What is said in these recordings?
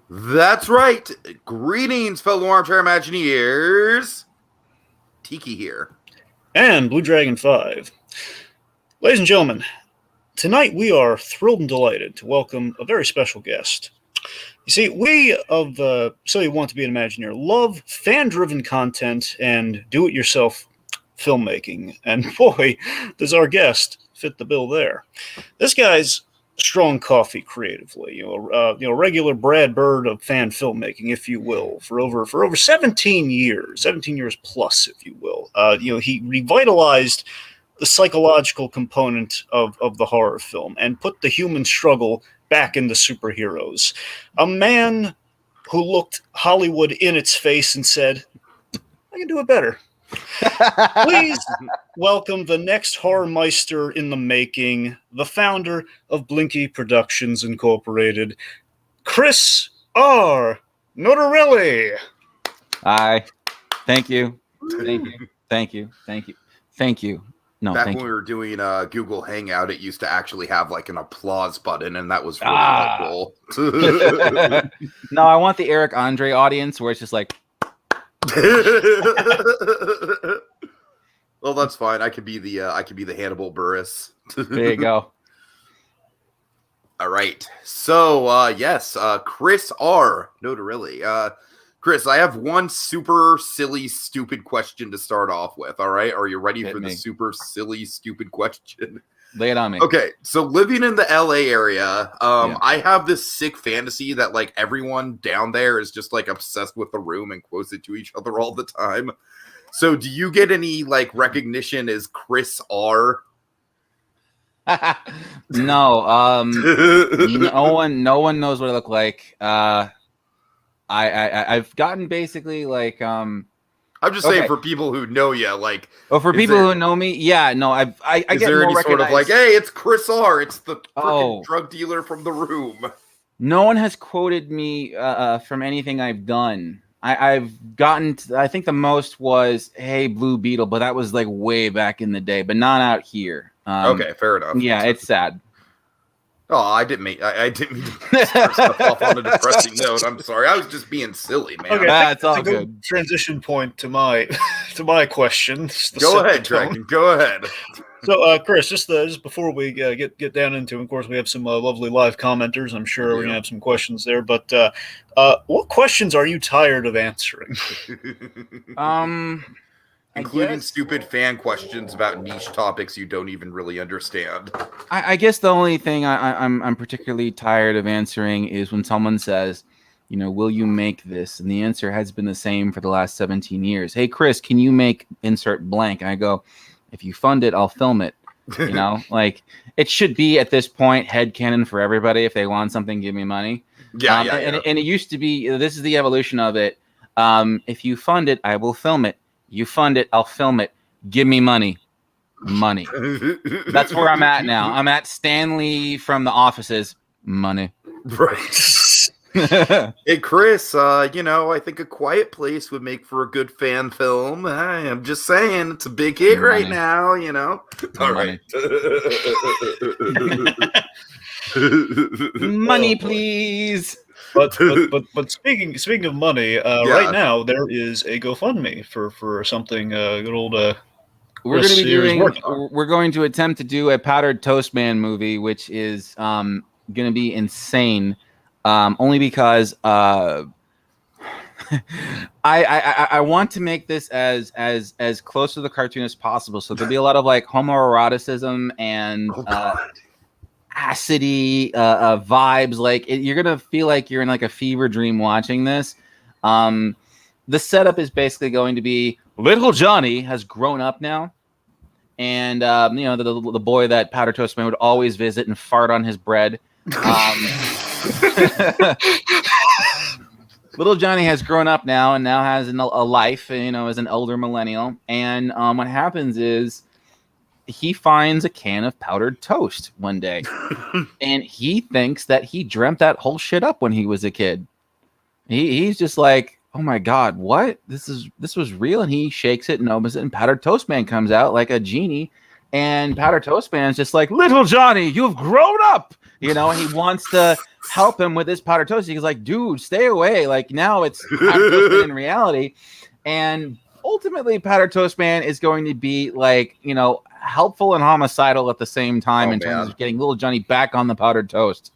That's right. Greetings, fellow armchair Imagineers. Tiki here. And Blue Dragon 5. Ladies and gentlemen, tonight we are thrilled and delighted to welcome a very special guest. You see, we of So You Want to Be an Imagineer love fan-driven content and do-it-yourself filmmaking. And boy, does our guest fit the bill there. This guy's strong coffee creatively, regular Brad Bird of fan filmmaking, if you will, for over 17 years plus, if you will. He revitalized the psychological component of the horror film and put the human struggle back into superheroes. A man who looked Hollywood in its face and said, I can do it better. Please welcome the next horror meister in the making, the founder of Blinky Productions Incorporated, Chris R. Notarile. Hi. Thank you. No, Back thank when you. we were doing Google Hangout, it used to actually have like an applause button, and that was really helpful. No, I want the Eric Andre audience where it's just like. Well, that's fine. I could be the Hannibal Buress. There you go. All right. So, yes, Chris R. Notarile. Chris, I have one super silly, stupid question to start off with. All right. Are you ready for the super silly, stupid question? Lay it on me. Okay. So living in the LA area, I have this sick fantasy that like everyone down there is just like obsessed with the room and quotes it to each other all the time. So do you get any like recognition as Chris R? No, no one knows what I look like. I've gotten basically like I'm just saying for people who know you, like. Oh, for people who know me, yeah, no, I is get there more any sort of like, hey, it's Chris R. It's the freaking drug dealer from The Room. No one has quoted me from anything I've done. I've gotten, I think the most was, hey, Blue Beetle, but that was like way back in the day, but not out here. Okay, fair enough. Yeah, it's sad. Oh, I didn't mean to start stuff off on a depressing note. I'm sorry. I was just being silly, man. Okay, it's all good. Transition point to my question. Go ahead, Dragon. Go ahead. So, Chris, just before we get down into, of course, we have some lovely live commenters. I'm sure we're gonna have some questions there. But what questions are you tired of answering? Including stupid fan questions about niche topics you don't even really understand. I guess the only thing I'm particularly tired of answering is when someone says, you know, will you make this? And the answer has been the same for the last 17 years. Hey, Chris, can you make insert blank? And I go, if you fund it, I'll film it. You know, like it should be at this point headcanon for everybody. If they want something, give me money. Yeah, And it used to be, this is the evolution of it. If you fund it, I will film it. You fund it, I'll film it. Give me money. Money. That's where I'm at now. I'm at Stanley from The Office's money. Right. Hey, Chris, I think A Quiet Place would make for a good fan film. I'm just saying, it's a big hit right now, you know. All right. Money, please. But speaking of money, right now there is a GoFundMe for something good old. We're going to be doing. We're going to attempt to do a Powdered Toast Man movie, which is going to be insane. Only because I want to make this as close to the cartoon as possible. So there'll be a lot of like homoeroticism and acidy vibes. Like you're gonna feel like you're in like a fever dream watching this. The setup is basically going to be little Johnny has grown up now, and the boy that Powder Toast Man would always visit and fart on his bread. Little Johnny has grown up now and now has a life, as an elder millennial. And what happens is he finds a can of powdered toast one day, and he thinks that he dreamt that whole shit up when he was a kid. He's just like, oh my God, what? This was real. And he shakes it and opens it, and Powdered Toast Man comes out like a genie. And Powdered Toast Man's just like, little Johnny, you've grown up. You know, he wants to help him with his powdered toast. He's like, dude, stay away. Like now it's powdered toast man in reality. And ultimately, Powdered Toast Man is going to be like, you know, helpful and homicidal at the same time in terms of getting little Johnny back on the powdered toast.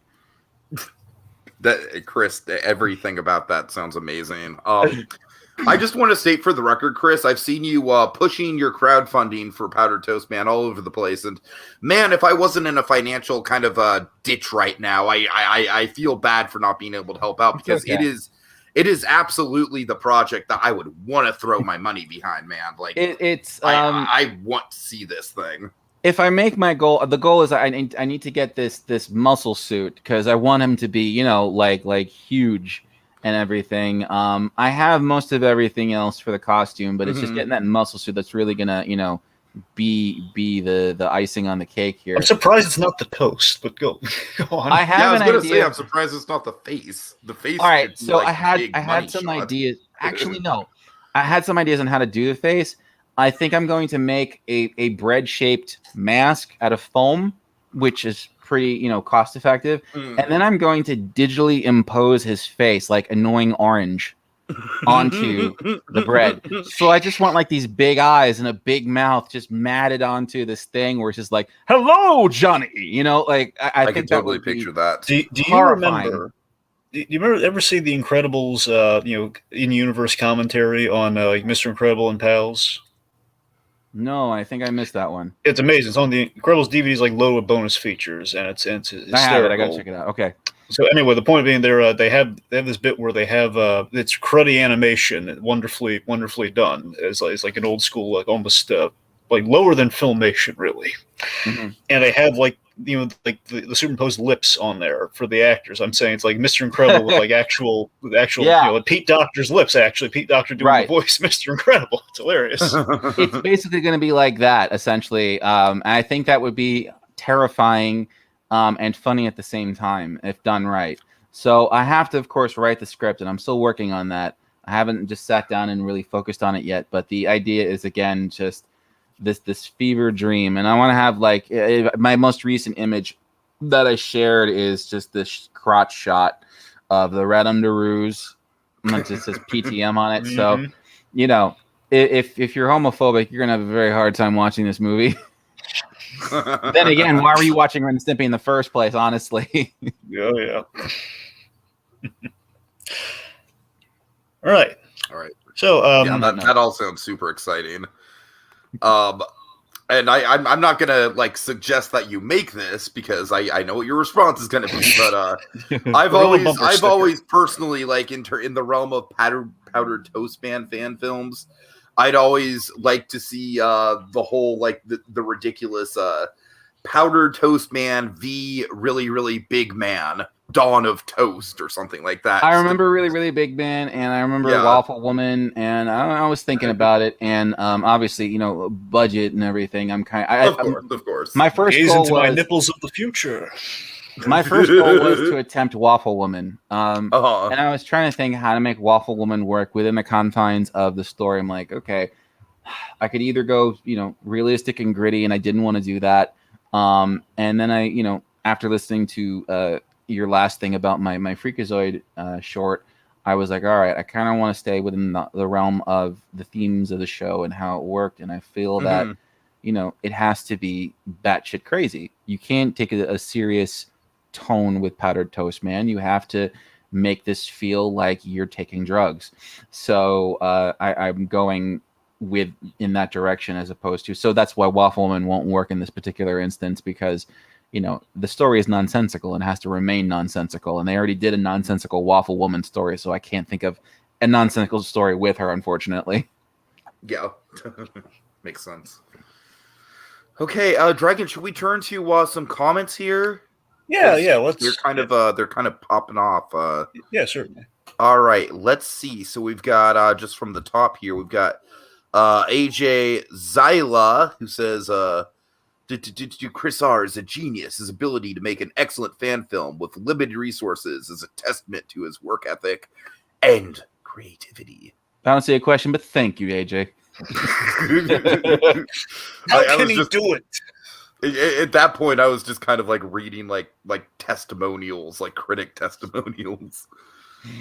That Chris, everything about that sounds amazing. I just want to state for the record, Chris, I've seen you pushing your crowdfunding for Powdered Toast Man all over the place, and man, if I wasn't in a financial kind of ditch right now, I feel bad for not being able to help out because it is absolutely the project that I would want to throw my money behind, man. Like I want to see this thing. If I make my goal, the goal is I need to get this muscle suit because I want him to be, you know, like huge and everything. I have most of everything else for the costume, but it's just getting that muscle suit that's really gonna, you know, be the icing on the cake here. I'm surprised it's not the toast, but go on. I have an idea. I'm surprised it's not the face. The face. All right, so like I had some ideas. Actually, no, I had some ideas on how to do the face. I think I'm going to make a bread-shaped mask out of foam, which is pretty, you know, cost effective. And then I'm going to digitally impose his face, like annoying orange, onto the bread. So I just want like these big eyes and a big mouth just matted onto this thing where it's just like, "Hello, Johnny." You know, like I can totally picture that. Do you remember? Do you ever see the Incredibles, you know, in-universe commentary on like Mr. Incredible and Pals? No, I think I missed that one. It's amazing. It's on the Incredibles DVDs, like loaded with bonus features, and it's hysterical. I have it. I gotta check it out. Okay. So anyway, the point being, they have this bit where they have it's cruddy animation, wonderfully done. It's like an old school, like almost like lower than filmation, really. And they have like, you know, like the superimposed lips on there for the actors. I'm saying it's like Mr. Incredible with like actual yeah. You know, like Pete Docter's lips, actually. Pete Docter doing the voice Mr. Incredible. It's hilarious. It's basically going to be like that, essentially. And I think that would be terrifying and funny at the same time if done right. So I have to, of course, write the script, and I'm still working on that. I haven't just sat down and really focused on it yet, but the idea is, again, just this fever dream. And I want to have like my most recent image that I shared is just this crotch shot of the red underoos. It just says PTM on it. So, you know, if you're homophobic, you're gonna have a very hard time watching this movie. Then again, why were you watching Ren and Stimpy in the first place, honestly? Yeah. All right. So that all sounds super exciting. And I'm not gonna like suggest that you make this because I know what your response is gonna be, but I've always personally like in the realm of powdered toast man fan films, I'd always like to see the whole like the ridiculous powdered toast man v really really big man Dawn of Toast or something like that. I remember really, really Big Man, and I remember Waffle Woman, and I was thinking about it, and obviously, you know, budget and everything. I'm kind of course. My first goal was my nipples of the future. My first goal was to attempt Waffle Woman, and I was trying to think how to make Waffle Woman work within the confines of the story. I'm like, okay, I could either go, you know, realistic and gritty, and I didn't want to do that. And then I, you know, after listening to your last thing about my Freakazoid short, I was like, all right, I kind of want to stay within the realm of the themes of the show and how it worked. And I feel that, you know, it has to be batshit crazy. You can't take a serious tone with Powdered Toast Man. You have to make this feel like you're taking drugs. So I'm going in that direction as opposed to, so that's why Waffle Woman won't work in this particular instance, because you know, the story is nonsensical and has to remain nonsensical. And they already did a nonsensical Waffle Woman story, so I can't think of a nonsensical story with her, unfortunately. Yeah. Makes sense. Okay, Dragon, should we turn to some comments here? Yeah, let's. They're kind of popping off. Yeah, certainly. All right, let's see. So we've got just from the top here, we've got AJ Zyla, who says Chris R is a genius. His ability to make an excellent fan film with limited resources is a testament to his work ethic and creativity. I don't see a question, but thank you, AJ. How can he do it? At that point, I was just kind of like reading like testimonials, like critic testimonials.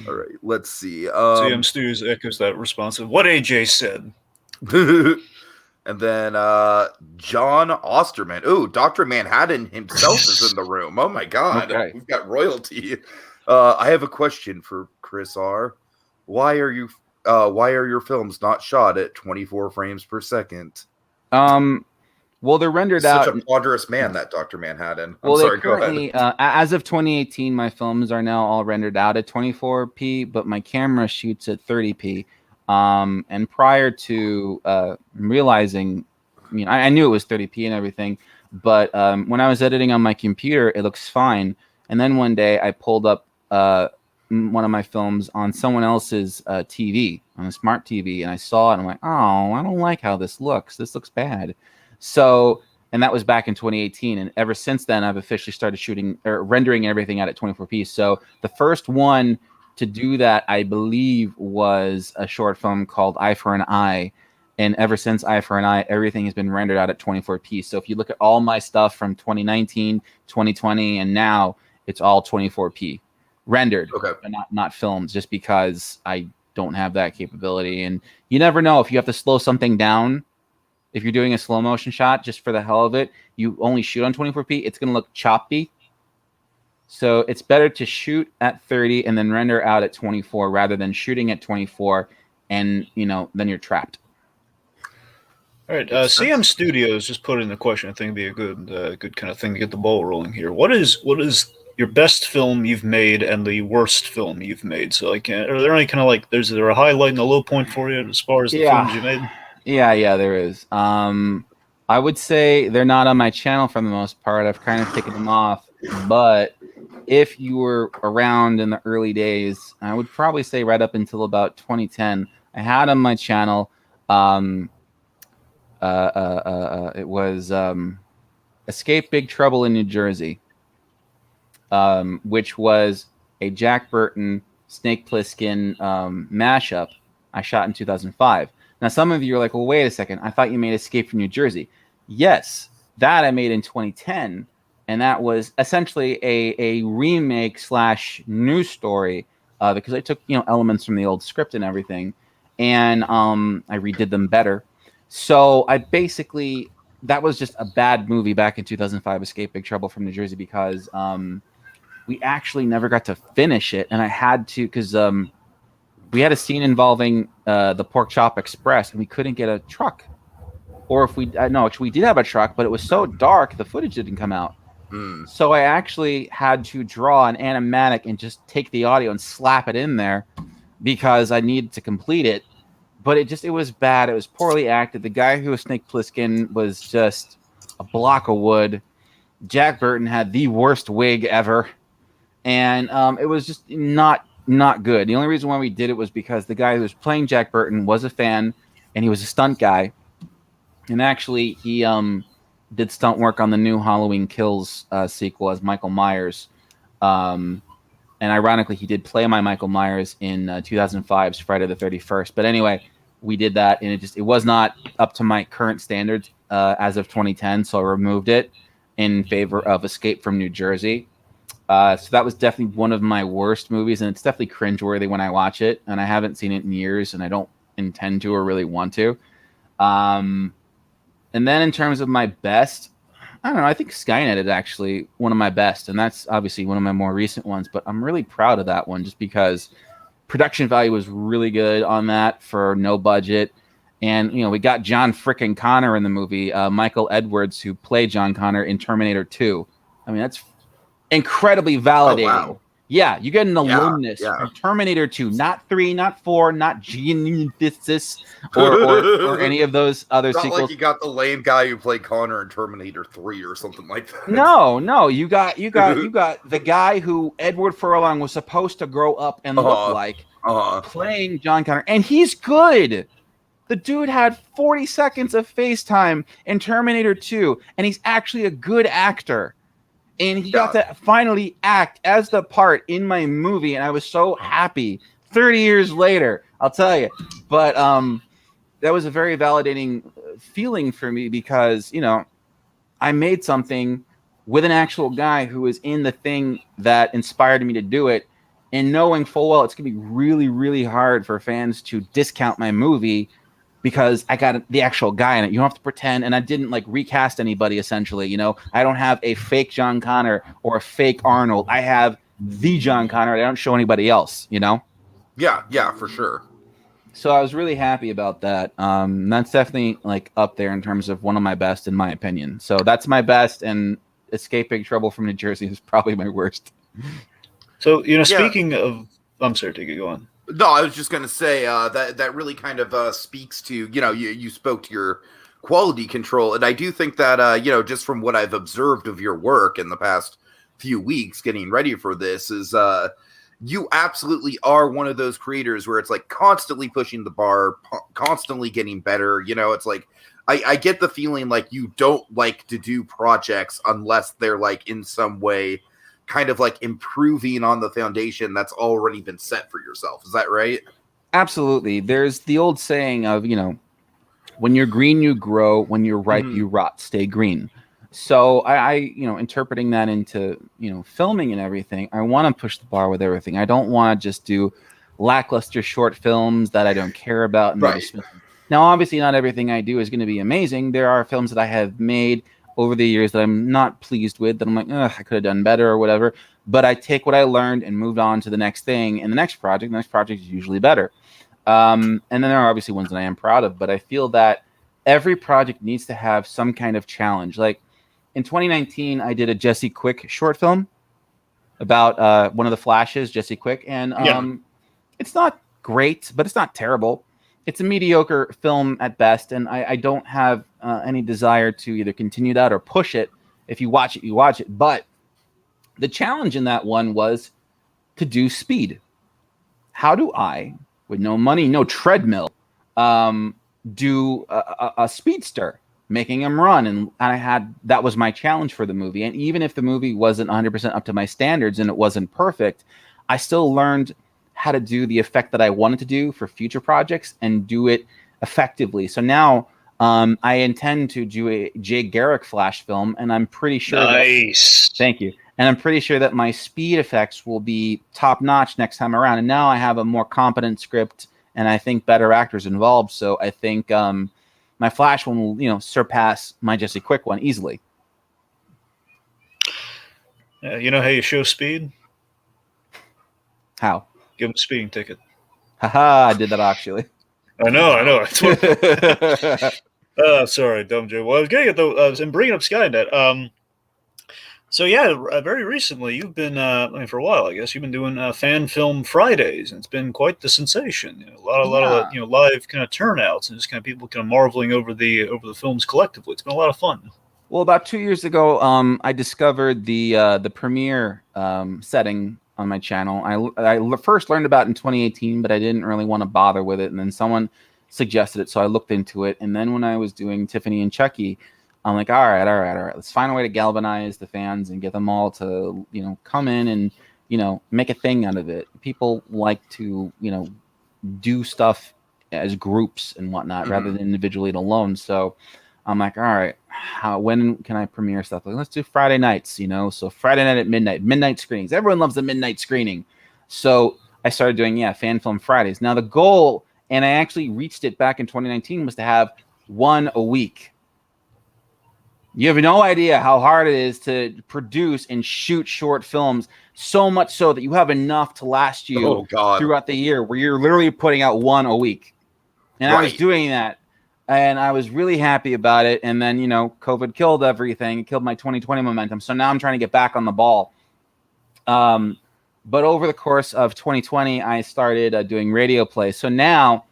All right, let's see. CM Studios echoes that response of what AJ said. And then John Osterman. Ooh, Dr. Manhattan himself is in the room. Oh my god. Okay. We've got royalty. I have a question for Chris R. Why are your films not shot at 24 frames per second? Well, they're rendered Such out. a ponderous man, that Dr. Manhattan. Well, I'm sorry, they go ahead. currently, as of 2018, my films are now all rendered out at 24p, but my camera shoots at 30p. And prior to realizing, I knew it was 30p and everything, but when I was editing on my computer, it looks fine. And then one day I pulled up one of my films on someone else's TV, on a smart TV, and I saw it, and I'm like, oh, I don't like how this looks. This looks bad. So, and that was back in 2018, and ever since then, I've officially started shooting or rendering everything out at 24p. So the first one to do that, I believe, was a short film called Eye for an Eye. And ever since Eye for an Eye, everything has been rendered out at 24p. So if you look at all my stuff from 2019, 2020, and now, it's all 24p rendered, Okay. but not filmed, just because I don't have that capability. And you never know if you have to slow something down. If you're doing a slow motion shot just for the hell of it, you only shoot on 24p, it's going to look choppy. So it's better to shoot at 30 and then render out at 24 rather than shooting at 24 and, then you're trapped. All right, CM Studios just put in the question. I think it'd be a good kind of thing to get the ball rolling here. What is your best film you've made and the worst film you've made? So, like, are there any kind of like, is there a highlight and a low point for you as far as the films you made? Yeah, there is. I would say they're not on my channel for the most part. I've kind of taken them off. But if you were around in the early days, I would probably say right up until about 2010, I had on my channel. It was Escape Big Trouble in New Jersey, which was a Jack Burton, Snake Plissken mashup I shot in 2005. Now, some of you are like, well, wait a second. I thought you made Escape from New Jersey. Yes, that I made in 2010. And that was essentially a remake / new story because I took, elements from the old script and everything. And I redid them better. So that was just a bad movie back in 2005, Escape Big Trouble from New Jersey, because we actually never got to finish it. And I had to, because we had a scene involving the Pork Chop Express, and we couldn't get a truck. Or if we did have a truck, but it was so dark, the footage didn't come out. So I actually had to draw an animatic and just take the audio and slap it in there because I needed to complete it. But it was bad. It was poorly acted. The guy who was Snake Plissken was just a block of wood. Jack Burton had the worst wig ever. And it was just not good. The only reason why we did it was because the guy who was playing Jack Burton was a fan, and he was a stunt guy. And actually, he did stunt work on the new Halloween Kills sequel as Michael Myers. And ironically, he did play my Michael Myers in 2005's Friday the 31st. But anyway, we did that, and it was not up to my current standards as of 2010, so I removed it in favor of Escape from New Jersey. So that was definitely one of my worst movies, and it's definitely cringeworthy when I watch it, and I haven't seen it in years, and I don't intend to or really want to. And then in terms of my best, I don't know, I think Skynet is actually one of my best, and that's obviously one of my more recent ones, but I'm really proud of that one just because production value was really good on that for no budget. And, we got John frickin' Connor in the movie, Michael Edwards, who played John Connor in Terminator 2. I mean, that's incredibly validating. Oh, wow. Yeah, you get an alumnus from Terminator 2, not 3, not 4, not Genesis, or any of those other sequels. Not like you got the lame guy who played Connor in Terminator 3 or something like that. No, you got the guy who Edward Furlong was supposed to grow up and look like, playing John Connor, and he's good. The dude had 40 seconds of FaceTime in Terminator 2, and he's actually a good actor. And he got to finally act as the part in my movie, and I was so happy. 30 years later, I'll tell you. But that was a very validating feeling for me because, I made something with an actual guy who was in the thing that inspired me to do it, and knowing full well it's going to be really, really hard for fans to discount my movie because I got the actual guy in it. You don't have to pretend, and I didn't like recast anybody, essentially. You know, I don't have a fake John Connor or a fake Arnold. I have the John Connor. I don't show anybody else, you know? Yeah, for sure. So I was really happy about that. That's definitely like up there in terms of one of my best, in my opinion. So that's my best, and Escaping Trouble from New Jersey is probably my worst. So, speaking of, I'm sorry, Tiki, go on. No, I was just going to say that really kind of speaks to, you spoke to your quality control. And I do think that, just from what I've observed of your work in the past few weeks getting ready for this is you absolutely are one of those creators where it's like constantly pushing the bar, constantly getting better. It's like I get the feeling like you don't like to do projects unless they're like in some way kind of like improving on the foundation that's already been set for yourself. Is that right? Absolutely. There's the old saying of, when you're green, you grow. When you're ripe, you rot. Stay green. So I interpreting that into, filming and everything, I want to push the bar with everything. I don't want to just do lackluster short films that I don't care about. And right. Now, obviously, not everything I do is going to be amazing. There are films that I have made over the years that I'm not pleased with, that I'm like, I could have done better or whatever. But I take what I learned and moved on to the next thing. And the next project is usually better. And then there are obviously ones that I am proud of. But I feel that every project needs to have some kind of challenge. Like in 2019, I did a Jesse Quick short film about one of the Flashes, Jesse Quick. And it's not great, but it's not terrible. It's a mediocre film at best, and I don't have any desire to either continue that or push it. If you watch it, you watch it. But the challenge in that one was to do speed. How do I, with no money, no treadmill, do a speedster, making him run? And that was my challenge for the movie. And even if the movie wasn't 100% up to my standards and it wasn't perfect, I still learned how to do the effect that I wanted to do for future projects and do it effectively. So now I intend to do a Jay Garrick Flash film, and I'm pretty sure thank you. And I'm pretty sure that my speed effects will be top notch next time around. And now I have a more competent script and I think better actors involved. So I think my Flash one will, surpass my Jesse Quick one easily. You know how you show speed? How? Give him a speeding ticket. Haha, I did that actually. I know. Sorry, dumb joke. Well, I was getting it though. I was bringing up Skynet. So yeah, very recently you've been, for a while, I guess you've been doing Fan Film Fridays, and it's been quite the sensation. A lot of live kind of turnouts, and just kind of people kind of marveling over the films collectively. It's been a lot of fun. Well, about 2 years ago, I discovered the premiere setting on my channel. I first learned about it in 2018, but I didn't really want to bother with it. And then someone suggested it, so I looked into it. And then when I was doing Tiffany and Chucky, I'm like, all right. Let's find a way to galvanize the fans and get them all to, come in and, make a thing out of it. People like to, do stuff as groups and whatnot rather than individually and alone. So I'm like, all right, when can I premiere stuff? Like, let's do Friday nights, So Friday night at midnight screenings. Everyone loves a midnight screening. So I started doing, Fan Film Fridays. Now the goal, and I actually reached it back in 2019, was to have one a week. You have no idea how hard it is to produce and shoot short films, so much so that you have enough to last you throughout the year, where you're literally putting out one a week. And I was doing that. And I was really happy about it. And then, COVID killed everything. It killed my 2020 momentum. So now I'm trying to get back on the ball. But over the course of 2020, I started doing radio plays. So now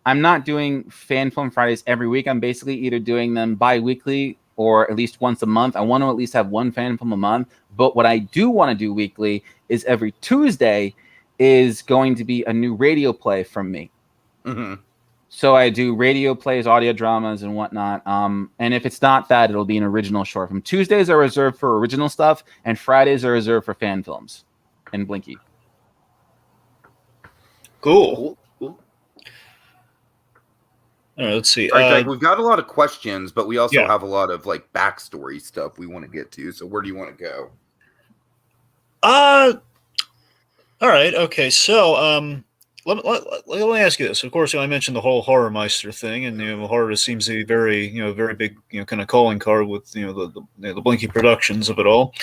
I'm not doing Fan Film Fridays every week. I'm basically either doing them bi-weekly or at least once a month. I want to at least have one fan film a month. But what I do want to do weekly is every Tuesday is going to be a new radio play from me. Mm-hmm. So I do radio plays, audio dramas, and whatnot. And if it's not that, it'll be an original short film. Tuesdays are reserved for original stuff, and Fridays are reserved for fan films and Blinky. Cool. All right, let's see. All right, Doug, we've got a lot of questions, but we also Yeah. have a lot of like backstory stuff we want to get to. So where do you want to go? All right. Okay. So, let me ask you this. Of course, I mentioned the whole horror meister thing, and horror seems to be very, very big, kind of calling card with the Blinky Productions of it all.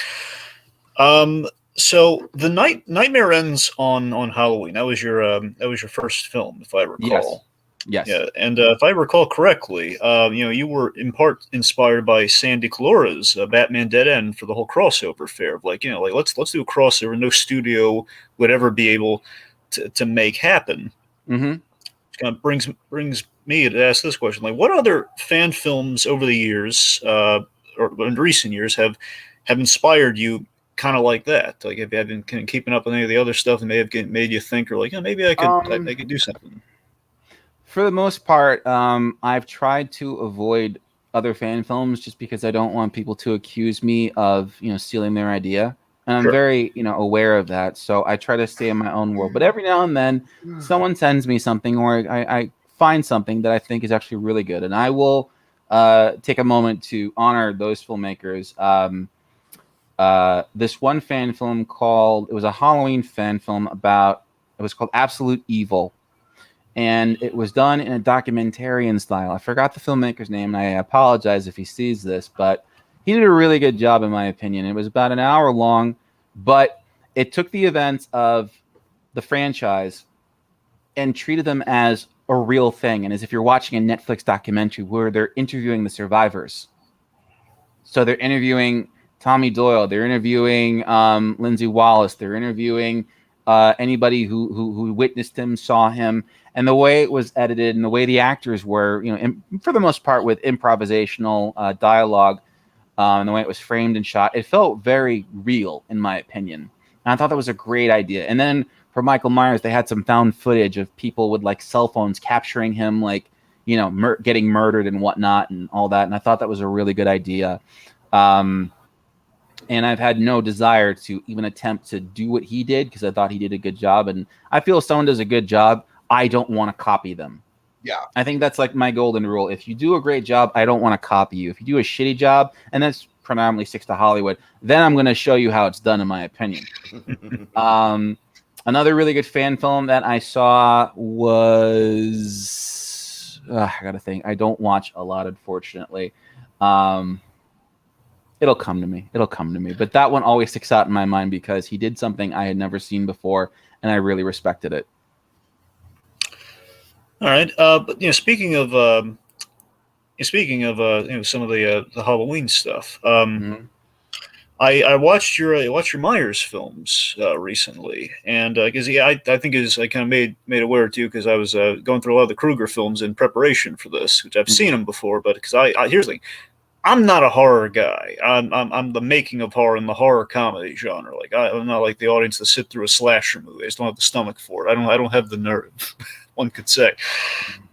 So the Nightmare Ends on Halloween. That was your first film, if I recall. Yes. Yeah, and if I recall correctly, you were in part inspired by Sandy Calora's Batman Dead End for the whole crossover fair of let's do a crossover no studio would ever be able to make happen. Mm-hmm. It kind of brings me to ask this question: like, what other fan films over the years, or in recent years, have inspired you? Kind of like that. Like, have you been kind of keeping up with any of the other stuff that may have made you think, or like, maybe I could do something. For the most part, I've tried to avoid other fan films just because I don't want people to accuse me of, stealing their idea. And I'm Sure. very, aware of that. So I try to stay in my own world. But every now and then, someone sends me something, or I find something that I think is actually really good, and I will take a moment to honor those filmmakers. This one fan film it was a Halloween fan film it was called Absolute Evil. And it was done in a documentarian style. I forgot the filmmaker's name, and I apologize if he sees this, but he did a really good job, in my opinion. It was about an hour long, but it took the events of the franchise and treated them as a real thing, and as if you're watching a Netflix documentary where they're interviewing the survivors. So they're interviewing Tommy Doyle, they're interviewing Lindsay Wallace, they're interviewing anybody who witnessed him, saw him. And the way it was edited and the way the actors were, for the most part with improvisational dialogue, and the way it was framed and shot, it felt very real, in my opinion. And I thought that was a great idea. And then for Michael Myers, they had some found footage of people with like cell phones capturing him, like, getting murdered and whatnot and all that. And I thought that was a really good idea. And I've had no desire to even attempt to do what he did because I thought he did a good job. And I feel if someone does a good job, I don't want to copy them. Yeah. I think that's like my golden rule. If you do a great job, I don't want to copy you. If you do a shitty job, and that's predominantly sticks to Hollywood, then I'm going to show you how it's done, in my opinion. Another really good fan film that I saw was... I got to think. I don't watch a lot, unfortunately. It'll come to me. But that one always sticks out in my mind because he did something I had never seen before, and I really respected it. All right, but speaking of some of the Halloween stuff, I watched your Myers films recently, and because I think I kind of made aware too because I was going through a lot of the Krueger films in preparation for this, which I've seen them before, but because here's the thing. I'm not a horror guy. I'm the making of horror in the horror comedy genre. Like I'm not like the audience that sit through a slasher movie. I just don't have the stomach for it. I don't have the nerve. One could say.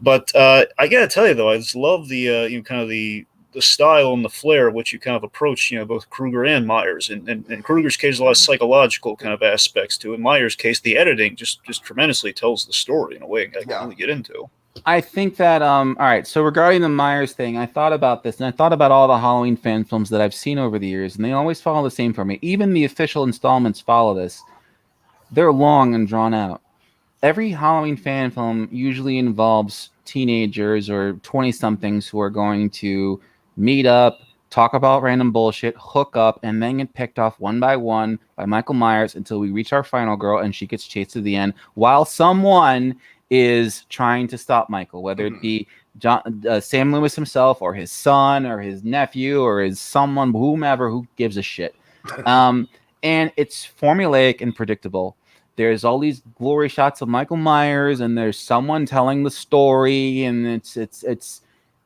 But I gotta tell you though, I just love the kind of the style and the flair of which you kind of approach both Krueger and Myers. And in Krueger's case, a lot of psychological kind of aspects to it. In Myers' case, the editing just tremendously tells the story in a way I can really get into. I think that all right, so regarding the Myers thing, I thought about this, and I thought about all the Halloween fan films that I've seen over the years, and they always follow the same for me. Even the official installments follow this. They're long and drawn out. Every Halloween fan film usually involves teenagers or 20-somethings who are going to meet up, talk about random bullshit, hook up, and then get picked off one by one by Michael Myers until we reach our final girl and she gets chased to the end while someone is trying to stop Michael, whether it be Sam Loomis himself or his son or his nephew or his someone, whomever, who gives a shit. And it's formulaic and predictable. There's all these glory shots of Michael Myers, and there's someone telling the story, and it's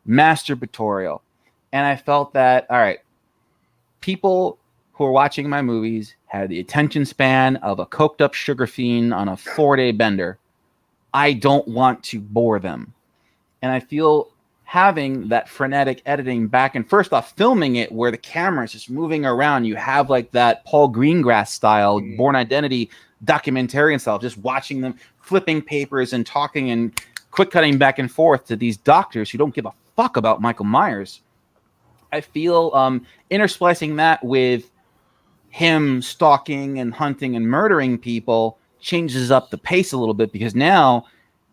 masturbatorial. And I felt that, all right, people who are watching my movies had the attention span of a coked up sugar fiend on a 4-day bender. I don't want to bore them. And I feel having that frenetic editing back and first off filming it where the camera is just moving around, you have like that Paul Greengrass style, Born Identity documentarian style, just watching them flipping papers and talking and quick cutting back and forth to these doctors who don't give a fuck about Michael Myers. I feel intersplicing that with him stalking and hunting and murdering people changes up the pace a little bit, because now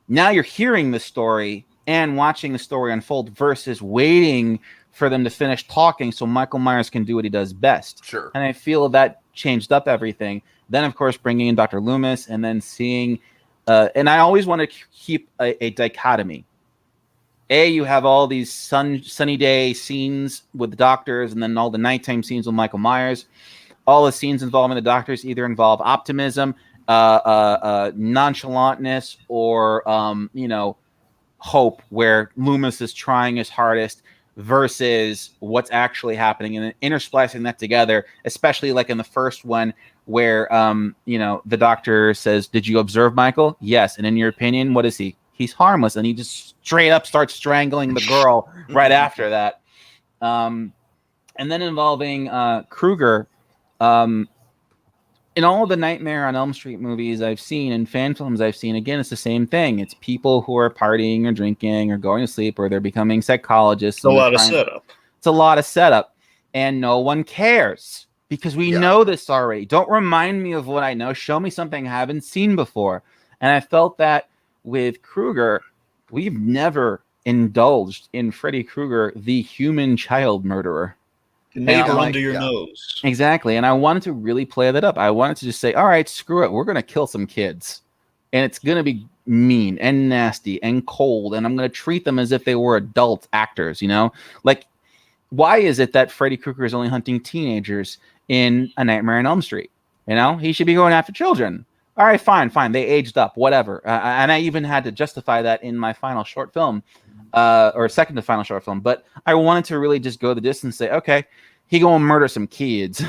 you're hearing the story and watching the story unfold versus waiting for them to finish talking so Michael Myers can do what he does best. Sure. And I feel that changed up everything. Then, of course, bringing in Dr. Loomis and then seeing, and I always want to keep a dichotomy. You have all these sunny day scenes with the doctors, and then all the nighttime scenes with Michael Myers. All the scenes involving the doctors either involve optimism, nonchalantness, or hope, where Loomis is trying his hardest versus what's actually happening, and then intersplicing that together, especially like in the first one where the doctor says, "Did you observe Michael?" "Yes." "And in your opinion, what is he?" "He's harmless." And he just straight up starts strangling the girl right after that. And then involving Krueger. In all of the Nightmare on Elm Street movies I've seen and fan films I've seen, again, it's the same thing. It's people who are partying or drinking or going to sleep, or they're becoming psychologists. It's a lot of setup. It's a lot of setup. And no one cares because we know this already. Don't remind me of what I know. Show me something I haven't seen before. And I felt that with Krueger, we've never indulged in Freddy Krueger, the human child murderer. Neighbor under your nose. Exactly. And I wanted to really play that up. I wanted to just say, all right, screw it. We're going to kill some kids. And it's going to be mean and nasty and cold. And I'm going to treat them as if they were adult actors, Like, why is it that Freddy Krueger is only hunting teenagers in A Nightmare on Elm Street? He should be going after children. All right, fine. They aged up, whatever. And I even had to justify that in my final short film. Or second to final short film, but I wanted to really just go the distance and say, okay, he go and murder some kids,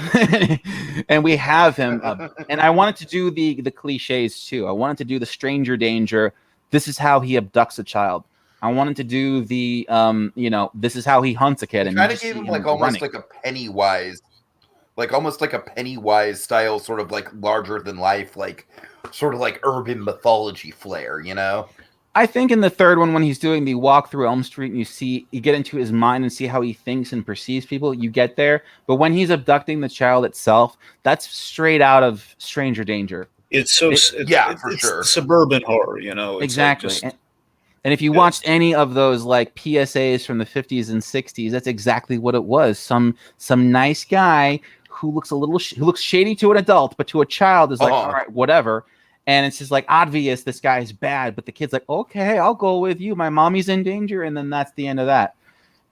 and we have him. And I wanted to do the cliches too. I wanted to do the stranger danger. This is how he abducts a child. I wanted to do the, this is how he hunts a kid. And kind of gave him like almost like a Pennywise, style, sort of like larger than life, like sort of like urban mythology flair, I think in the third one, when he's doing the walk through Elm Street and you get into his mind and see how he thinks and perceives people, you get there. But when he's abducting the child itself, that's straight out of Stranger Danger. It's for sure. Suburban horror, Exactly. Like and if you watched any of those like PSAs from the 50s and 60s, that's exactly what it was. Some nice guy who looks shady to an adult, but to a child is like, all right, whatever. And it's just like obvious this guy's bad, but the kid's like, okay, I'll go with you. My mommy's in danger. And then that's the end of that.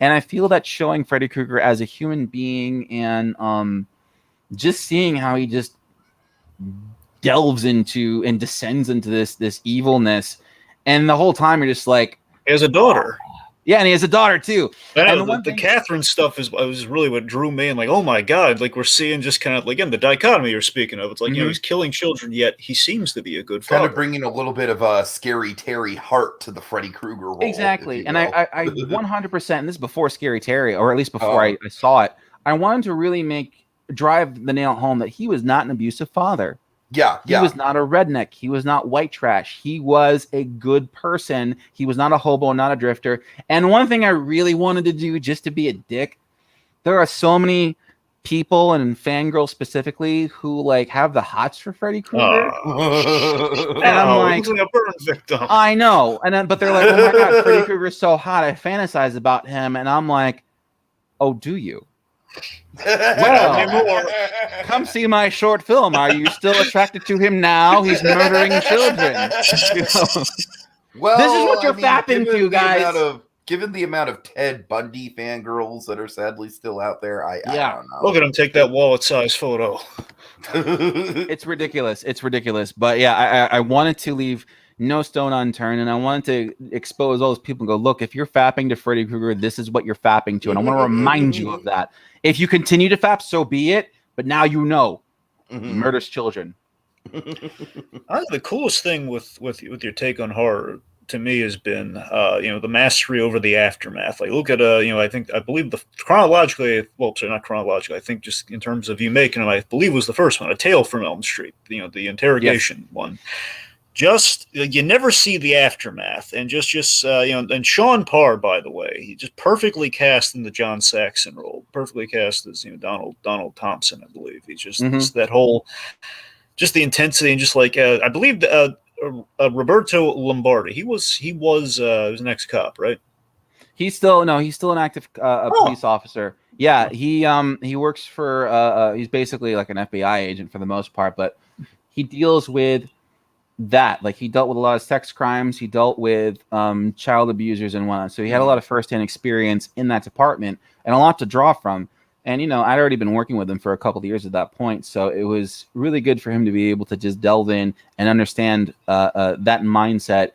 And I feel that showing Freddy Krueger as a human being and just seeing how he just delves into and descends into this evilness. And the whole time you're just like, he has a daughter. Yeah, and he has a daughter too. I know, the Catherine stuff was really what drew me in. Like, oh my God, like we're seeing just kind of, again, the dichotomy you're speaking of. It's like, he's killing children, yet he seems to be a good father. Kind of bringing a little bit of a Scary Terry heart to the Freddy Krueger role. Exactly. And I 100%, and this is before Scary Terry, or at least before I saw it, I wanted to really drive the nail home that he was not an abusive father. Yeah. He was not a redneck. He was not white trash. He was a good person. He was not a hobo, not a drifter. And one thing I really wanted to do, just to be a dick, there are so many people and fangirls specifically who like have the hots for Freddy Krueger. And I'm like a burn victim. I know. But they're like, oh my God, Freddy Krueger's so hot. I fantasize about him. And I'm like, oh, do you? Well, come see my short film. Are you still attracted to him now? He's murdering children. Well, this is what you're fapping to, guys. Given the amount of Ted Bundy fangirls that are sadly still out there, I don't know. Look at him take that wallet-sized photo. It's ridiculous. It's ridiculous. But yeah, I wanted to leave no stone unturned, and I wanted to expose all those people and go, look, if you're fapping to Freddy Krueger, this is what you're fapping to, and I want to remind you of that. If you continue to fap, so be it. But now you know, he murders children. I think the coolest thing with your take on horror to me has been, the mastery over the aftermath. Like, look at, I believe chronologically, well, sorry, not chronologically, I think just in terms of you making them, I believe was the first one, A Tale from Elm Street, the interrogation one. just you never see the aftermath, and just and Sean Parr, by the way, he just perfectly cast in the John Saxon role, perfectly cast as Donald Thompson, I believe. He's just that whole, just the intensity, and just like I believe Roberto Lombardi, he was an ex-cop, right? He's still an active police officer. Yeah, he works for he's basically like an FBI agent for the most part, but he deals with that. Like, he dealt with a lot of sex crimes, he dealt with child abusers and whatnot. So he had a lot of firsthand experience in that department and a lot to draw from. And I'd already been working with him for a couple of years at that point, so it was really good for him to be able to just delve in and understand that mindset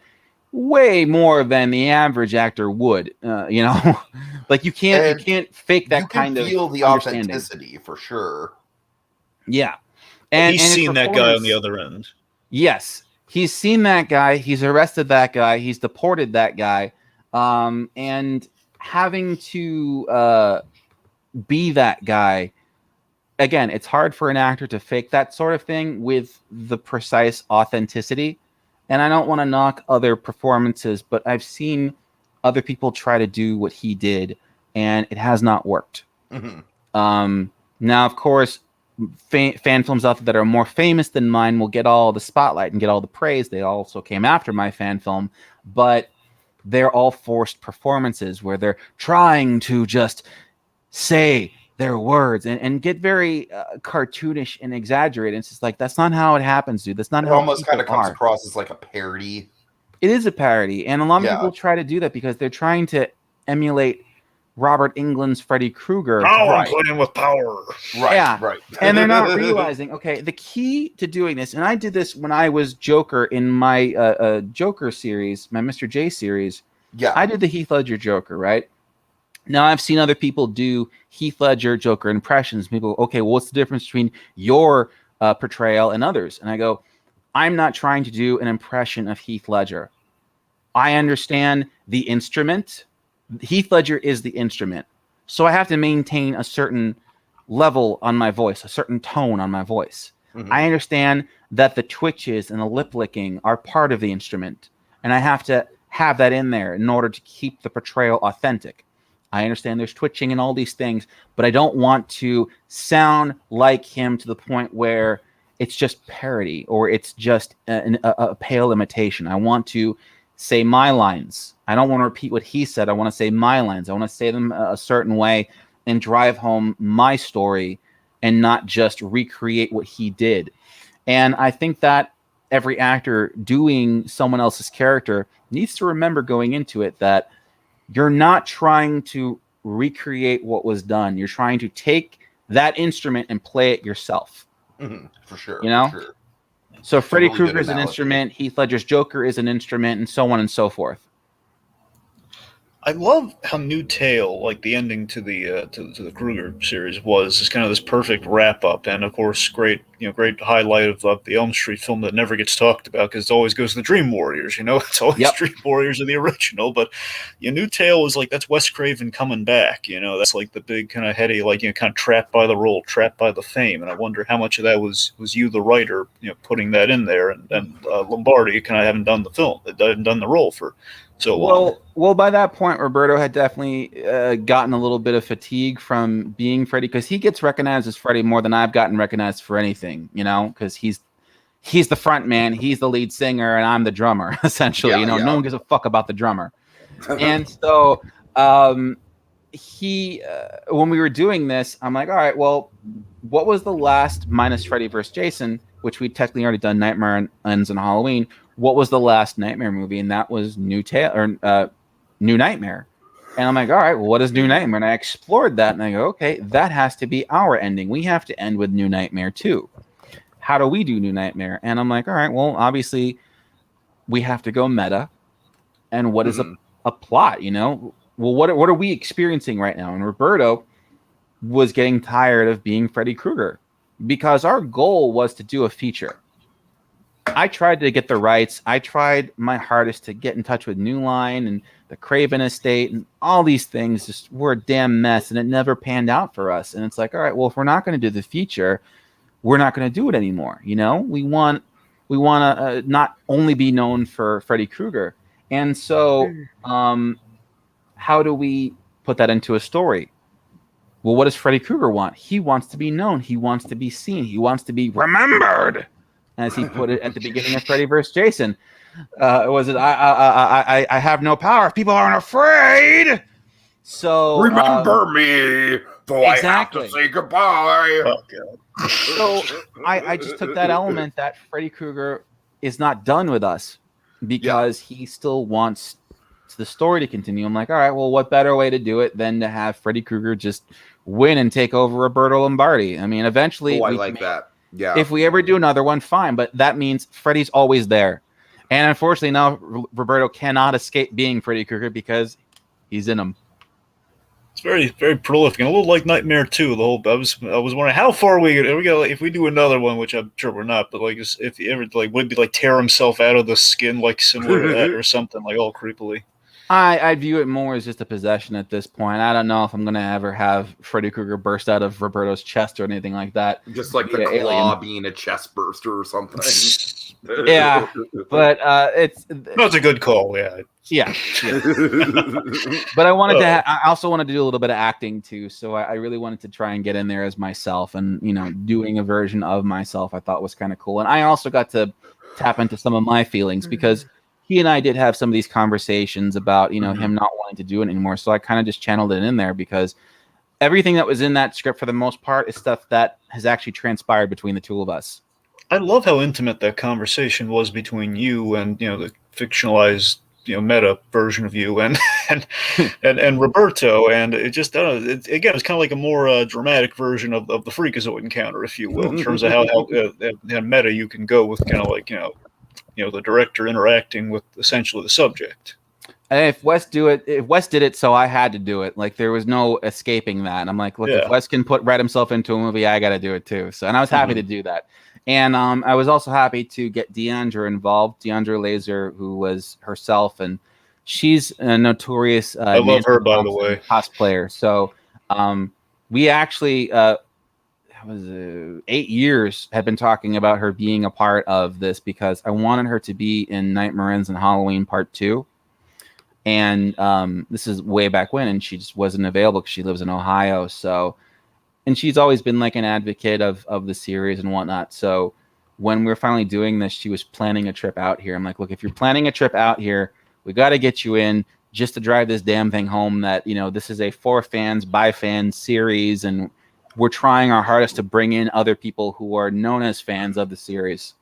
way more than the average actor would. Like, you can't fake that kind of feel the authenticity for sure. Yeah, and he's seen that guy on the other end. Yes, he's seen that guy. He's arrested that guy. He's deported that guy, and having to be that guy again. It's hard for an actor to fake that sort of thing with the precise authenticity. And I don't want to knock other performances, but I've seen other people try to do what he did, and it has not worked. Now, of course, fan films out there that are more famous than mine will get all the spotlight and get all the praise. They also came after my fan film, but they're all forced performances where they're trying to just say their words and get very cartoonish and exaggerated. It's just like, that's not how it happens, dude. That's not how it almost kind of comes across as like a parody. It is a parody, and a lot of people try to do that because they're trying to emulate Robert Englund's Freddy Krueger. I'm playing with power. Right. And they're not realizing, okay, the key to doing this, and I did this when I was Joker in my Joker series, my Mr. J series. Yeah. I did the Heath Ledger Joker, right? Now, I've seen other people do Heath Ledger Joker impressions. People, okay, well, what's the difference between your portrayal and others? And I go, I'm not trying to do an impression of Heath Ledger. I understand the instrument. Heath Ledger is the instrument. So I have to maintain a certain level on my voice, a certain tone on my voice. I understand that the twitches and the lip licking are part of the instrument, and I have to have that in there in order to keep the portrayal authentic. I understand there's twitching and all these things, but I don't want to sound like him to the point where it's just parody or it's just a pale imitation. I want to say my lines. I don't want to repeat what he said. I want to say my lines. I want to say them a certain way and drive home my story and not just recreate what he did. And I think that every actor doing someone else's character needs to remember going into it that you're not trying to recreate what was done. You're trying to take that instrument and play it yourself. For sure. For sure. So Freddy Krueger is an analogy. Instrument. Heath Ledger's Joker is an instrument, and so on and so forth. I love how New Tale, like the ending to the Krueger series, was kind of this perfect wrap up, and of course, great highlight of the Elm Street film that never gets talked about because it always goes to the Dream Warriors. It's always Dream Warriors are the original, but New Tale is like that's Wes Craven coming back. That's like the big kind of heady, like kind of trapped by the role, trapped by the fame, and I wonder how much of that was you, the writer, putting that in there, and Lombardi kind of haven't done the film, hadn't done the role for. Well, by that point, Roberto had definitely gotten a little bit of fatigue from being Freddy because he gets recognized as Freddy more than I've gotten recognized for anything, because he's the front man, he's the lead singer, and I'm the drummer, essentially. No one gives a fuck about the drummer. And so he, when we were doing this, I'm like, all right, well, what was the last minus Freddy vs. Jason, which we technically already done Nightmare Ends on Halloween. What was the last Nightmare movie? And that was New Nightmare. And I'm like, all right, well, what is New Nightmare? And I explored that, and I go, okay, that has to be our ending. We have to end with New Nightmare too. How do we do New Nightmare? And I'm like, all right, well, obviously, we have to go meta. And what is a plot? Well, what are we experiencing right now? And Roberto was getting tired of being Freddy Krueger because our goal was to do a feature. I tried to get the rights. I tried my hardest to get in touch with New Line and the Craven estate and all these things just were a damn mess, and it never panned out for us. And it's like, all right, well, if we're not going to do the feature, we're not going to do it anymore. We want We want to not only be known for Freddy Krueger. And so, how do we put that into a story? Well, what does Freddy Krueger want? He wants to be known. He wants to be seen. He wants to be remembered, as he put it at the beginning of Freddy vs. Jason. Was it I have no power if people aren't afraid? So remember me, though exactly. I have to say goodbye. Oh, God. So I just took that element that Freddy Krueger is not done with us because he still wants the story to continue. I'm like, all right, well, what better way to do it than to have Freddy Krueger just win and take over Roberto Lombardi? I mean, eventually, I like that. Yeah. If we ever do another one, fine, but that means Freddy's always there. And unfortunately, now Roberto cannot escape being Freddy Krueger because he's in him. It's very, very prolific, and a little like Nightmare 2. The whole I was wondering how far we go if we do another one, which I'm sure we're not. But like, if he ever like would be like tear himself out of the skin, like similar to that, or something like all creepily. I view it more as just a possession at this point. I don't know if I'm gonna ever have Freddy Krueger burst out of Roberto's chest or anything like that. Just like the claw being a chest burster or something. Yeah, but that's a good call. Yeah. But I wanted to. I also wanted to do a little bit of acting too, so I really wanted to try and get in there as myself, and doing a version of myself I thought was kind of cool, and I also got to tap into some of my feelings because he and I did have some of these conversations about him not wanting to do it anymore, so I kind of just channeled it in there because everything that was in that script for the most part is stuff that has actually transpired between the two of us. I love how intimate that conversation was between you and the fictionalized meta version of you and Roberto, and it just again it's kind of like a more dramatic version of the Freakazoid encounter, if you will, in terms of how meta you can go with kind of like the director interacting with essentially the subject. And if Wes did it, so I had to do it. Like there was no escaping that. And I'm like, look, if Wes can write himself into a movie, I got to do it too. So, and I was happy to do that. And I was also happy to get Deandra involved, Deandra Laser, who was herself, and she's a notorious I love her, by the way, cosplayer. So we actually was 8 years had been talking about her being a part of this because I wanted her to be in Nightmare Ends and Halloween Part 2. And this is way back when, and she just wasn't available because she lives in Ohio. So, and she's always been like an advocate of the series and whatnot. So when we were finally doing this, she was planning a trip out here. I'm like, look, if you're planning a trip out here, we got to get you in just to drive this damn thing home that, this is a for fans, by fans series. And we're trying our hardest to bring in other people who are known as fans of the series.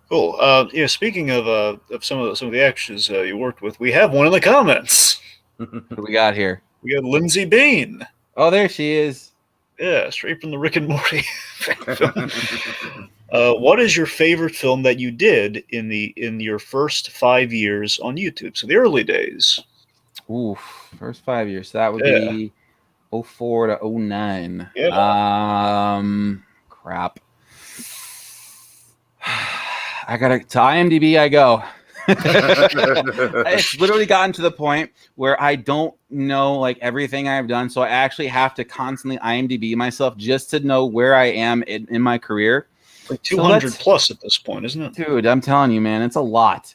Cool. Speaking of some of the actors you worked with, we have one in the comments. What do we got here? We got Lindsay Bean. Oh, there she is. Yeah, straight from the Rick and Morty film. What is your favorite film that you did in your first 5 years on YouTube? So the early days. Ooh, first 5 years. So that would be 04 to 09. Yeah. Crap. I gotta to IMDb. I go. It's literally gotten to the point where I don't know like everything I've done, so I actually have to constantly IMDb myself just to know where I am in my career. Like 200 plus at this point, isn't it? Dude, I'm telling you, man, it's a lot.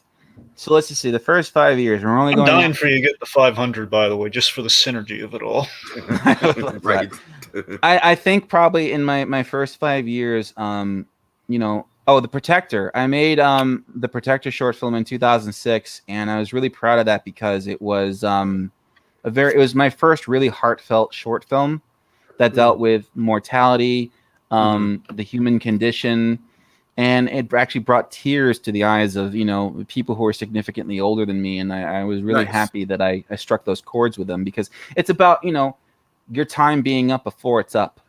So let's just see. The first 5 years, we're only I'm dying for you to get the 500, by the way, just for the synergy of it all. Right. I think probably in my first 5 years, the Protector. I made the Protector short film in 2006, and I was really proud of that because it was it was my first really heartfelt short film that dealt with mortality, the human condition, and it actually brought tears to the eyes of people who were significantly older than me, and I was really happy that I struck those chords with them because it's about your time being up before it's up.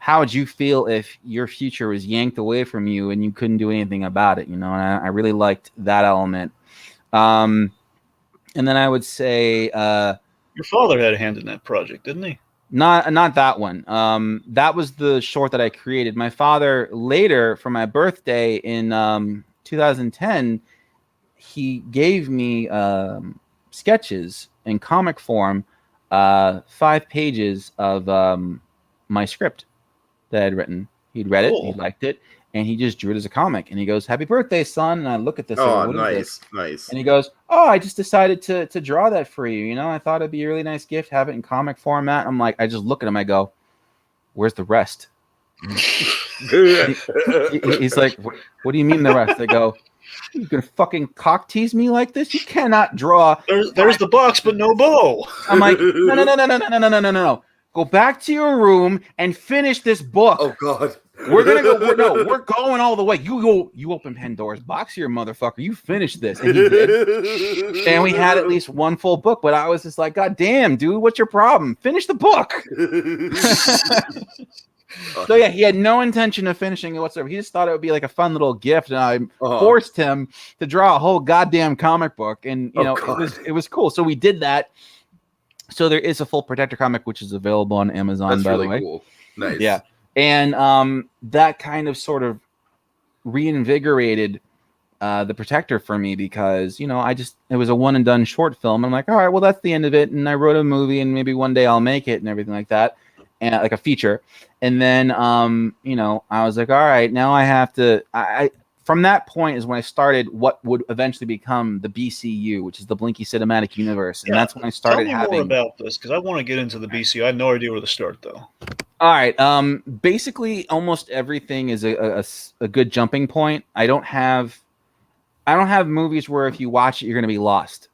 How would you feel if your future was yanked away from you and you couldn't do anything about it? And I really liked that element. And then I would say your father had a hand in that project, didn't he? Not that one. That was the short that I created. My father later, for my birthday in 2010, he gave me sketches in comic form, 5 pages of my script that I'd written. He'd read it, he Cool. liked it, and he just drew it as a comic. And he goes, "Happy birthday, son!" And I look at this. I Oh, go, "What is this?" nice. And he goes, "Oh, I just decided to draw that for you. You know, I thought it'd be a really nice gift, have it in comic format." I'm like, I just look at him, I go, "Where's the rest?" He's like, "What do you mean the rest?" I go, "You gonna fucking cock tease me like this? You cannot draw." There's the box, but no bow. I'm like, no. Go back to your room and finish this book. Oh God. We're gonna go. We're going all the way. You open Pandora's box here, motherfucker. You finish this, and he did. And we had at least one full book. But I was just like, God damn, dude, what's your problem? Finish the book. So yeah, he had no intention of finishing it whatsoever. He just thought it would be like a fun little gift, and I forced him to draw a whole goddamn comic book. And you know, it was cool. So we did that. So there is a full Protector comic, which is available on Amazon. That's by really the way. cool. Nice. Yeah. And that kind of sort of reinvigorated the Protector for me because, you know, it was a one and done short film. I'm like, all right, well, that's the end of it. And I wrote a movie and maybe one day I'll make it and everything like that. And like a feature. And then, you know, I was like, all right, now I have to, from that point is when I started what would eventually become the BCU, which is the Blinky Cinematic Universe. And that's when I started Tell me more about this because I want to get into the BCU. I had no idea where to start though. All right. Basically, almost everything is a good jumping point. I don't have movies where if you watch it, you're going to be lost,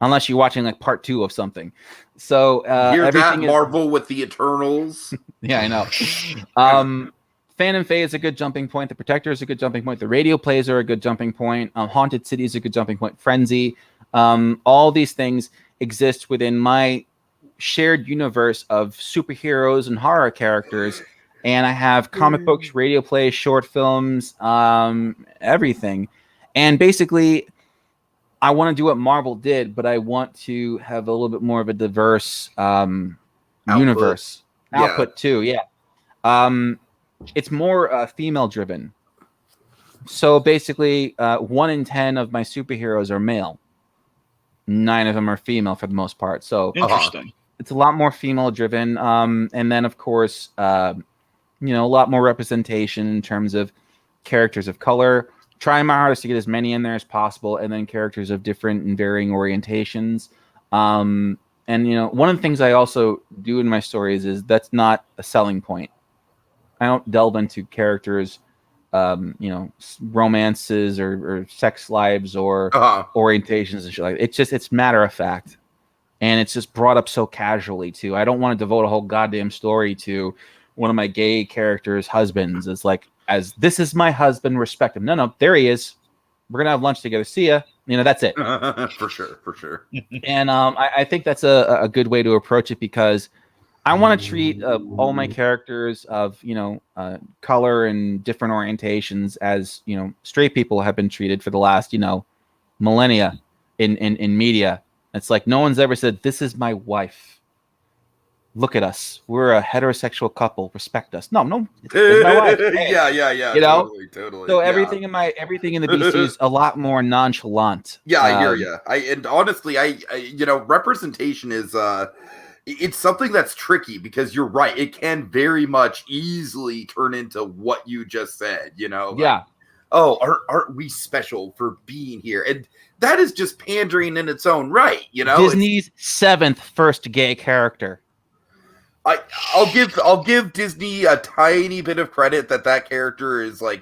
unless you're watching like part 2 of something. So everything Marvel with the Eternals. Yeah, I know. Fan and Fae is a good jumping point. The Protector is a good jumping point. The radio plays are a good jumping point. Haunted City is a good jumping point. Frenzy. All these things exist within my shared universe of superheroes and horror characters, and I have comic books, radio plays, short films, everything. And basically I want to do what Marvel did, but I want to have a little bit more of a diverse universe output too. It's more female driven. So basically 1 in 10 of my superheroes are male, 9 of them are female for the most part. So interesting. It's a lot more female driven. And then, of course, you know, a lot more representation in terms of characters of color. Trying my hardest to get as many in there as possible. And then characters of different and varying orientations. And, you know, one of the things I also do in my stories is that's not a selling point. I don't delve into characters, you know, romances or sex lives or orientations and shit like that. It's matter of fact. And it's just brought up so casually too. I don't want to devote a whole goddamn story to one of my gay characters' husbands. It's like, as this is my husband, respect him. No, there he is. We're gonna have lunch together. See ya. You know, that's it. For sure. And I think that's a good way to approach it because I want to treat all my characters of, you know, color and different orientations as, you know, straight people have been treated for the last, you know, millennia in media. It's like no one's ever said, "This is my wife. Look at us. We're a heterosexual couple. Respect us." No, it's my wife. Hey. Yeah. You know, totally. So everything in the BC is a lot more nonchalant. Yeah, I hear you. And honestly, I you know, representation is it's something that's tricky because you're right. It can very much easily turn into what you just said. You know. Like, yeah. Oh, aren't we special for being here? And that is just pandering in its own right, you know. Disney's 7th first gay character. I'll give Disney a tiny bit of credit that character is like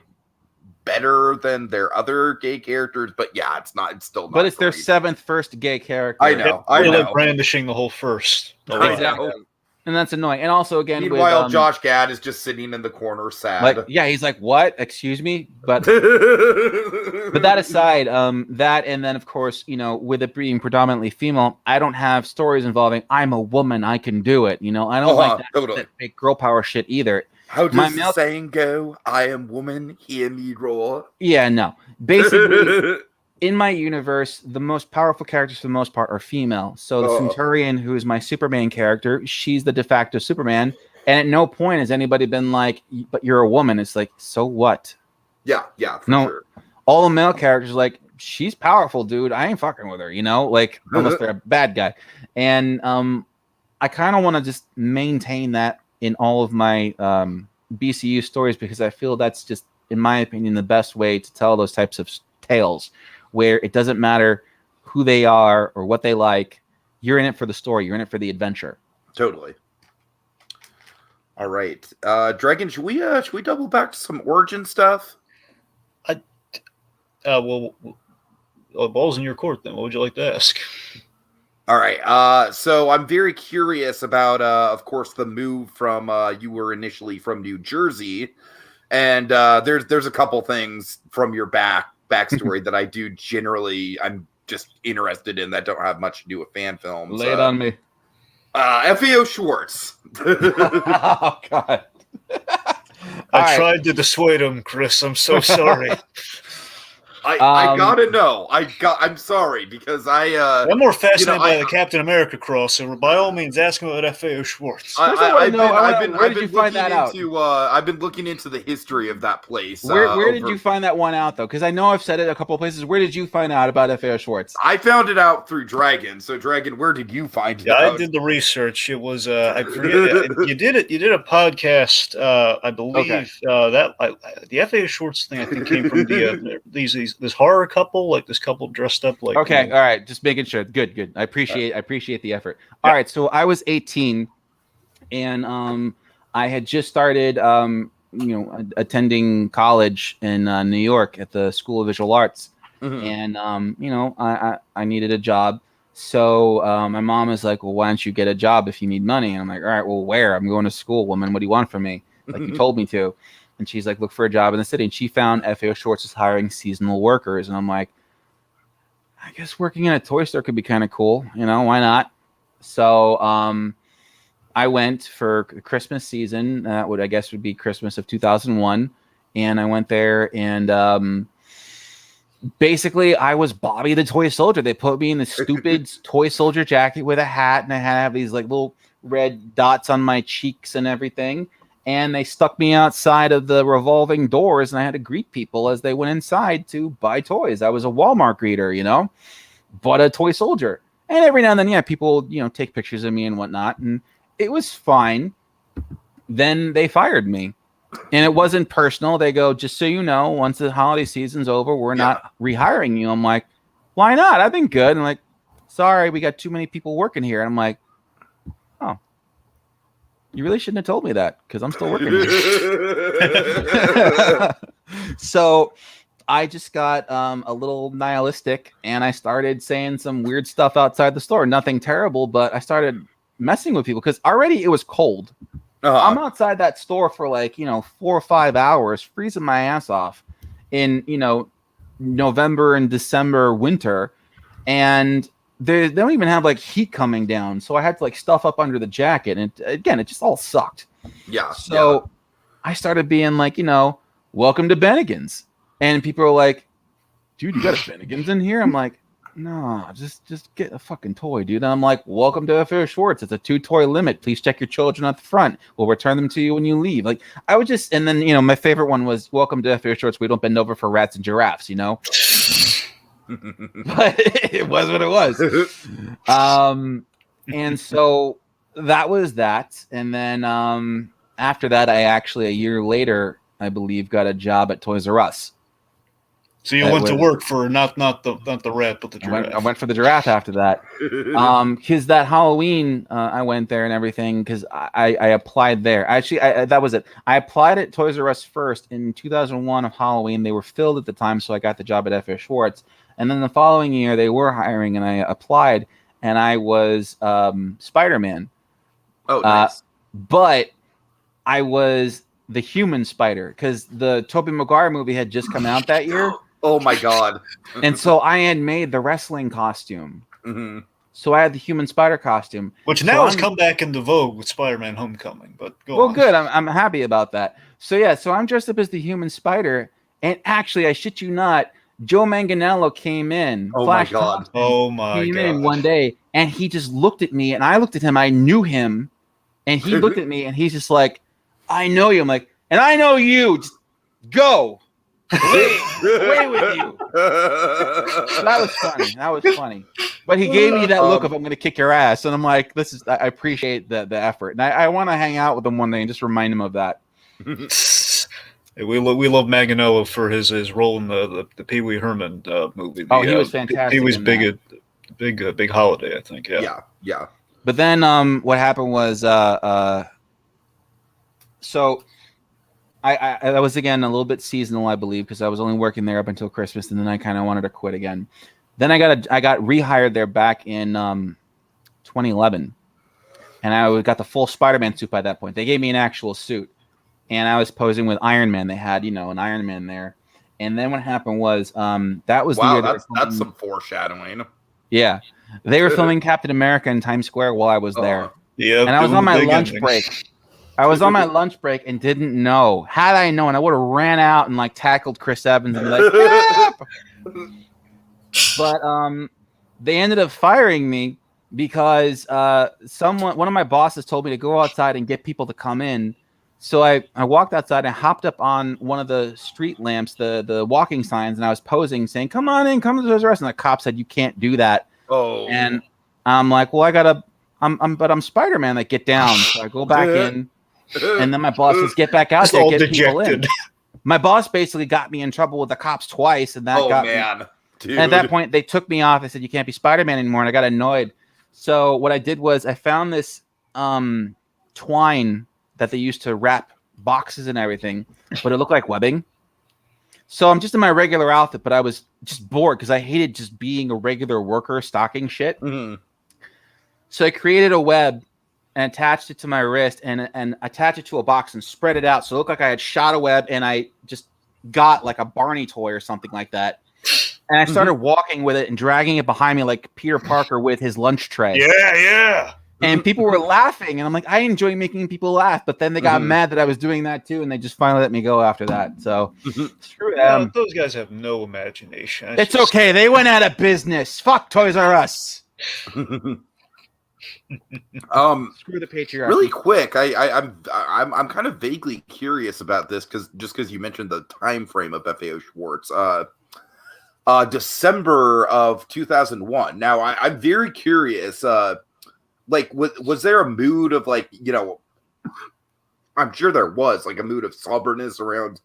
better than their other gay characters, but yeah, it's still not. But it's great. their 7th first gay character. I know. Like brandishing the whole first. Exactly. And that's annoying. And also, again, meanwhile, Josh Gad is just sitting in the corner, sad. Like, yeah, he's like, "What? Excuse me?" But that aside, that and then of course, you know, with it being predominantly female, I don't have stories involving "I'm a woman, I can do it." You know, I don't like that fake girl power shit either. How does the saying go? I am woman, hear me roar. Yeah, no. Basically. In my universe, the most powerful characters for the most part are female. So the Centurion, who is my Superman character, she's the de facto Superman. And at no point has anybody been like, "But you're a woman." It's like, so what? Yeah, for sure. All the male characters are like, "She's powerful, dude. I ain't fucking with her," you know, like unless they're a bad guy. And I kind of want to just maintain that in all of my BCU stories because I feel that's just, in my opinion, the best way to tell those types of tales, where it doesn't matter who they are or what they like. You're in it for the story. You're in it for the adventure. Totally. All right, Dragon. Should we double back to some origin stuff? Well, ball's in your court. Then, what would you like to ask? All right. So I'm very curious about, of course, the move from you were initially from New Jersey, and there's a couple things from your backstory that I do generally. I'm just interested in that don't have much to do with fan films. Lay it on me. FAO Schwartz. Oh God. I tried to dissuade him, Chris. I'm so sorry. I gotta know. I'm sorry because I'm more fascinated by the Captain America crossover. By all means, ask him about FAO Schwartz. Where did you find that out? I've been looking into the history of that place. Where did you find that one out, though? Because I know I've said it a couple of places. Where did you find out about FAO Schwartz? I found it out through Dragon. So, Dragon, where did you find it out? I did the research. It was I forget. You did it. You did a podcast. I believe the FAO Schwartz thing. I think came from this horror couple, like this couple dressed up like. Okay, all right, just making sure. Good. I appreciate the effort. All right, so I was 18, and I had just started, attending college in New York at the School of Visual Arts, and I needed a job. So my mom is like, "Well, why don't you get a job if you need money?" And I'm like, "All right, well, where? I'm going to school, woman. What do you want from me? Like you told me to." And she's like, look for a job in the city. And she found FAO Schwartz is hiring seasonal workers. And I'm like, I guess working in a toy store could be kind of cool. Why not? So I went for Christmas season. That would be Christmas of 2001. And I went there and basically I was Bobby the Toy Soldier. They put me in the stupid toy soldier jacket with a hat. And I had to have these like little red dots on my cheeks and everything. And they stuck me outside of the revolving doors, and I had to greet people as they went inside to buy toys. I was a Walmart greeter, but a toy soldier. And every now and then, people, take pictures of me and whatnot. And it was fine. Then they fired me. And it wasn't personal. They go, just so you know, once the holiday season's over, we're not rehiring you. I'm like, why not? I've been good. And like, sorry, we got too many people working here. And I'm like, oh. You really shouldn't have told me that because I'm still working here. So I just got a little nihilistic and I started saying some weird stuff outside the store. Nothing terrible, but I started messing with people because already it was cold. I'm outside that store for 4 or 5 hours, freezing my ass off in, November and December winter. And they don't even have heat coming down, so I had to stuff up under the jacket, and it just all sucked. Yeah. So I started being welcome to Bennigan's, and people are like, "Dude, you got a Bennigan's in here?" I'm like, "No, just get a fucking toy, dude." And I'm like, "Welcome to FAO Schwartz. It's a 2-toy limit. Please check your children at the front. We'll return them to you when you leave." I would just, and then my favorite one was, "Welcome to FAO Schwartz. We don't bend over for rats and giraffes." But it was what it was. And so that was that. And then after that, I actually a year later, I believe, got a job at Toys R Us. So you went to work for not the rat, but the giraffe. I went for the giraffe after that. Because that Halloween, I went there and everything because I applied there. Actually, that was it. I applied at Toys R Us first in 2001 of Halloween. They were filled at the time, so I got the job at FAO Schwartz. And then the following year, they were hiring, and I applied, and I was Spider-Man. Oh, nice. But I was the human spider because the Tobey Maguire movie had just come out that year. Oh my god! And so I had made the wrestling costume. Mm-hmm. So I had the human spider costume, which now has come back into vogue with Spider-Man: Homecoming. But go on. Good. I'm happy about that. So I'm dressed up as the human spider, and actually, I shit you not, Joe Manganiello came in. Oh my god! Came in one day, and he just looked at me, and I looked at him. I knew him, and he looked at me, and he's just like, "I know you." I'm like, "And I know you. Just go." Away with you. So that was funny. But he gave me that look of "I'm going to kick your ass," and I'm like, I appreciate the effort, and I want to hang out with him one day and just remind him of that. We love Manganiello for his role in the Pee Wee Herman movie. He was fantastic. Pee Wee's in that. big holiday, I think. Yeah. Yeah. But then what happened was so I was again a little bit seasonal, I believe, because I was only working there up until Christmas, and then I kind of wanted to quit again. Then I got rehired there back in 2011, and I got the full Spider-Man suit by that point. They gave me an actual suit, and I was posing with Iron Man. They had an Iron Man there, and then what happened was that was the year that's some foreshadowing. Yeah, they were filming Captain America in Times Square while I was there. Yeah, and I was on my lunch break. I was on my lunch break and didn't know. Had I known, I would have ran out and like tackled Chris Evans and be like, "Yep!" But they ended up firing me because one of my bosses told me to go outside and get people to come in. So I walked outside and hopped up on one of the street lamps, the walking signs, and I was posing, saying, "Come on in, come to the rest." And the cop said, "You can't do that." Oh, and I'm like, "Well, I'm Spider-Man." Like, get down. So I go back in, and then my boss says, "Get back out there, get people in." My boss basically got me in trouble with the cops twice, and that got me. Dude. And at that point, they took me off. They said, "You can't be Spider-Man anymore," and I got annoyed. So what I did was I found this twine that they used to wrap boxes and everything, but it looked like webbing. So I'm just in my regular outfit, but I was just bored because I hated just being a regular worker stocking shit. Mm-hmm. So I created a web and attached it to my wrist and attached it to a box and spread it out. So it looked like I had shot a web and I just got like a Barney toy or something like that. And I started walking with it and dragging it behind me like Peter Parker with his lunch tray. Yeah. And people were laughing, and I'm like, I enjoy making people laugh. But then they got mad that I was doing that too, and they just finally let me go after that. So screw them. Those guys have no imagination. It's okay. They went out of business. Fuck Toys R Us. Screw the patriarchy. Really quick, I'm kind of vaguely curious about this because you mentioned the time frame of FAO Schwartz. December of 2001. Now I'm very curious. Like, was there a mood of like, I'm sure there was like a mood of somberness around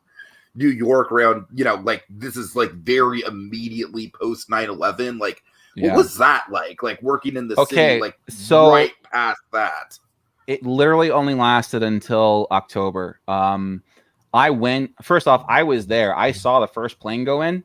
New York, around, like this is like very immediately post 9/11. Like, what was that like? Like working in the city, like right past that. It literally only lasted until October. First off, I was there. I saw the first plane go in.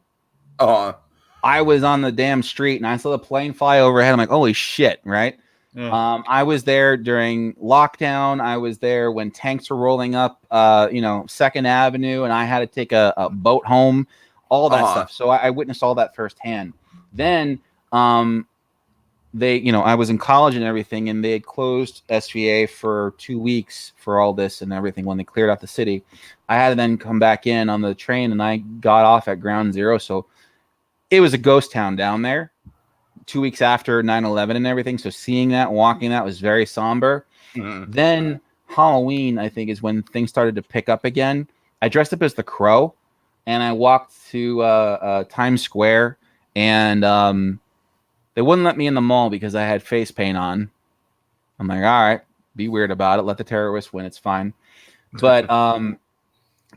I was on the damn street and I saw the plane fly overhead. I'm like, holy shit, right? Yeah. I was there during lockdown. I was there when tanks were rolling up, 2nd Avenue, and I had to take a boat home, all that stuff. So I witnessed all that firsthand. Then I was in college and everything, and they had closed SVA for 2 weeks for all this and everything when they cleared out the city. I had to then come back in on the train, and I got off at Ground Zero. So it was a ghost town down there. 2 weeks after 9/11 and everything. So seeing that, walking that was very somber. Mm-hmm. Then Halloween, I think, is when things started to pick up again. I dressed up as the Crow and I walked to Times Square, and they wouldn't let me in the mall because I had face paint on. I'm like, all right, be weird about it. Let the terrorists win. It's fine. But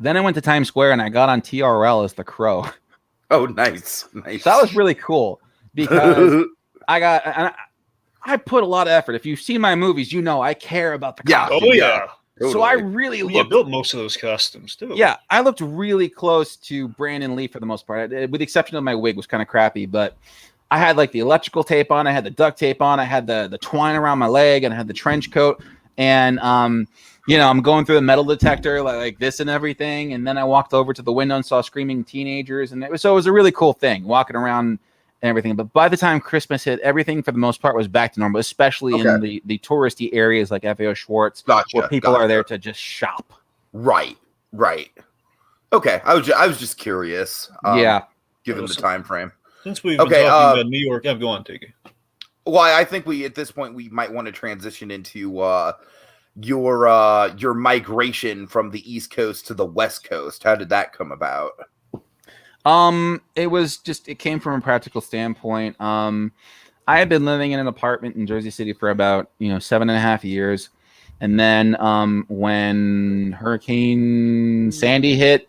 then I went to Times Square and I got on TRL as the Crow. Oh, nice. So that was really cool. Because I put a lot of effort. If you've seen my movies, I care about the costume. Oh yeah. Totally. So I really built most of those costumes too. Yeah, I looked really close to Brandon Lee for the most part, with the exception of my wig was kind of crappy. But I had like the electrical tape on, I had the duct tape on, I had the twine around my leg, and I had the trench coat. And I'm going through the metal detector like this and everything. And then I walked over to the window and saw screaming teenagers, and it was a really cool thing walking around and everything. But by the time Christmas hit, everything for the most part was back to normal, especially in the touristy areas like FAO Schwartz, where people are there to just shop. Right. Okay, I was just curious. Given the time frame. Since we've been talking about New York, go on, Tiki. Well, I think at this point we might want to transition into your migration from the East Coast to the West Coast. How did that come about? It came from a practical standpoint. I had been living in an apartment in Jersey City for about, 7.5 years. And then when Hurricane Sandy hit,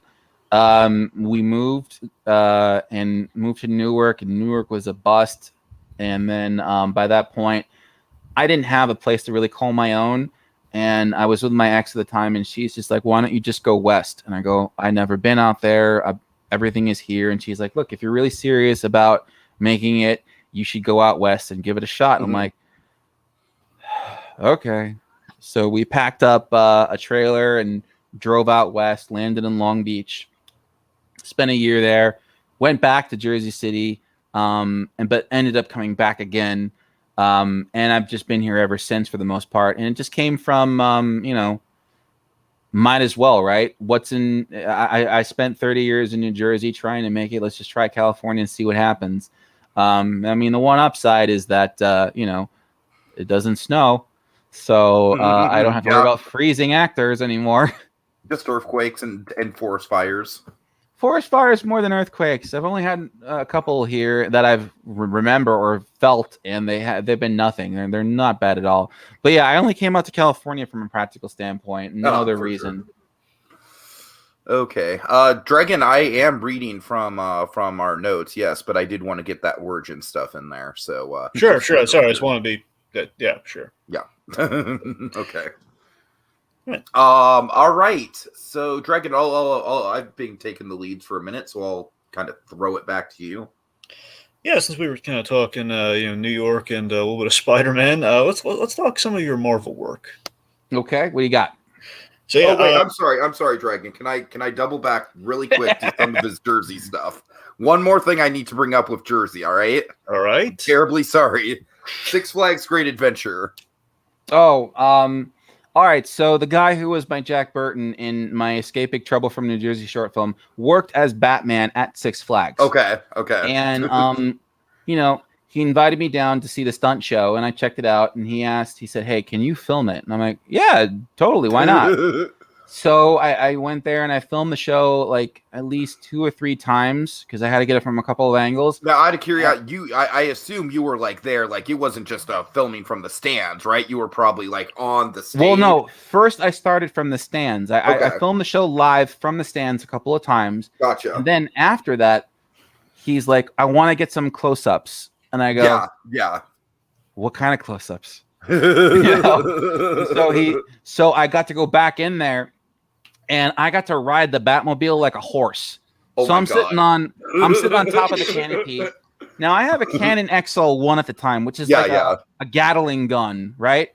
we moved and moved to Newark, and Newark was a bust. And then by that point, I didn't have a place to really call my own. And I was with my ex at the time, and she's just like, why don't you just go west? And I go, I've never been out there. Everything is here. And she's like, look, if you're really serious about making it, you should go out west and give it a shot. Mm-hmm. I'm like, okay. So we packed up a trailer and drove out west, landed in Long Beach, spent a year there, went back to Jersey City, but ended up coming back again. And I've just been here ever since for the most part. And it just came from, might as well, right? I spent 30 years in New Jersey trying to make it. Let's just try California and see what happens. I mean, the one upside is that, it doesn't snow. So I don't have to worry about freezing actors anymore. Just earthquakes and forest fires. Forest fires more than earthquakes. I've only had a couple here that I've remember or felt, and they've been nothing. They're not bad at all. But yeah, I only came out to California from a practical standpoint. No other reason. Sure. Okay, Dragon, I am reading from our notes, yes, but I did want to get that origin stuff in there. So sure. Sorry, I just want to be good. Yeah, sure. Yeah. Okay. All right. So, Dragon, I've been taking the leads for a minute, so I'll kind of throw it back to you. Yeah, since we were kind of talking, New York and a little bit of Spider-Man, let's talk some of your Marvel work. Okay, what do you got? So, yeah, wait, I'm sorry, Dragon. Can I double back really quick to some of his Jersey stuff? One more thing I need to bring up with Jersey. All right. All right. I'm terribly sorry. Six Flags Great Adventure. Oh, all right. So the guy who was my Jack Burton in my Escape Big Trouble from New Jersey short film worked as Batman at Six Flags. Okay. And he invited me down to see the stunt show, and I checked it out. And he said, "Hey, can you film it?" And I'm like, "Yeah, totally. Why not?" So I went there and I filmed the show like at least 2 or 3 times because I had to get it from a couple of angles. Now, out of curiosity, I assume you were like there, like it wasn't just filming from the stands, right? You were probably like on the stage. Well, no. First, I started from the stands. I filmed the show live from the stands a couple of times. Gotcha. And then after that, he's like, "I want to get some close-ups," and I go, "Yeah. What kind of close-ups?" So I got to go back in there. And I got to ride the Batmobile like a horse. So I'm sitting on top of the canopy. Now I have a Canon XL1 at the time, which is a Gatling gun, right?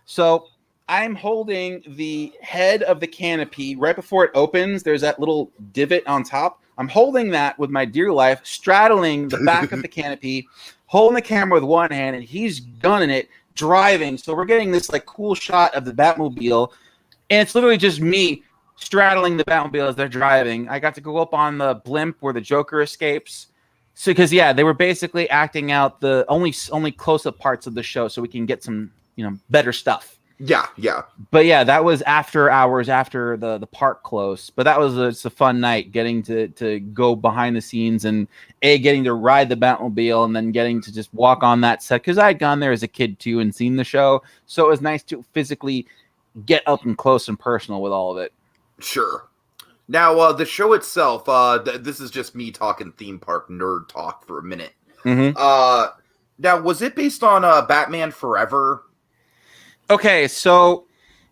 So I'm holding the head of the canopy right before it opens. There's that little divot on top. I'm holding that with my dear life, straddling the back of the canopy, holding the camera with one hand, and he's gunning it, driving. So we're getting this like cool shot of the Batmobile, and it's literally just me straddling the Batmobile as they're driving. I got to go up on the blimp where the Joker escapes. So, because they were basically acting out the only close-up parts of the show, so we can get some better stuff. Yeah. But yeah, that was after hours after the park closed. But that was it's a fun night getting to go behind the scenes and getting to ride the Batmobile and then getting to just walk on that set because I had gone there as a kid too and seen the show, so it was nice to physically get up and close and personal with all of it. Sure. Now, the show itself, this is just me talking theme park nerd talk for a minute. Mm-hmm. Now, was it based on Batman Forever? Okay, so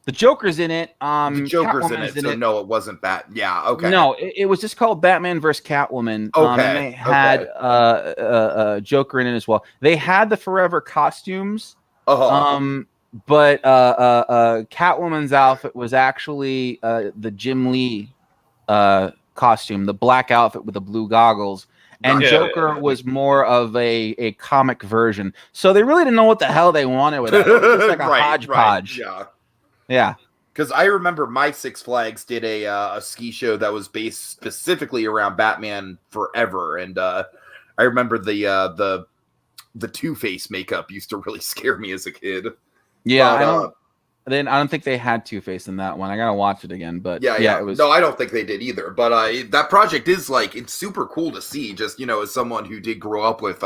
the Joker's in it. The Joker's in it, so no, it wasn't Yeah, okay. No, it was just called Batman vs. Catwoman. Okay. And they had Joker in it as well. They had the Forever costumes. Uh-huh. But Catwoman's outfit was actually the Jim Lee costume, the black outfit with the blue goggles. And Joker was more of a comic version. So they really didn't know what the hell they wanted with it. It was just like a hodgepodge. Right, yeah. Because I remember my Six Flags did a ski show that was based specifically around Batman Forever. And I remember the Two-Face makeup used to really scare me as a kid. Yeah, Then I don't think they had Two-Face in that one. I gotta watch it again, but yeah. it was. No, I don't think they did either. But that project is like, it's super cool to see. Just, you know, as someone who did grow up with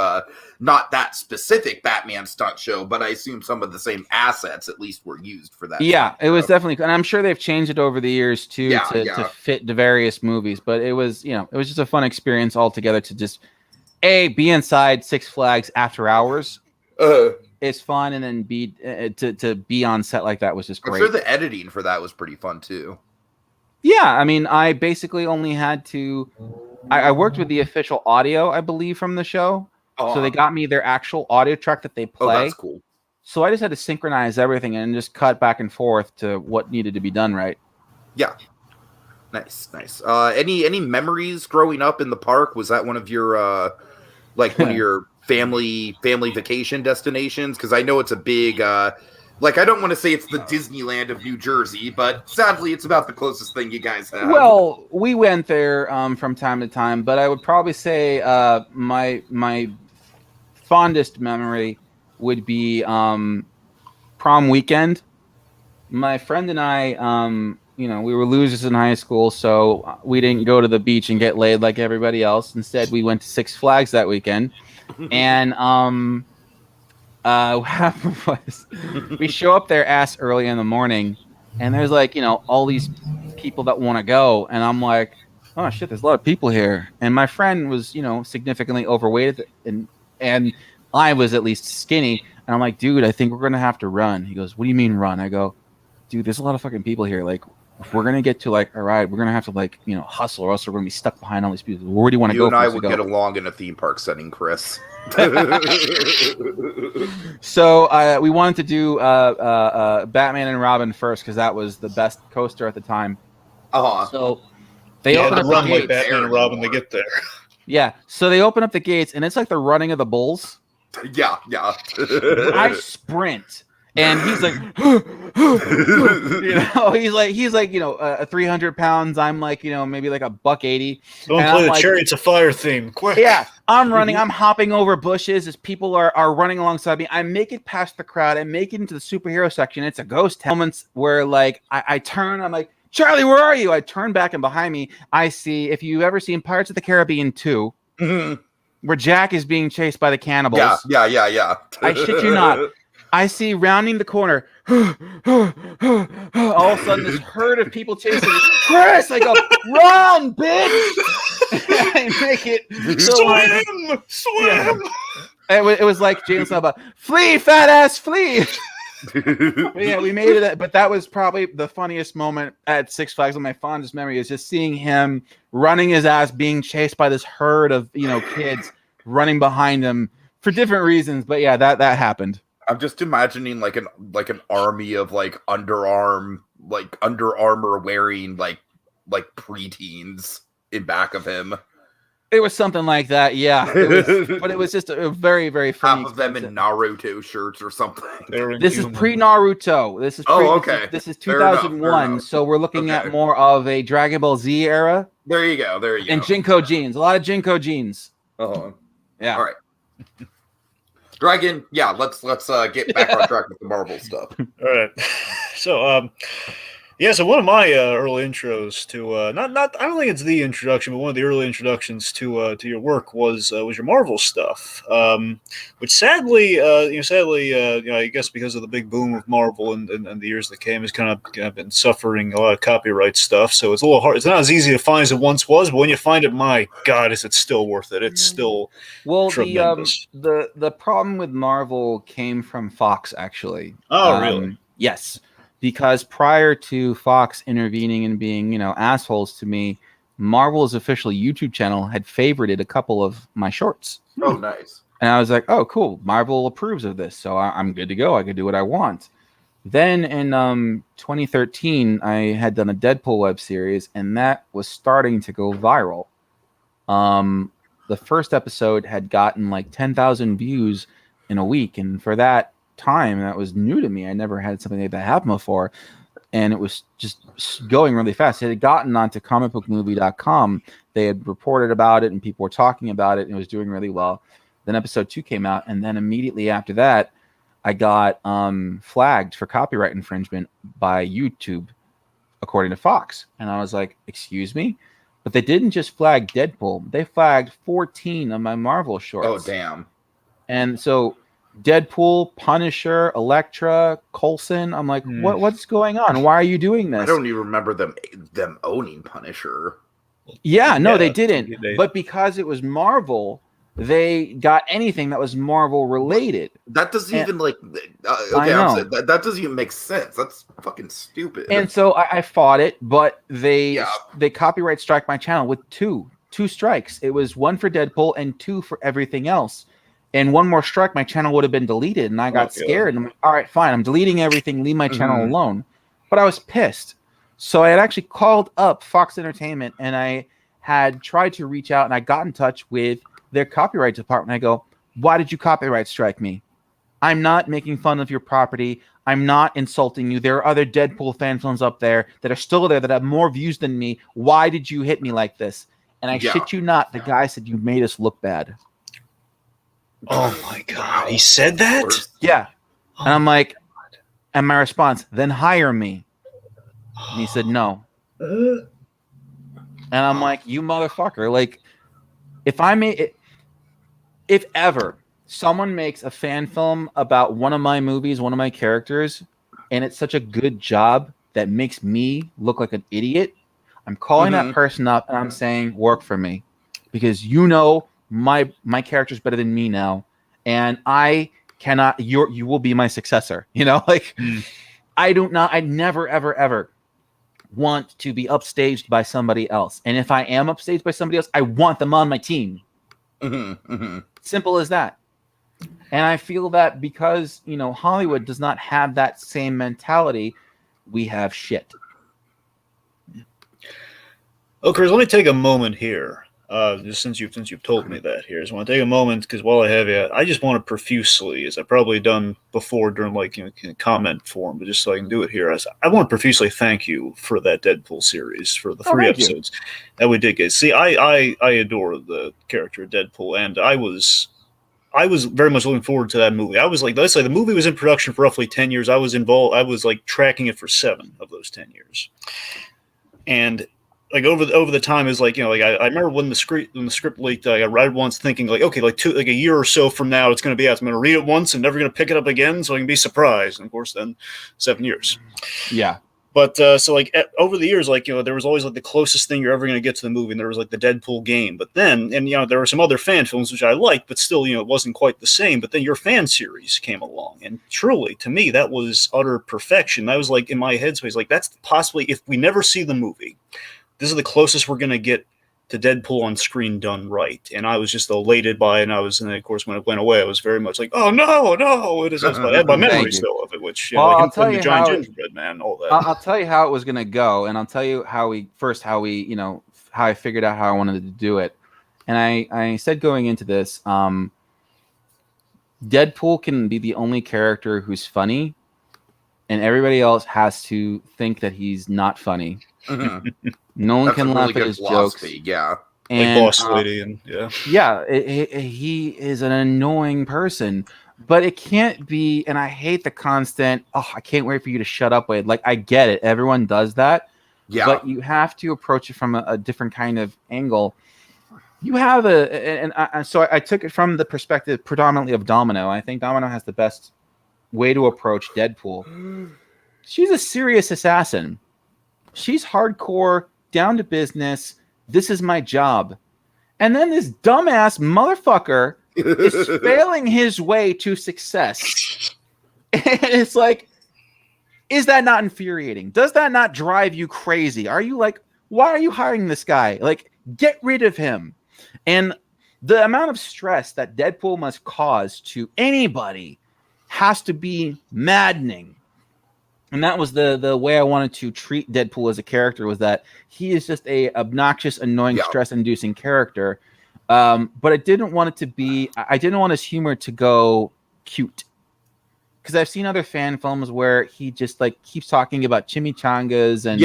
not that specific Batman stunt show, but I assume some of the same assets at least were used for that. Yeah, it was definitely, and I'm sure they've changed it over the years too to fit the various movies. But it was, you know, it was just a fun experience altogether to just be inside Six Flags after hours. It's fun, and then to be on set like that was just great. I'm sure the editing for that was pretty fun too. Yeah, I mean, I basically only had to. I worked with the official audio, I believe, from the show. So they got me their actual audio track that they play. Oh, that's cool. So I just had to synchronize everything and just cut back and forth to what needed to be done right. Yeah. Nice. Any memories growing up in the park? Was that one of your one of your family vacation destinations? Because I know it's a big I don't want to say it's the Disneyland of New Jersey, but sadly it's about the closest thing you guys have. Well, we went there from time to time, but I would probably say my fondest memory would be prom weekend. My friend and I, we were losers in high school, so we didn't go to the beach and get laid like everybody else. Instead, we went to Six Flags that weekend. And what happened was we show up there ass early in the morning, and there's all these people that want to go. And I'm like, oh, shit, there's a lot of people here. And my friend was, significantly overweight, and I was at least skinny. And I'm like, dude, I think we're going to have to run. He goes, what do you mean run? I go, dude, there's a lot of fucking people here. Like, if we're going to get to, a ride, we're going to have to, hustle, or else we're going to be stuck behind all these people. Where do you want to go? You and I would get along in a theme park setting, Chris. So we wanted to do Batman and Robin first because that was the best coaster at the time. So they open up the gates. Like Batman and Robin to get there. Yeah, so they open up the gates, and it's like the running of the bulls. Yeah. I sprint, and he's like, he's like, 300 pounds. I'm like, maybe like $180. Don't play the Chariots of Fire theme, quick. Yeah, I'm running. I'm hopping over bushes as people are running alongside me. I make it past the crowd. I make it into the superhero section. It's a ghost town. Moments where I turn. I'm like, Charlie, where are you? I turn back, and behind me, I see, if you've ever seen Pirates of the Caribbean 2, where Jack is being chased by the cannibals. Yeah. I shit you not. I see rounding the corner. All of a sudden, this herd of people chasing me. Chris, I go, run, bitch! I make it. Swim! Yeah. It was like James Alba, flee, fat ass, flee! But yeah, we made it. But that was probably the funniest moment at Six Flags. My fondest memory is just seeing him running his ass, being chased by this herd of kids running behind him for different reasons. But yeah, that happened. I'm just imagining like an army of Under Armour wearing like preteens in back of him. It was something like that, yeah. But it was just a very, very funny. Half of them in Naruto shirts or something. This is pre-Naruto. This is okay. This is 2001, fair enough. So we're looking at more of a Dragon Ball Z era. There you go. And Jinko jeans. A lot of Jinko jeans. Yeah. All right. Dragon, yeah, let's get back on track with the Marvel stuff. All right. So, so one of my early intros to not I don't think it's the introduction, but one of the early introductions to your work was your Marvel stuff, which sadly, I guess because of the big boom of Marvel and the years that came, has kind of been suffering a lot of copyright stuff. So it's a little hard. It's not as easy to find as it once was, but when you find it, my God, is it still worth it? It's still tremendous. The problem with Marvel came from Fox, actually. Oh, really? Yes. Because prior to Fox intervening and being, assholes to me, Marvel's official YouTube channel had favorited a couple of my shorts. Oh, nice. And I was like, oh, cool. Marvel approves of this, so I'm good to go. I can do what I want. Then in 2013, I had done a Deadpool web series, and that was starting to go viral. The first episode had gotten 10,000 views in a week, and for that time, that was new to me. I never had something like that happen before, and it was just going really fast. It had gotten onto comicbookmovie.com. They had reported about it, and people were talking about it, and it was doing really well. Then episode 2 came out, and then immediately after that, I got flagged for copyright infringement by YouTube, according to Fox. And I was like, excuse me? But they didn't just flag Deadpool. They flagged 14 of my Marvel shorts. Oh, damn. And so Deadpool, Punisher, Elektra, Coulson, I'm like, what's going on? Why are you doing this? I don't even remember them owning Punisher. Yeah, no, they didn't. But because it was Marvel, they got anything that was Marvel related. That doesn't even like. I know. That doesn't even make sense. That's fucking stupid. And so I fought it, but they copyright strike my channel with two strikes. It was one for Deadpool and 2 for everything else. And one more strike, my channel would have been deleted. And I got scared. And I'm like, all right, fine. I'm deleting everything. Leave my channel alone. But I was pissed. So I had actually called up Fox Entertainment and I had tried to reach out and I got in touch with their copyright department. I go, why did you copyright strike me? I'm not making fun of your property. I'm not insulting you. There are other Deadpool fan films up there that are still there that have more views than me. Why did you hit me like this? And I shit you not, the guy said, you made us look bad. Oh my God. He said that? Yeah. And I'm like, and my response, then hire me. And he said, no. And I'm like, you motherfucker. Like, if ever someone makes a fan film about one of my movies, one of my characters, and it's such a good job that makes me look like an idiot, I'm calling that person up and I'm saying, work for me. Because you know my character's better than me now. And I cannot, you will be my successor. You know, like I never, ever, ever want to be upstaged by somebody else. And if I am upstaged by somebody else, I want them on my team. Simple as that. And I feel that because, you know, Hollywood does not have that same mentality, we have shit. Oh, Chris, let me take a moment here. Just since you've told me that here, I just want to take a moment because while I have you, I just want to profusely, as I've probably done before during like comment form, but just so I can do it here, I want to profusely thank you for that Deadpool series for the 3 episodes that we did get. See, I adore the character of Deadpool, and I was very much looking forward to that movie. I was like, let's say the movie was in production for roughly 10 years. I was involved. I was like tracking it for 7 of those 10 years, and like over the time is like, you know, like I remember when the script leaked, I read once thinking like, okay, like a year or so from now it's going to be out. I'm going to read it once and never going to pick it up again, so I can be surprised. And of course, then 7 years. Yeah. But so like over the years, like, you know, there was always like the closest thing you're ever going to get to the movie, and there was like the Deadpool game. But then, and you know, there were some other fan films which I liked, but still, you know, it wasn't quite the same. But then your fan series came along, and truly, to me, that was utter perfection. I was like in my headspace, like that's possibly, if we never see the movie, this is the closest we're going to get to Deadpool on screen done right. And I was just elated by it. And of course, when it went away, I was very much like, oh, no. It is. I had my memory still of it, which, you know, like I'll tell you the giant gingerbread man, all that. I'll tell you how it was going to go. And I'll tell you how I figured out how I wanted to do it. And I said going into this, Deadpool can be the only character who's funny, and everybody else has to think that he's not funny. No one can laugh at his jokes. Yeah. And, like Boss Lady. And he is an annoying person. But it can't be, and I hate the constant, I can't wait for you to shut up, Wade. Like, I get it. Everyone does that. Yeah. But you have to approach it from a different kind of angle. You have so I took it from the perspective predominantly of Domino. I think Domino has the best way to approach Deadpool. She's a serious assassin. She's hardcore, down to business. This is my job. And then this dumbass motherfucker is failing his way to success. And it's like, is that not infuriating? Does that not drive you crazy? Are you like, why are you hiring this guy? Like, get rid of him. And the amount of stress that Deadpool must cause to anybody has to be maddening. And that was the way I wanted to treat Deadpool as a character, was that he is just a obnoxious, annoying, stress-inducing character. But I didn't want it to be, I didn't want his humor to go cute. Because I've seen other fan films where he just like keeps talking about chimichangas and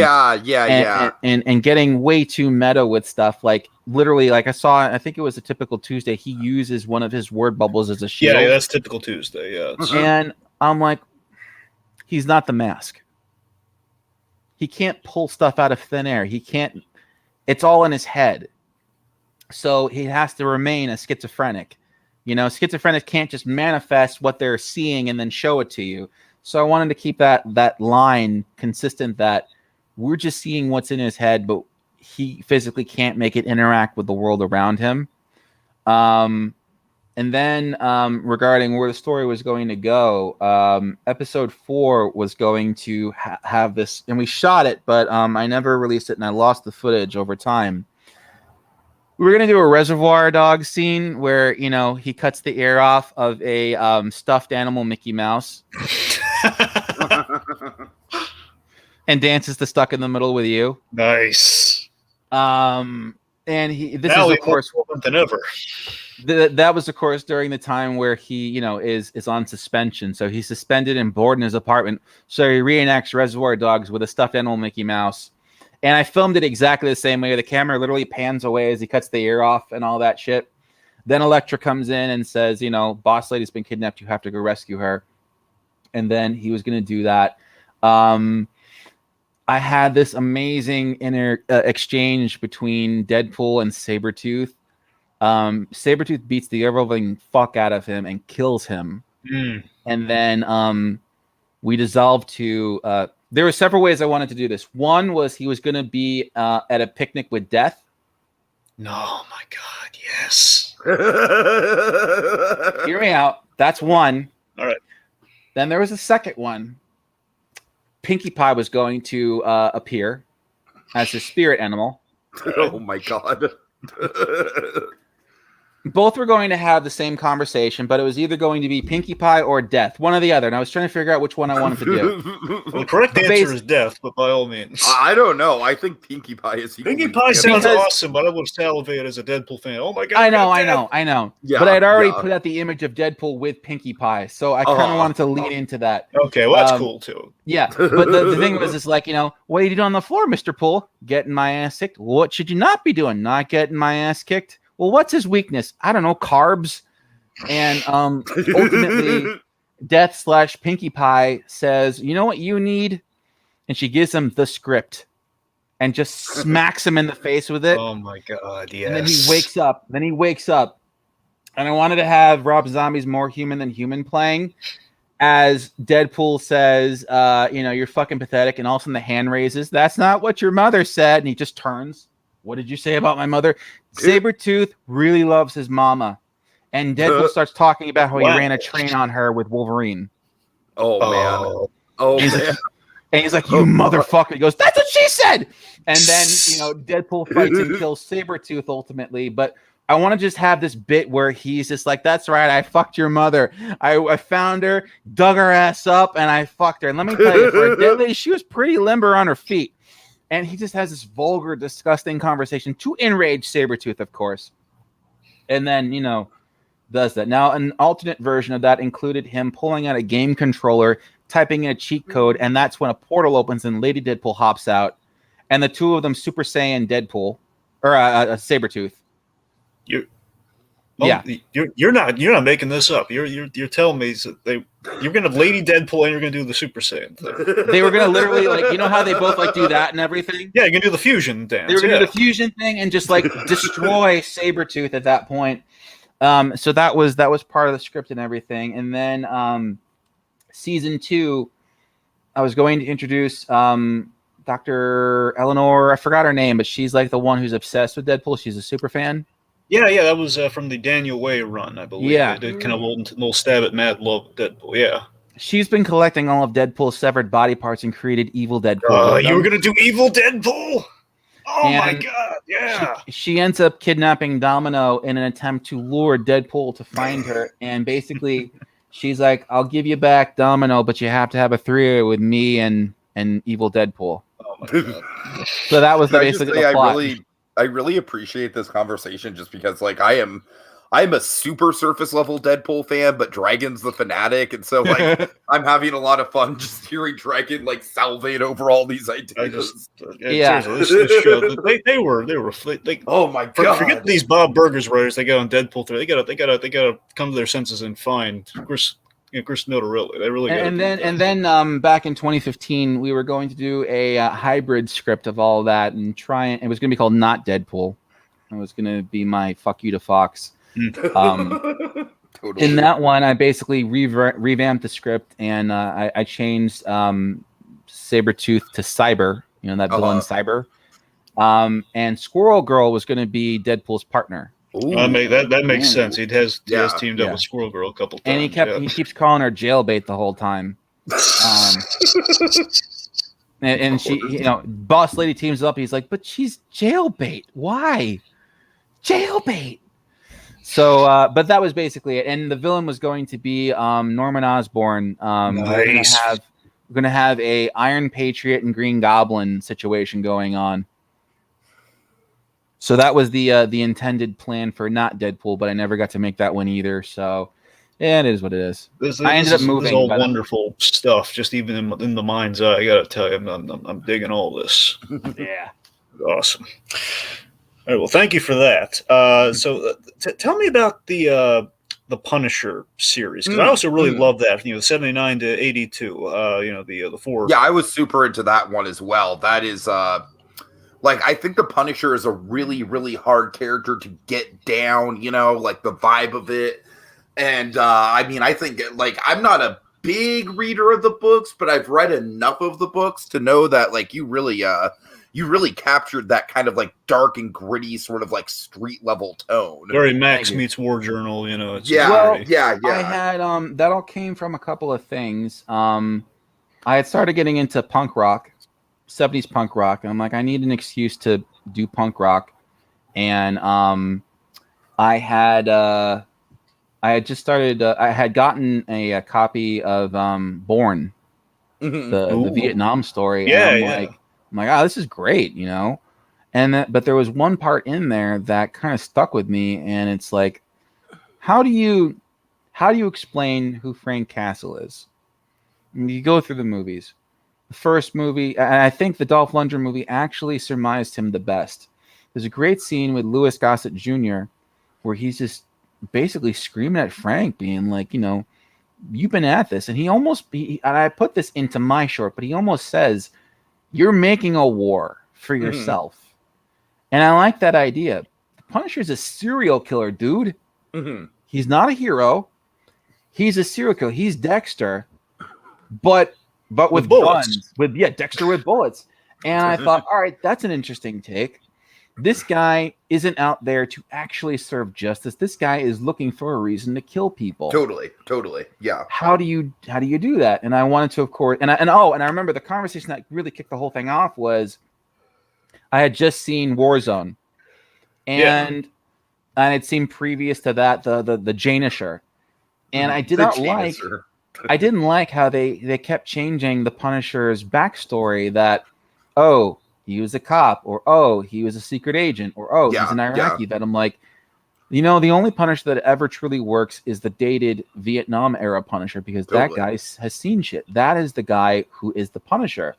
getting way too meta with stuff. Like literally, like I think it was a Typical Tuesday, he uses one of his word bubbles as a shield. Yeah, that's Typical Tuesday. Yeah. And I'm like, he's not the Mask. He can't pull stuff out of thin air. He can't. It's all in his head. So he has to remain a schizophrenic. Schizophrenics can't just manifest what they're seeing and then show it to you. So I wanted to keep that line consistent, that we're just seeing what's in his head, but he physically can't make it interact with the world around him. And then regarding where the story was going to go, episode 4 was going to have this, and we shot it, but I never released it, and I lost the footage over time. We were going to do a Reservoir Dogs scene where, he cuts the ear off of a stuffed animal Mickey Mouse and dances to Stuck in the Middle with You. Nice. And this now is, of course, more than ever. That was, of course, during the time where he, is on suspension. So he's suspended and bored in his apartment. So he reenacts Reservoir Dogs with a stuffed animal Mickey Mouse. And I filmed it exactly the same way. The camera literally pans away as he cuts the ear off and all that shit. Then Elektra comes in and says, boss lady's been kidnapped. You have to go rescue her. And then he was going to do that. I had this amazing exchange between Deadpool and Sabretooth. Sabretooth beats the ever-loving fuck out of him and kills him. And then we dissolved to... there were several ways I wanted to do this. One was he was going to be at a picnic with Death. No, my God, yes. Hear me out. That's one. All right. Then there was a second one. Pinkie Pie was going to appear as his spirit animal. Oh, my God. Both were going to have the same conversation, but it was either going to be Pinkie Pie or Death, one or the other. And I was trying to figure out which one I wanted to do. Well, the correct answer is Death, but by all means. I don't know. I think Pinkie Pie is... Pinkie Pie sounds awesome, but I would salivate as a Deadpool fan. Oh, my God. I know. Yeah, but I'd already put out the image of Deadpool with Pinkie Pie, so I kind of wanted to lean into that. Okay, well, that's cool, too. Yeah, but the thing was, it's like, what are you doing on the floor, Mr. Poole? Getting my ass kicked? What should you not be doing? Not getting my ass kicked? Well, what's his weakness? I don't know, carbs. And ultimately, Death / Pinkie Pie says, you know what you need? And she gives him the script and just smacks him in the face with it. Oh, my God, yes. And then he wakes up. And I wanted to have Rob Zombie's More Human Than Human playing as Deadpool says, you're fucking pathetic. And all of a sudden the hand raises. That's not what your mother said. And he just turns. What did you say about my mother? Sabretooth really loves his mama. And Deadpool starts talking about how he ran a train on her with Wolverine. Oh, man. Oh, man. And he's like, you motherfucker. He goes, that's what she said. And then, Deadpool fights and kills Sabretooth ultimately. But I want to just have this bit where he's just like, that's right, I fucked your mother. I found her, dug her ass up, and I fucked her. And let me tell you, for a dead lady, she was pretty limber on her feet. And he just has this vulgar, disgusting conversation to enrage Sabretooth, of course. And then, does that. Now, an alternate version of that included him pulling out a game controller, typing in a cheat code, and that's when a portal opens and Lady Deadpool hops out. And the two of them Super Saiyan Deadpool, or Sabretooth. You're not making this up. You're telling me that you're gonna have Lady Deadpool and you're gonna do the Super Saiyan thing. They were gonna literally how they both do that and everything. Yeah, you're gonna do the fusion dance. They were gonna do the fusion thing and just destroy Sabretooth at that point. So that was part of the script and everything. And then season 2, I was going to introduce Dr. Eleanor. I forgot her name, but she's the one who's obsessed with Deadpool. She's a super fan. Yeah, that was from the Daniel Way run, I believe. Yeah. They did kind of a little stab at Mad Love Deadpool, yeah. She's been collecting all of Deadpool's severed body parts and created Evil Deadpool. You were going to do Evil Deadpool? Oh, my God, yeah. She ends up kidnapping Domino in an attempt to lure Deadpool to find her. And basically, she's like, I'll give you back Domino, but you have to have a 3-way with me and Evil Deadpool. Oh, my God. So that was basically the plot. I really appreciate this conversation just because I am a super surface level Deadpool fan, but Dragon's the fanatic, and so I'm having a lot of fun just hearing Dragon salivate over all these ideas. This show, they were oh my God. Forget these Bob Burgers writers they got on Deadpool 3. They gotta come to their senses and find, of course, Chris Notarile. They really got and then back in 2015, we were going to do a hybrid script of all of that and try. It was going to be called Not Deadpool. It was going to be my fuck you to Fox. Totally. In that one, I basically revamped the script and I changed Sabretooth to Cyber. You know, that villain Cyber. And Squirrel Girl was going to be Deadpool's partner. That makes sense. He has teamed up with Squirrel Girl a couple times. And he keeps calling her Jailbait the whole time. And she, Boss Lady teams up. He's like, but she's Jailbait. Why? Jailbait. So, but that was basically it. And the villain was going to be Norman Osborn. Nice. We're gonna have a Iron Patriot and Green Goblin situation going on. So that was the intended plan for Not Deadpool, but I never got to make that one either. So yeah, it is what it is. I ended up moving. This is all wonderful stuff. Just even in the mind's eye, I gotta tell you, I'm digging all this. Yeah, awesome. All right, well, thank you for that. So tell me about the Punisher series, because I also really love that. 79 to 82. The four. Yeah, I was super into that one as well. That is I think the Punisher is a really, really hard character to get down, like the vibe of it. And I think I'm not a big reader of the books, but I've read enough of the books to know that you really captured that kind of dark and gritty sort of street level tone. Very Max meets War Journal, Yeah. I had that all came from a couple of things. I had started getting into punk rock, 70s punk rock. And I'm like, I need an excuse to do punk rock. And I had just started. I had gotten a copy of Born, the Vietnam story. Yeah, and I'm like, oh, this is great, but there was one part in there that kind of stuck with me, and it's like, how do you explain who Frank Castle is? You go through the movies. The first movie, and I think the Dolph Lundgren movie actually surmised him the best. There's a great scene with Louis Gossett Jr. where he's just basically screaming at Frank, being like, you've been at this, and and I put this into my short, but he almost says, you're making a war for yourself. And I like that idea. The Punisher's a serial killer, dude. He's not a hero. He's a serial killer. He's Dexter, but with guns. Dexter with bullets. And I thought, all right, that's an interesting take. This guy isn't out there to actually serve justice. This guy is looking for a reason to kill people. Totally. Yeah. How do you do that? And I wanted to, of course, and I remember the conversation that really kicked the whole thing off was I had just seen Warzone, and I had seen previous to that the Janisher, and I didn't like how they kept changing the Punisher's backstory. That he was a cop, or he was a secret agent, or he's an Iraqi vet. I'm like, the only Punisher that ever truly works is the dated Vietnam era Punisher, because that guy has seen shit. That is the guy who is the Punisher.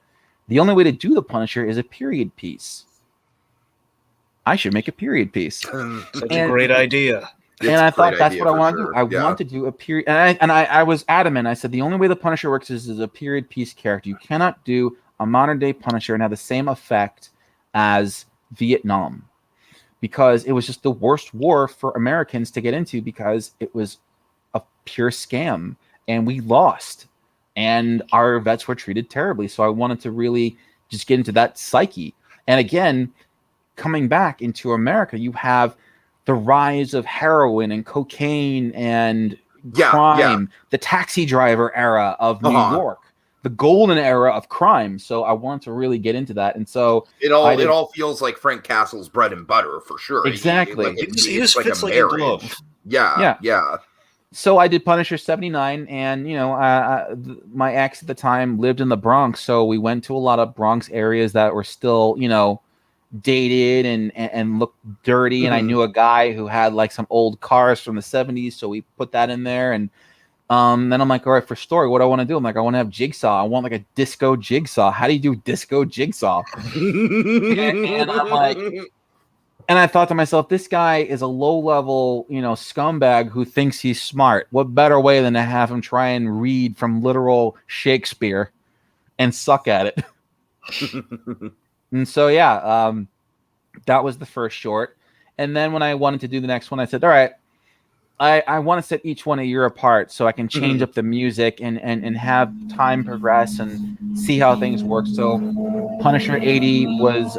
The only way to do the Punisher is a period piece. I should make a period piece. Such a great idea. And I thought that's what I want to do. I want to do a period. And I was adamant. I said the only way the Punisher works is as a period piece character. You cannot do a modern day Punisher and have the same effect as Vietnam, because it was just the worst war for Americans to get into, because it was a pure scam and we lost and our vets were treated terribly. So I wanted to really just get into that psyche. And again, coming back into America, you have the rise of heroin and cocaine and crime, the taxi driver era of New York, the golden era of crime. So I want to really get into that. And so it all feels like Frank Castle's bread and butter for sure. Exactly. He just fits like a glove. Yeah. So I did Punisher 79, and my ex at the time lived in the Bronx, so we went to a lot of Bronx areas that were still, dated and looked dirty. And I knew a guy who had some old cars from the 70s, so we put that in there. And then I'm like, all right, for story, what do I want to do? I'm like, I want to have Jigsaw. I want a disco Jigsaw. How do you do disco Jigsaw? and I'm like, And I thought to myself, this guy is a low-level, scumbag who thinks he's smart. What better way than to have him try and read from literal Shakespeare and suck at it? And so, yeah, that was the first short. And then when I wanted to do the next one, I said, all right, I want to set each one a year apart so I can change up the music and have time progress and see how things work. So Punisher 80 was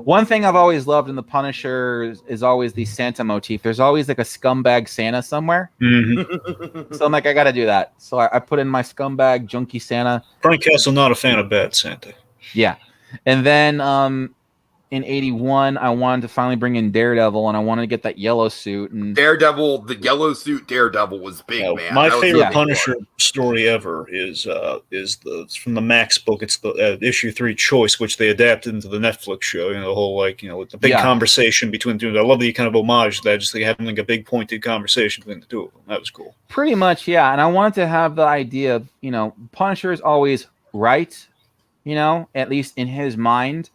one thing I've always loved in the Punisher is always the Santa motif. There's always like a scumbag Santa somewhere. Mm-hmm. So I'm like, I got to do that. So I put in my scumbag junkie Santa. Frank Castle, not a fan of bad Santa. Yeah. And then in 81, I wanted to finally bring in Daredevil, and I wanted to get that yellow suit. And Daredevil, the yellow suit Daredevil was big, man. My favorite Punisher story ever is from the Max book. It's the issue 3 Choice, which they adapted into the Netflix show. The whole the big conversation between the two. I love the kind of homage to that, just like having like a big pointed conversation between the two of them. That was cool. Pretty much, yeah. And I wanted to have the idea of Punisher is always right, at least in his mind.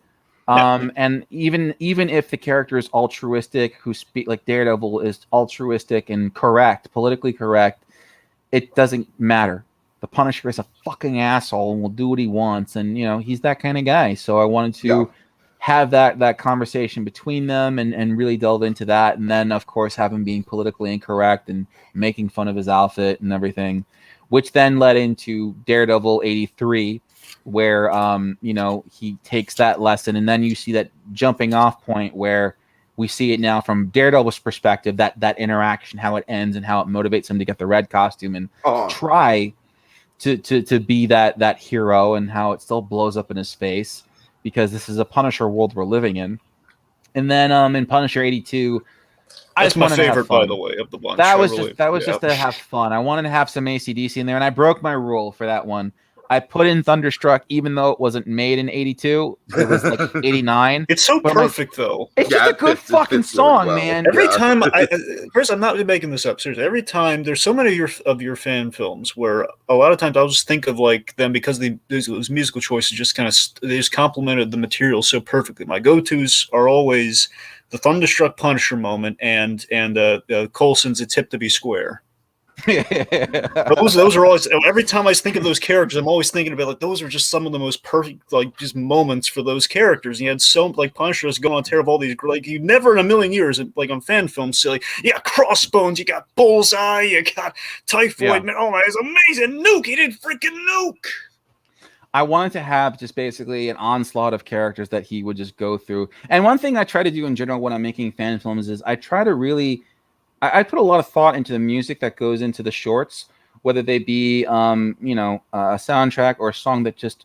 And even if the character is altruistic, who speak like Daredevil is altruistic and correct, politically correct, it doesn't matter. The Punisher is a fucking asshole and will do what he wants, and he's that kind of guy. So I wanted to have that conversation between them and really delve into that, and then of course have him being politically incorrect and making fun of his outfit and everything, which then led into Daredevil 83. Where he takes that lesson, and then you see that jumping off point where we see it now from Daredevil's perspective, that interaction, how it ends and how it motivates him to get the red costume and try to be that hero, and how it still blows up in his face because this is a Punisher world we're living in. And then in Punisher 82, that's my favorite, by the way, of the bunch. That was just to have fun. I wanted to have some AC/DC in there, and I broke my rule for that one. I put in Thunderstruck, even though it wasn't made in 82. It was like 89. It's so perfect, though. It's just a good fucking song, man. Every time, Chris, I'm not making this up. Seriously, every time there's so many of your fan films where a lot of times I'll just think of like them because those musical choices just kind of they just complemented the material so perfectly. My go-tos are always the Thunderstruck Punisher moment and Coulson's "It's Hip to Be Square." those are always, every time I think of those characters, I'm always thinking about like those are just some of the most perfect like just moments for those characters. You had so like Punisher's going on tear of all these, like you never in a million years like on fan films say like, you got Crossbones, you got Bullseye, you got Typhoid, man, oh my, it's amazing. Nuke, he did freaking Nuke. I wanted to have just basically an onslaught of characters that he would just go through. And one thing I try to do in general when I'm making fan films is I try to really I put a lot of thought into the music that goes into the shorts, whether they be, a soundtrack or a song that just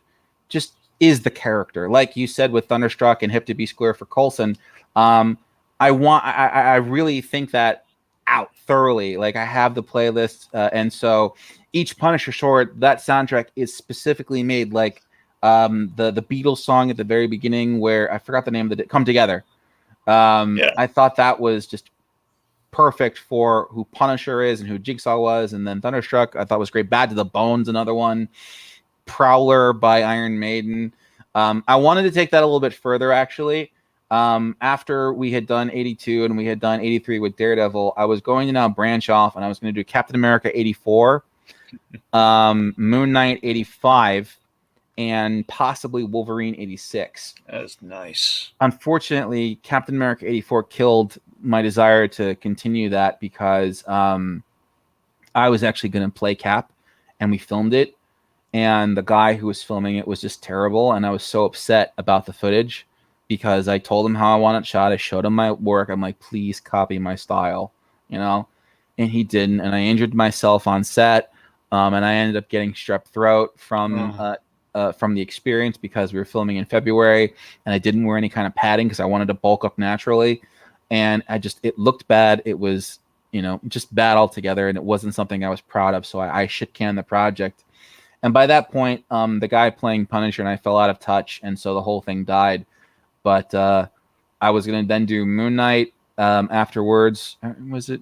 is the character. Like you said with Thunderstruck and Hip to Be Square for Coulson, I really think that out thoroughly. Like I have the playlist, and so each Punisher short, that soundtrack is specifically made. Like the Beatles song at the very beginning, where I forgot the name of Come Together. I thought that was just perfect for who Punisher is and who Jigsaw was. And then Thunderstruck I thought was great. Bad to the Bone's another one. Prowler by Iron Maiden. I wanted to take that a little bit further actually. After we had done 82 and we had done 83 with Daredevil, I was going to now branch off and I was going to do Captain America 84, Moon Knight 85, and possibly Wolverine 86. That's nice. Unfortunately, Captain America 84 killed my desire to continue that because I was actually going to play Cap, and we filmed it, and the guy who was filming it was just terrible, and I was so upset about the footage because I told him how I want it shot. I showed him my work. I'm like, please copy my style, and he didn't, and I injured myself on set, and I ended up getting strep throat from the experience because we were filming in February and I didn't wear any kind of padding because I wanted to bulk up naturally. And it looked bad. It was, just bad altogether. And it wasn't something I was proud of. So I shit canned the project. And by that point, the guy playing Punisher and I fell out of touch. And so the whole thing died. But I was going to then do Moon Knight afterwards. Was it?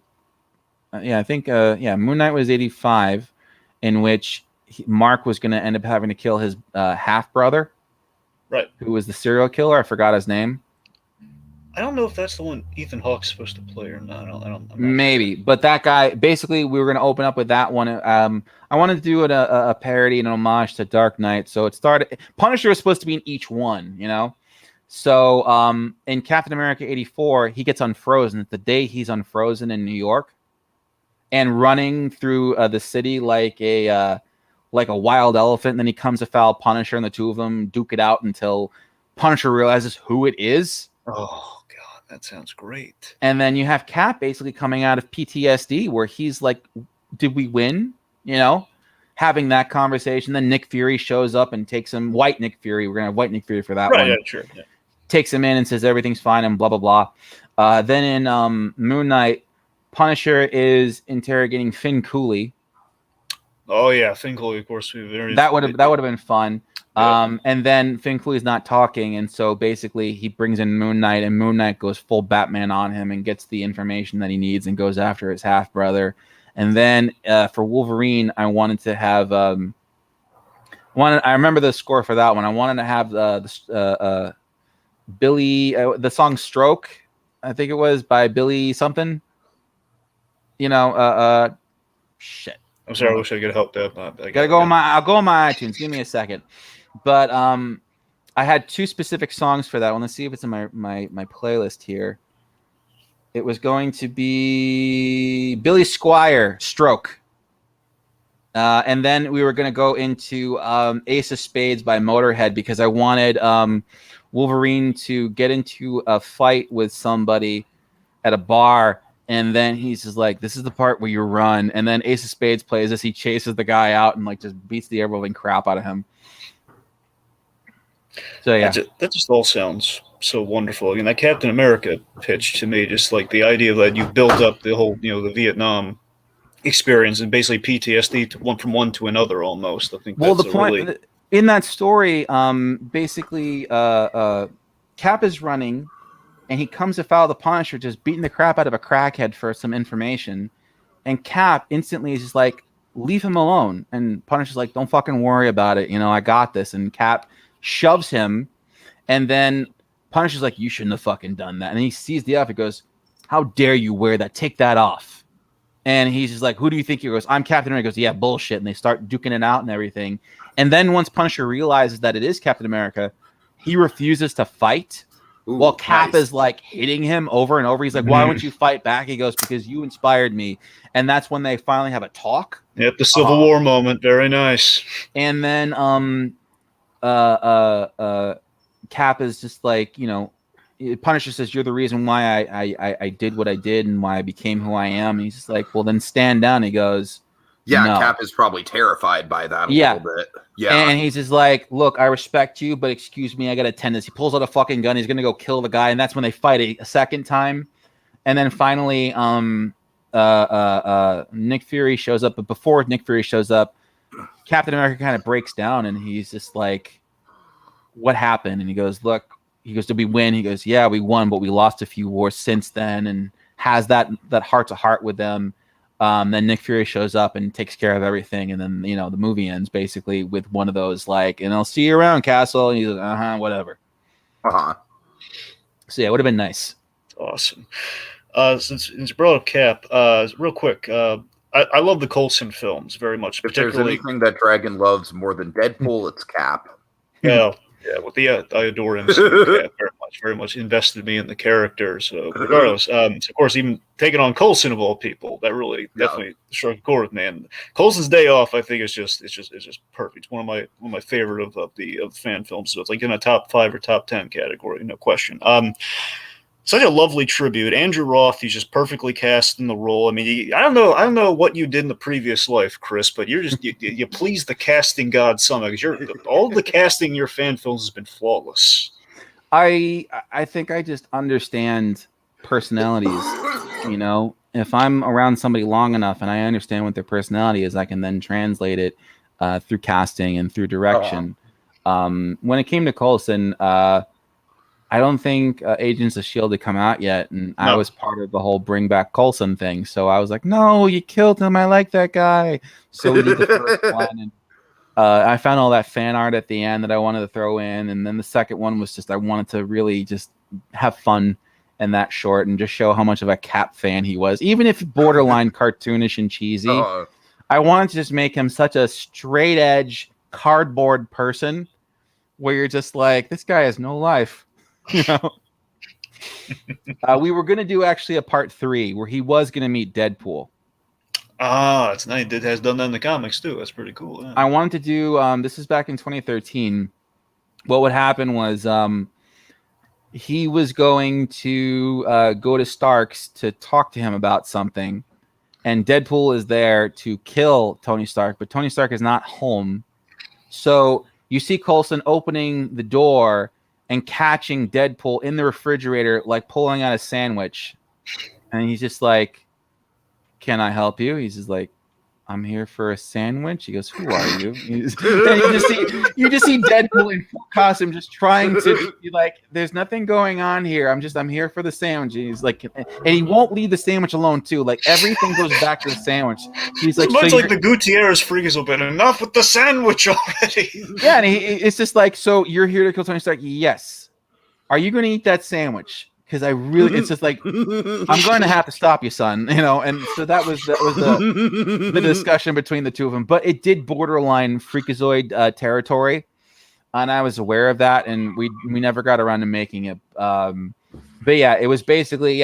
I think, Moon Knight was 85, in which Mark was going to end up having to kill his half brother, right? Who was the serial killer? I forgot his name. I don't know if that's the one Ethan Hawke's supposed to play or not. I'm not Maybe, but that guy, basically, we were going to open up with that one. I wanted to do a parody and an homage to Dark Knight. So it started. Punisher was supposed to be in each one, you know. So in Captain America '84, he gets unfrozen. It's the day he's unfrozen in New York, and running through the city like a wild elephant. And then he comes to foul Punisher, and the two of them duke it out until Punisher realizes who it is. Oh God, that sounds great. And then you have Cap basically coming out of PTSD, where he's like, "Did we win?" You know, having that conversation. Then Nick Fury shows up and takes him. White Nick Fury. We're gonna have White Nick Fury for that one. Yeah, sure. Yeah. Takes him in and says everything's fine and blah blah blah. Then in Moon Knight, Punisher is interrogating Finn Cooley. Oh yeah, Finn Cooley, of course. That would have been fun. Yeah. And then Finn Cooley's not talking, and so basically he brings in Moon Knight, and Moon Knight goes full Batman on him and gets the information that he needs and goes after his half brother. And then for Wolverine, I wanted to have I remember the score for that one. I wanted to have Billy, the song "Stroke," I think it was by Billy something. You know, shit. I'm sorry. I wish I could help that. I'll go on my iTunes. Give me a second. But I had two specific songs for that one. Let's see if it's in my playlist here. It was going to be Billy Squier, "Stroke." And then we were going to go into Ace of Spades by Motorhead, because I wanted Wolverine to get into a fight with somebody at a bar, and then he's just like, "This is the part where you run," and then Ace of Spades plays as he chases the guy out and like just beats the air-blowing crap out of him. So yeah, that just all sounds so wonderful. Again, that Captain America pitch to me, just like the idea that you built up the whole, the Vietnam experience and basically PTSD from one to another almost. I think. Well, the point in that story, basically, Cap is running, and he comes to foul the Punisher, just beating the crap out of a crackhead for some information, and Cap instantly is just like, "Leave him alone," and Punisher's like, "Don't fucking worry about it, I got this," and Cap shoves him, and then Punisher's like, "You shouldn't have fucking done that," and he sees the outfit, goes, "How dare you wear that? Take that off." And he's just like, "Who do you think?" He goes, "I'm Captain America." He goes, "Yeah, bullshit," and they start duking it out and everything. And then once Punisher realizes that it is Captain America, he refuses to fight. While Cap is like hitting him over and over. He's like, "Why won't you fight back?" He goes, "Because you inspired me." And that's when they finally have a talk. Yep, the Civil War moment. Very nice. And then Cap is just like, Punisher says, "You're the reason why I did what I did and why I became who I am." And he's just like, "Well, then stand down." He goes, "Yeah, no." Cap is probably terrified by that a little bit. Yeah. And he's just like, "Look, I respect you, but excuse me, I got to attend this." He pulls out a fucking gun. He's going to go kill the guy. And that's when they fight a second time. And then finally, Nick Fury shows up. But before Nick Fury shows up, Captain America kind of breaks down, and he's just like, "What happened?" And he goes, "Look," he goes, "Did we win?" He goes, "Yeah, we won, but we lost a few wars since then," and has that heart to heart with them. Then Nick Fury shows up and takes care of everything, and then the movie ends basically with one of those like, "And I'll see you around, Castle." And he's like, whatever. So yeah, it would have been nice. Awesome. Since you brought up Cap, real quick, I love the Coulson films very much. If there's anything that Dragon loves more than Deadpool, it's Cap. Yeah, I adore him. So Cap very much invested me in the character. So regardless, of course, even taking on Coulson of all people, that really definitely struck a chord with me. And Coulson's Day Off, I think, is just perfect. It's one of my favorite of the fan films. So it's like in a top 5 or top 10 category, no question. Such a lovely tribute. Andrew Roth, he's just perfectly cast in the role. I mean, I don't know what you did in the previous life, Chris, but you please the casting god somehow, because all the casting in your fan films has been flawless. I think I just understand personalities. If I'm around somebody long enough and I understand what their personality is, I can then translate it through casting and through direction. When it came to Coulson, I don't think Agents of S.H.I.E.L.D. had come out yet, and I was part of the whole bring back Coulson thing. So I was like, "No, you killed him. I like that guy." So we did the first one, and I found all that fan art at the end that I wanted to throw in, and then the second one was just I wanted to really just have fun in that short and just show how much of a Cap fan he was, even if borderline cartoonish and cheesy. I wanted to just make him such a straight edge cardboard person where you're just like, this guy has no life. You know. We were going to do actually a part 3 where he was going to meet Deadpool. Ah, it's nice. It has done that in the comics too. That's pretty cool. Yeah. I wanted to do this is back in 2013. What would happen was he was going to go to Stark's to talk to him about something, and Deadpool is there to kill Tony Stark, but Tony Stark is not home. So you see Coulson opening the door and catching Deadpool in the refrigerator, like pulling out a sandwich. And he's just like, can I help you? He's just like, I'm here for a sandwich. He goes, who are you? You just see Deadpool in full costume just trying to be like, there's nothing going on here. I'm here for the sandwich. And he's like, and he won't leave the sandwich alone too. Like everything goes back to the sandwich. He's like, much like the Gutierrez freakers been enough with the sandwich already. Yeah, and it's just like, so you're here to kill Tony Stark? Yes. Are you going to eat that sandwich? Because it's just like, I'm going to have to stop you, son. You know, and so that was the discussion between the two of them. But it did borderline Freakazoid territory, and I was aware of that, and we never got around to making it. But yeah, it was basically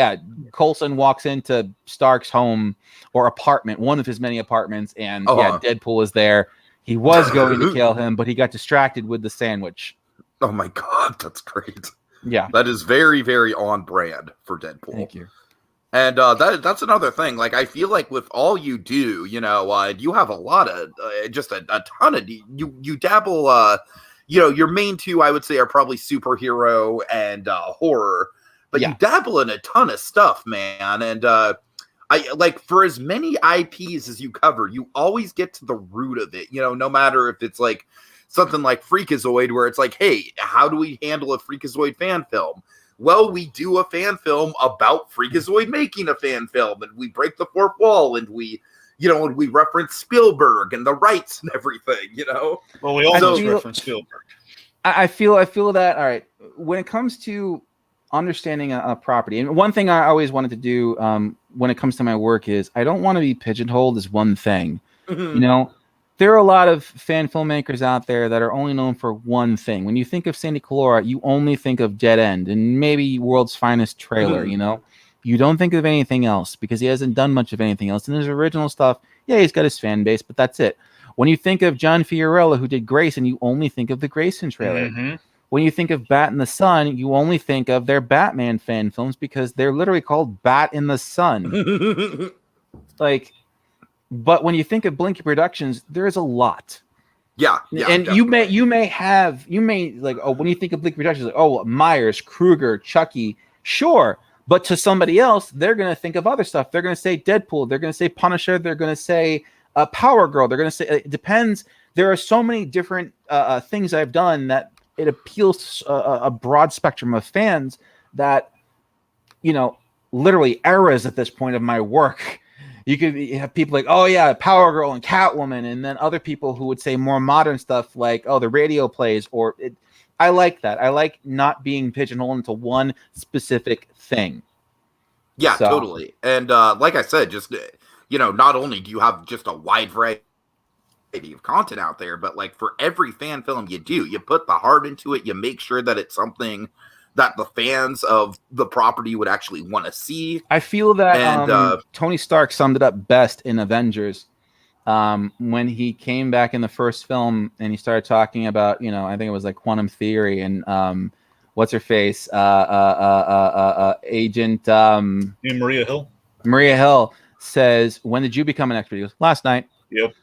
Coulson walks into Stark's home or apartment, one of his many apartments, and Deadpool is there. He was going to kill him, but he got distracted with the sandwich. Oh my god, that's great. Yeah, that is very, very on brand for Deadpool. Thank you. And that's another thing. Like, I feel like with all you do, you know, you have a lot of just a ton of you dabble. You know, your main two, I would say, are probably superhero and horror, but you dabble in a ton of stuff, man. And I like, for as many IPs as you cover, you always get to the root of it. You know, no matter if it's like something like Freakazoid, where it's like, hey, how do we handle a Freakazoid fan film? Well, we do a fan film about Freakazoid making a fan film, and we break the fourth wall, and we reference Spielberg and the rights and everything, you know? Well, we almost reference Spielberg. I feel that, all right, when it comes to understanding a property, and one thing I always wanted to do when it comes to my work is I don't want to be pigeonholed as one thing, you know? There are a lot of fan filmmakers out there that are only known for one thing. When you think of Sandy Colora, you only think of Dead End and maybe World's Finest Trailer, you know? You don't think of anything else because he hasn't done much of anything else. And his original stuff, he's got his fan base, but that's it. When you think of John Fiorella, who did Grayson, you only think of the Grayson trailer. Mm-hmm. When you think of Bat in the Sun, you only think of their Batman fan films because they're literally called Bat in the Sun. But when you think of Blinky Productions, there's a lot. Yeah, and definitely. you may like, oh, when you think of Blinky Productions, like, oh, Myers, Kruger, Chucky, sure. But to somebody else, they're gonna think of other stuff. They're gonna say Deadpool. They're gonna say Punisher. They're gonna say Power Girl. They're gonna say it depends. There are so many different things I've done that it appeals to a broad spectrum of fans that, you know, literally eras at this point of my work. You could have people like, oh yeah, Power Girl and Catwoman, and then other people who would say more modern stuff like, oh, the radio plays, or it. I like that. I like not being pigeonholed into one specific thing. Yeah, totally. And like I said, just, you know, not only do you have just a wide variety of content out there, but like for every fan film you do, you put the heart into it. You make sure that it's something that the fans of the property would actually want to see. I feel that Tony Stark summed it up best in Avengers when he came back in the first film and he started talking about, you know, I think it was like quantum theory and what's her face, Agent Maria Hill. Maria Hill says, "When did you become an expert?" He goes, "Last night." Yep.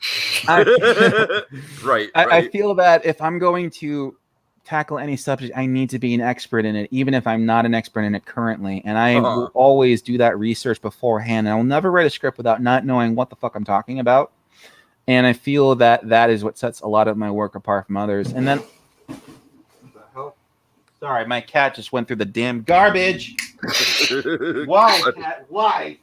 Right. I feel that if I'm going to tackle any subject, I need to be an expert in it, even if I'm not an expert in it currently. And I will always do that research beforehand. And I will never write a script without not knowing what the fuck I'm talking about. And I feel that that is what sets a lot of my work apart from others. And then, sorry, my cat just went through the damn garbage. Why, cat? Why?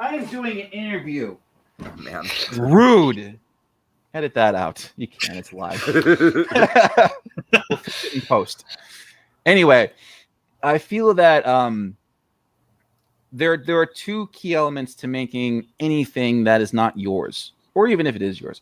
I am doing an interview. Oh, man. Rude. Edit that out. You can't. It's live. We'll fix it in post. Anyway, I feel that there are two key elements to making anything that is not yours, or even if it is yours.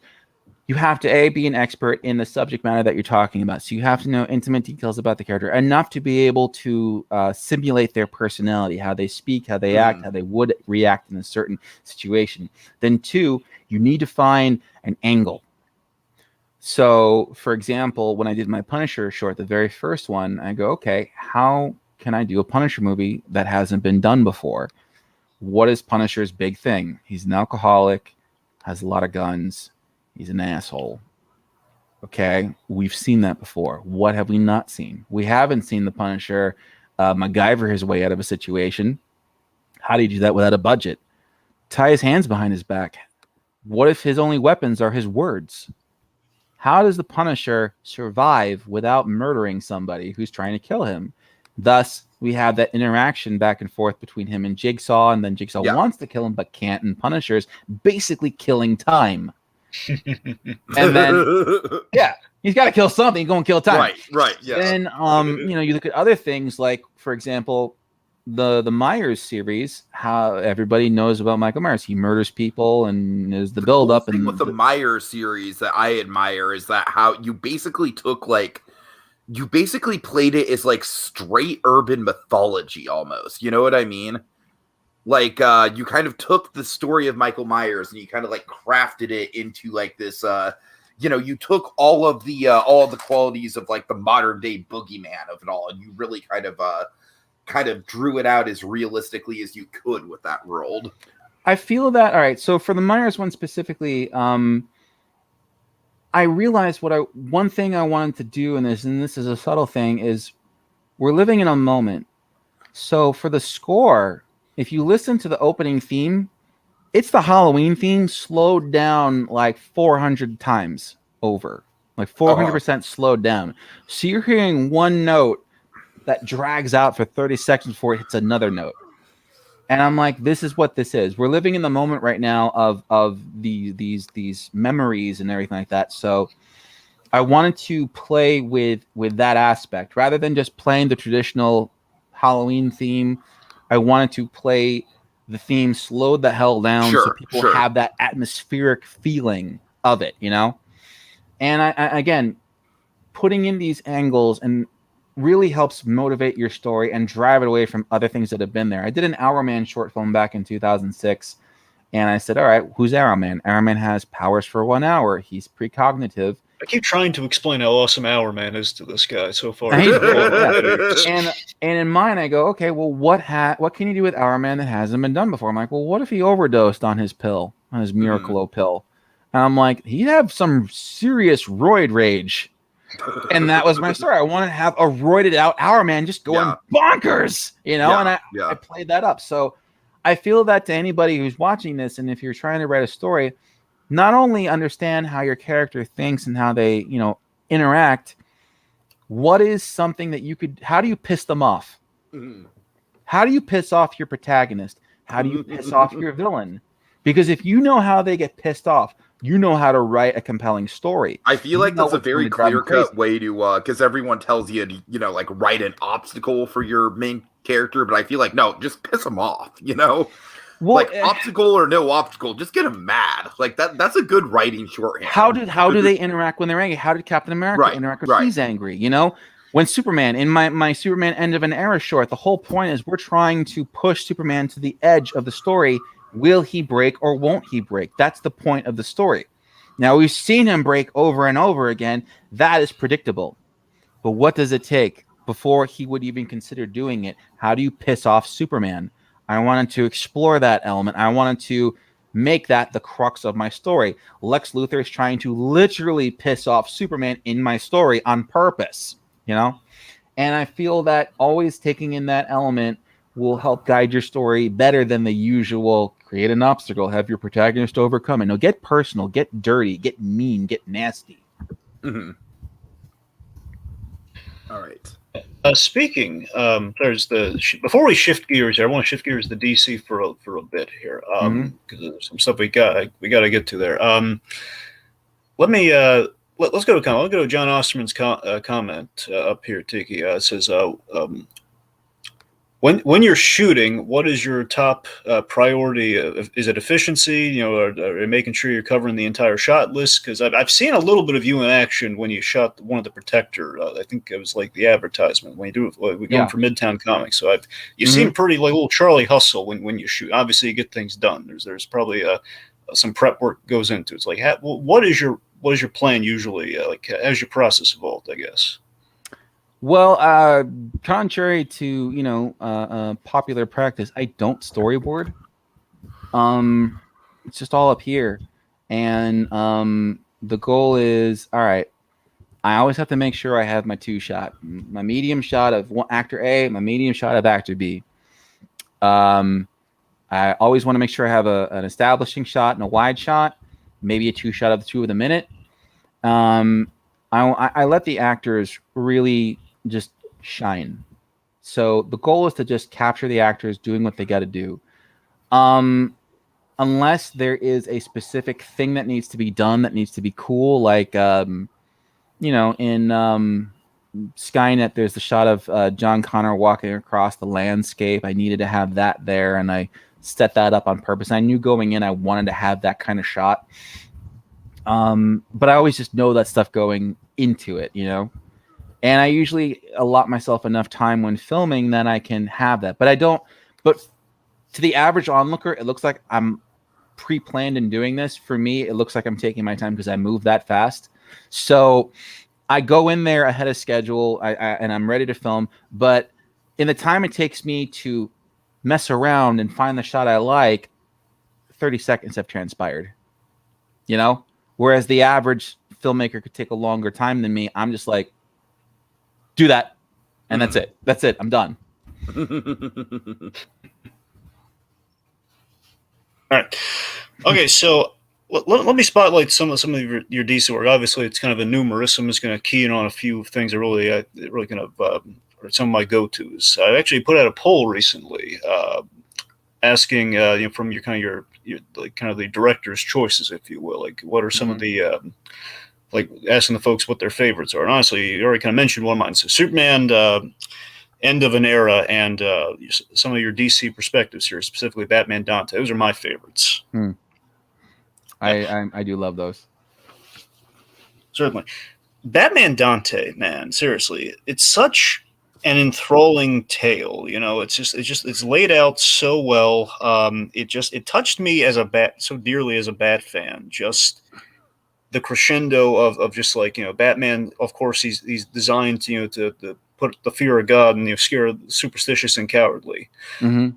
You have to be an expert in the subject matter that you're talking about. So you have to know intimate details about the character, enough to be able to simulate their personality, how they speak, how they act, how they would react in a certain situation. Then two, you need to find an angle. So, for example, when I did my Punisher short, the very first one, I go, okay, how can I do a Punisher movie that hasn't been done before? What is Punisher's big thing? He's an alcoholic, has a lot of guns. He's an asshole. Okay, we've seen that before. What have we not seen? We haven't seen the Punisher MacGyver his way out of a situation. How do you do that without a budget? Tie his hands behind his back. What if his only weapons are his words? How does the Punisher survive without murdering somebody who's trying to kill him? Thus, we have that interaction back and forth between him and Jigsaw, and then Jigsaw wants to kill him but can't, and Punisher's basically killing time. And then he's got to kill something. He's going to kill time. Right. Yeah. Then you look at other things like, for example, the Myers series. How everybody knows about Michael Myers. He murders people, and is the build up. And with the Myers series that I admire is that how you basically took you basically played it as like straight urban mythology almost. You know what I mean? Like you kind of took the story of Michael Myers and you kind of like crafted it into like this you took all of the qualities of like the modern day boogeyman of it all, and you really kind of drew it out as realistically as you could with that world. I feel that, all right, so for the Myers one specifically, I realized one thing I wanted to do in this, and this is a subtle thing, is we're living in a moment. So for the score, if you listen to the opening theme, it's the Halloween theme slowed down like 400 times over, like 400% slowed down. So you're hearing one note that drags out for 30 seconds before it hits another note. And I'm like, this is what this is. We're living in the moment right now of these memories and everything like that. So I wanted to play with that aspect rather than just playing the traditional Halloween theme. I wanted to play the theme slowed the hell down so people have that atmospheric feeling of it, And I again, putting in these angles and really helps motivate your story and drive it away from other things that have been there. I did an Hourman short film back in 2006, and I said, all right, who's Hourman? Hourman has powers for 1 hour. He's precognitive. I keep trying to explain how awesome Hourman is to this guy so far. And in mine, I go, okay, well, what can you do with Hourman that hasn't been done before? I'm like, well, what if he overdosed on his pill, on his Miracle pill? And I'm like, he'd have some serious roid rage. And that was my story. I want to have a roided out Hourman just going bonkers, and I played that up. So I feel that to anybody who's watching this, and if you're trying to write a story, not only understand how your character thinks and how they, interact, what is something that how do you piss them off? How do you piss off your protagonist? How do you piss off your villain? Because if you know how they get pissed off, you know how to write a compelling story. I feel like that's a very clear-cut way to, because everyone tells you to, like write an obstacle for your main character, but I feel like, no, just piss them off, Well, like obstacle or no obstacle, just get them mad. Like that's a good writing shorthand. How do they interact when they're angry? How did Captain America interact when he's angry? When Superman, in my Superman End of an Era short, the whole point is we're trying to push Superman to the edge of the story. Will he break or won't he break? That's the point of the story. Now, we've seen him break over and over again. That is predictable. But what does it take before he would even consider doing it? How do you piss off Superman? I wanted to explore that element. I wanted to make that the crux of my story. Lex Luthor is trying to literally piss off Superman in my story on purpose, And I feel that always taking in that element will help guide your story better than the usual create an obstacle, have your protagonist overcome it. No, get personal, get dirty, get mean, get nasty. Mm-hmm. All right. Speaking, there's before we shift gears here, I want to shift gears to DC for a bit here, because there's some stuff we got to get to there. Let me let's go to John Osterman's comment up here. Tiki, it says, When you're shooting, what is your top priority? Is it efficiency? Or making sure you're covering the entire shot list? Because I've seen a little bit of you in action when you shot one of the Protector. I think it was like the advertisement when you do it. We're going for Midtown Comics, so you seem pretty like a little Charlie Hustle when you shoot. Obviously, you get things done. There's probably some prep work goes into it. It's like, what is your plan usually? How's your process evolved? I guess. Well, contrary to popular practice, I don't storyboard. It's just all up here, and the goal is all right. I always have to make sure I have my two shot, my medium shot of actor A, my medium shot of actor B. I always want to make sure I have an establishing shot and a wide shot, maybe a two shot of the two of the minute. I let the actors really just shine. So the goal is to just capture the actors doing what they got to do. Unless there is a specific thing that needs to be done that needs to be cool, like in Skynet, there's the shot of John Connor walking across the landscape. I needed to have that there, and I set that up on purpose. I knew going in I wanted to have that kind of shot. But I always just know that stuff going into it, And I usually allot myself enough time when filming that I can have that. But I don't. But to the average onlooker, it looks like I'm pre-planned in doing this. For me, it looks like I'm taking my time because I move that fast. So I go in there ahead of schedule, and I'm ready to film. But in the time it takes me to mess around and find the shot I like, 30 seconds have transpired. Whereas the average filmmaker could take a longer time than me. I'm just like, do that, and that's it. That's it. I'm done. All right. Okay, so let me spotlight some of your DC work. Obviously, it's kind of a numerous. I'm just going to key in on a few things that really kind of are some of my go-tos. I actually put out a poll recently asking from your like kind of the director's choices, if you will, like what are some of the like asking the folks what their favorites are. And honestly, you already kind of mentioned one of mine. So Superman, End of an Era, and some of your DC perspectives here, specifically Batman Dante. Those are my favorites. I do love those. Certainly. Batman Dante, man, seriously, it's such an enthralling tale. It's laid out so well. It touched me as so dearly as a Bat fan. Just the crescendo of just like, Batman, of course, he's designed to put the fear of God and scare the superstitious and cowardly. Mm-hmm.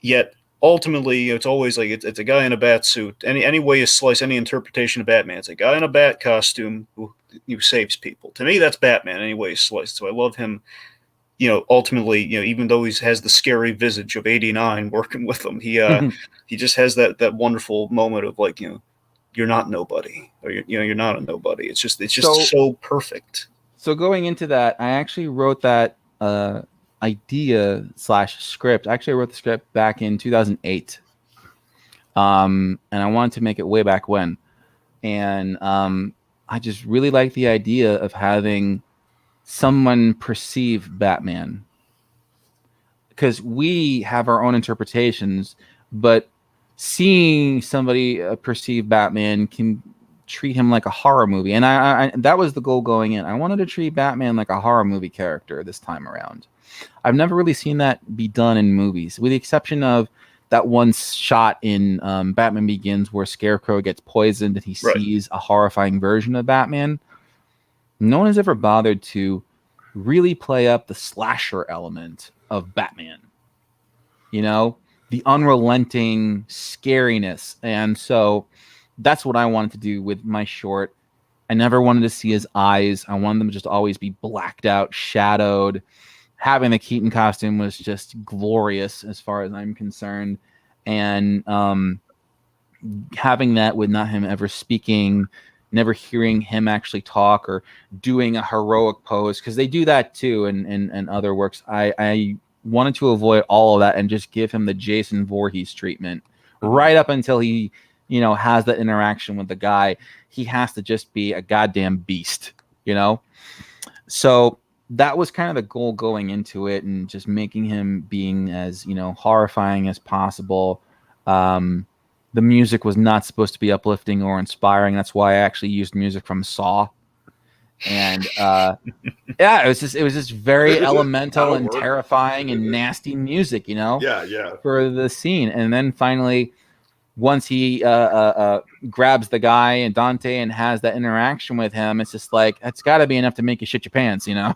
Yet ultimately, it's always like it's a guy in a bat suit. Any way you slice any interpretation of Batman, it's a guy in a bat costume who saves people. To me, that's Batman. Any way you slice. So I love him. Ultimately, even though he has the scary visage of 89 working with him, he just has that wonderful moment of like, you're not nobody, or you're not a nobody. It's just so perfect. So going into that, I actually wrote that idea / script. Actually, I wrote the script back in 2008, and I wanted to make it way back when. And I just really like the idea of having someone perceive Batman, because we have our own interpretations, but seeing somebody perceive Batman can treat him like a horror movie. And I that was the goal going in. I wanted to treat Batman like a horror movie character this time around. I've never really seen that be done in movies, with the exception of that one shot in Batman Begins where Scarecrow gets poisoned and he sees a horrifying version of Batman. No one has ever bothered to really play up the slasher element of Batman. The unrelenting scariness. And so that's what I wanted to do with my short. I never wanted to see his eyes. I wanted them to just always be blacked out, shadowed. Having the Keaton costume was just glorious as far as I'm concerned. And having that with not him ever speaking, never hearing him actually talk or doing a heroic pose, because they do that too in other works. I wanted to avoid all of that and just give him the Jason Voorhees treatment right up until he has that interaction with the guy. He has to just be a goddamn beast. So that was kind of the goal going into it, and just making him being as, you know, horrifying as possible. The music was not supposed to be uplifting or inspiring. That's why I actually used music from Saw. And yeah, it was just very elemental and terrifying and nasty music, you know, for the scene. And then finally, once he grabs the guy and Dante and has that interaction with him, it's just like, it's got to be enough to make you shit your pants, you know.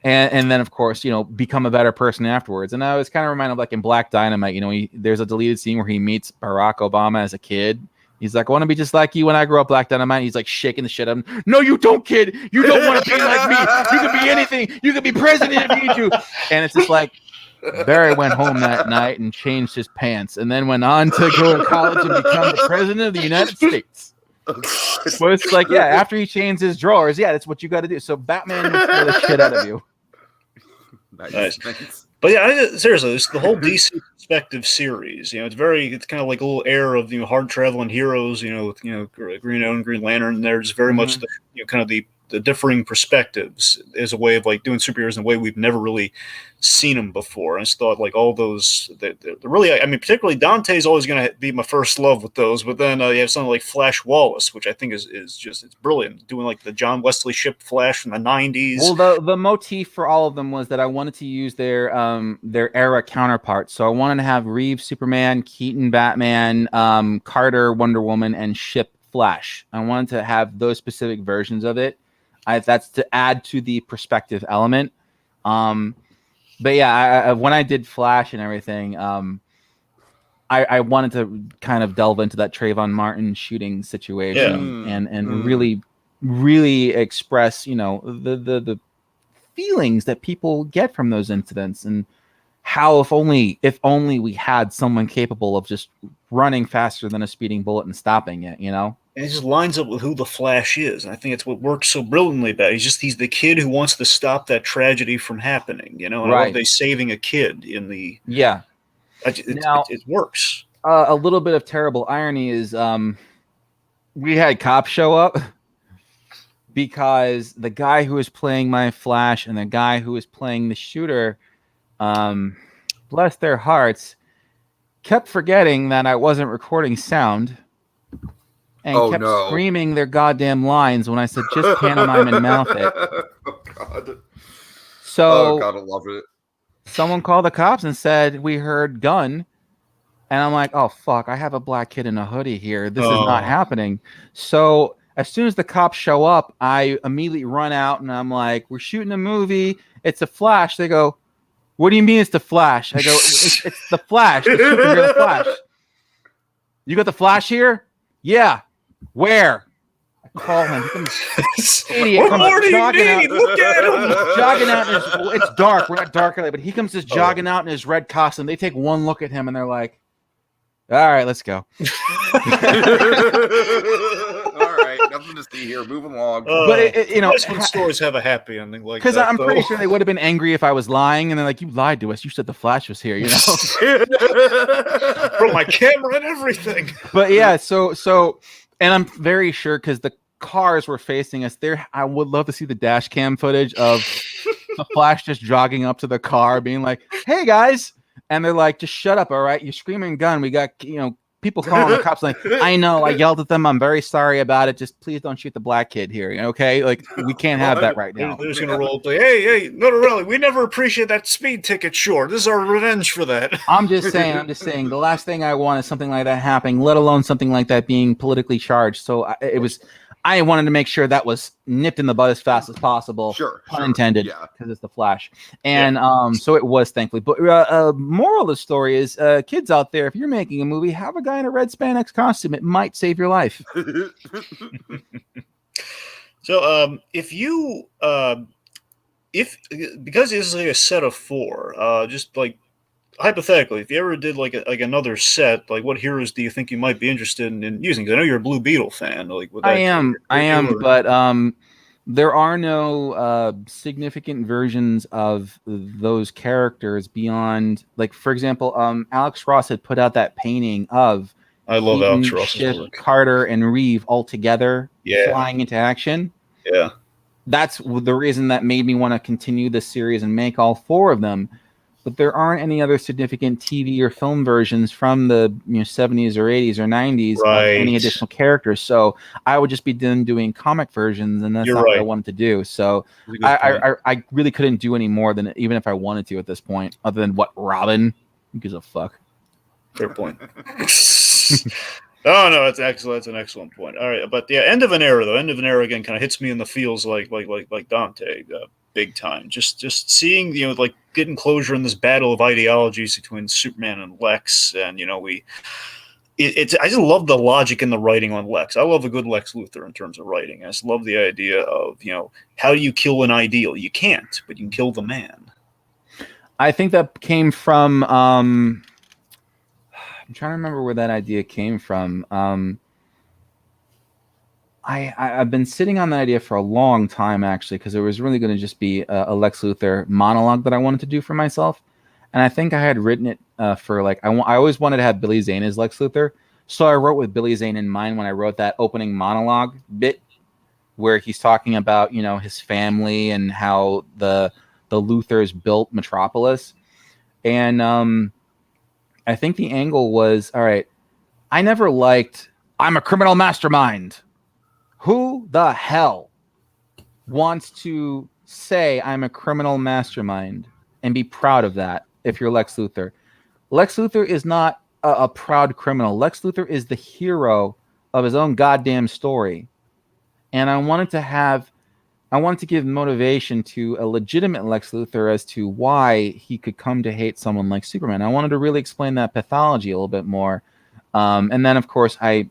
And then, of course, you know, become a better person afterwards. And I was kind of reminded of, like, in Black Dynamite, you know, there's a deleted scene where he meets Barack Obama as a kid. He's like, I want to be just like you when I grow up, Black Dynamite. He's like shaking the shit out of him. No, you don't, kid. You don't want to be like me. You can be anything. You can be president if you need to. And it's just like, Barry went home that night and changed his pants and then went on to go to college and become the president of the United States. So it's like, yeah, after he changed his drawers, yeah, that's what you got to do. So Batman will scare the shit out of you. Nice. But yeah, seriously, it's the whole DC perspective series. You know, it's kind of like a little air of, you know, hard traveling heroes. You know, with, you know, Green Arrow and Green Lantern. There's very much the, you know, kind of the differing perspectives as a way of, like, doing superheroes in a way we've never really seen them before. I just thought, like, all those, they're really, I mean, particularly Dante's always going to be my first love with those. But then you have something like Flash Wallace, which I think is just, it's brilliant. Doing, like, the John Wesley Ship Flash from the 90s. Well, the motif for all of them was that I wanted to use their era counterparts. So I wanted to have Reeves Superman, Keaton Batman, Carter Wonder Woman, and Ship Flash. I wanted to have those specific versions of it. That's to add to the perspective element. But yeah, when I did Flash and everything, I wanted to kind of delve into that Trayvon Martin shooting situation and really, really express, you know, the feelings that people get from those incidents, and how if only we had someone capable of just running faster than a speeding bullet and stopping it, you know. And it just lines up with who the Flash is. And I think it's what works so brilliantly about it. He's the kid who wants to stop that tragedy from happening, you know? And I love they saving a kid in the... Yeah. It works. A little bit of terrible irony is we had cops show up because the guy who was playing my Flash and the guy who was playing the shooter, bless their hearts, kept forgetting that I wasn't recording sound. And kept screaming their goddamn lines when I said, just pantomime and mouth it. Oh, God. So, I love it. Someone called the cops and said, we heard gun. And I'm like, oh, fuck, I have a black kid in a hoodie here. This is not happening. So as soon as the cops show up, I immediately run out and I'm like, we're shooting a movie. It's a Flash. They go, what do you mean it's the Flash? I go, it's the Flash. The superhero Flash. You got the Flash here? Yeah. Where? I call him. He comes, idiot. What more do you need? Look at him. Jogging out in his, it's dark. We're not dark early, but he comes just jogging out in his red costume. They take one look at him and they're like, all right, let's go. All right, nothing to see here. Moving along. But you know, stories have a happy ending, like because I'm pretty sure they would have been angry if I was lying, and they're like, "You lied to us. You said the Flash was here." You know, bro, my camera and everything. But yeah, so, and I'm very sure because the cars were facing us. There, I would love to see the dash cam footage of the Flash just jogging up to the car, being like, "Hey guys." And they're like, just shut up, all right? You're screaming gun. We got, you know, people calling the cops like, I know, I yelled at them. I'm very sorry about it. Just please don't shoot the black kid here, okay? Like, we can't have that right now. They're just going to roll play. Hey, Notarile, we never appreciate that speed ticket short. This is our revenge for that. I'm just saying, the last thing I want is something like that happening, let alone something like that being politically charged. So I wanted to make sure that was nipped in the bud as fast as possible. Sure. Pun intended. Yeah. Because it's the Flash. And so it was, thankfully. But moral of the story is, kids out there, if you're making a movie, have a guy in a red spandex costume. It might save your life. So if you, because this is like a set of 4, just like, hypothetically, if you ever did like another set, like what heroes do you think you might be interested in using? Because I know you're a Blue Beetle fan. Like, I am, but there are no significant versions of those characters beyond, like, for example, Alex Ross had put out that painting of I love Alex Ross's work. Carter and Reeve all together flying into action. Yeah. that's the reason that made me want to continue this series and make all 4 of them. But there aren't any other significant TV or film versions from the 70s or 80s or 90s of any additional characters. So I would just be doing comic versions, and that's not what I wanted to do. So I really couldn't do any more than even if I wanted to at this point, other than what Robin. Who gives a fuck? Fair point. Oh no, that's excellent. That's an excellent point. All right, but yeah, end of an era though. End of an era again kind of hits me in the feels like Dante, big time. Just seeing like getting closure in this battle of ideologies between Superman and Lex, and I just love the logic in the writing on Lex. I love a good Lex Luthor in terms of writing. I just love the idea of how do you kill an ideal? You can't, but you can kill the man. I think that came from. I'm trying to remember where that idea came from. I've been sitting on that idea for a long time, actually, because it was really going to just be a Lex Luthor monologue that I wanted to do for myself. And I think I had written it for I always wanted to have Billy Zane as Lex Luthor. So I wrote with Billy Zane in mind when I wrote that opening monologue bit where he's talking about, his family and how the Luthors built Metropolis. And I think the angle was, all right, I never liked, I'm a criminal mastermind. Who the hell wants to say I'm a criminal mastermind and be proud of that if you're Lex Luthor? Lex Luthor is not a proud criminal. Lex Luthor is the hero of his own goddamn story. And I wanted to give motivation to a legitimate Lex Luthor as to why he could come to hate someone like Superman. I wanted to really explain that pathology a little bit more. And then, of course, I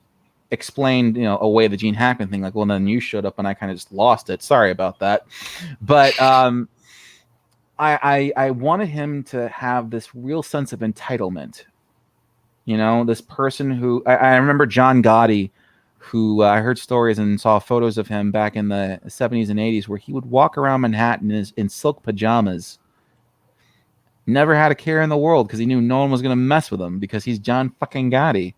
explained, away the Gene Hackman thing. Well, then you showed up and I kind of just lost it. Sorry about that. But I wanted him to have this real sense of entitlement. This person who I remember John Gotti, who I heard stories and saw photos of him back in the 70s and 80s where he would walk around Manhattan in silk pajamas. Never had a care in the world because he knew no one was going to mess with him because he's John fucking Gotti.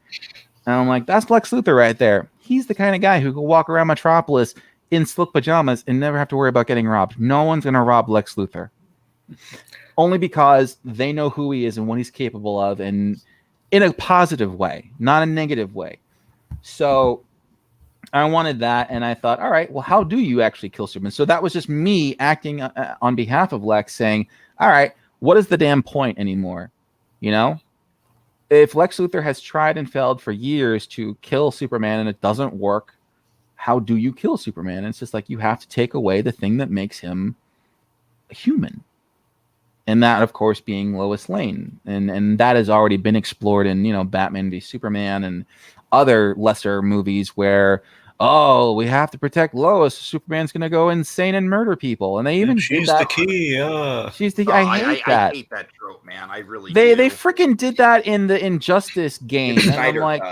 And I'm like, that's Lex Luthor right there. He's the kind of guy who could walk around Metropolis in silk pajamas and never have to worry about getting robbed. No one's going to rob Lex Luthor. Only because they know who he is and what he's capable of, and in a positive way, not a negative way. So I wanted that, and I thought, all right, well, how do you actually kill Superman? So that was just me acting on behalf of Lex, saying, all right, what is the damn point anymore? If Lex Luthor has tried and failed for years to kill Superman and it doesn't work, how do you kill Superman? And it's just like you have to take away the thing that makes him a human. And that, of course, being Lois Lane. And that has already been explored in, Batman v Superman and other lesser movies where, we have to protect Lois. Superman's going to go insane and murder people. And they even she's did that. The key. She's the I hate that. I hate that trope, man. I really They do. freaking did that in the Injustice game. And I'm like,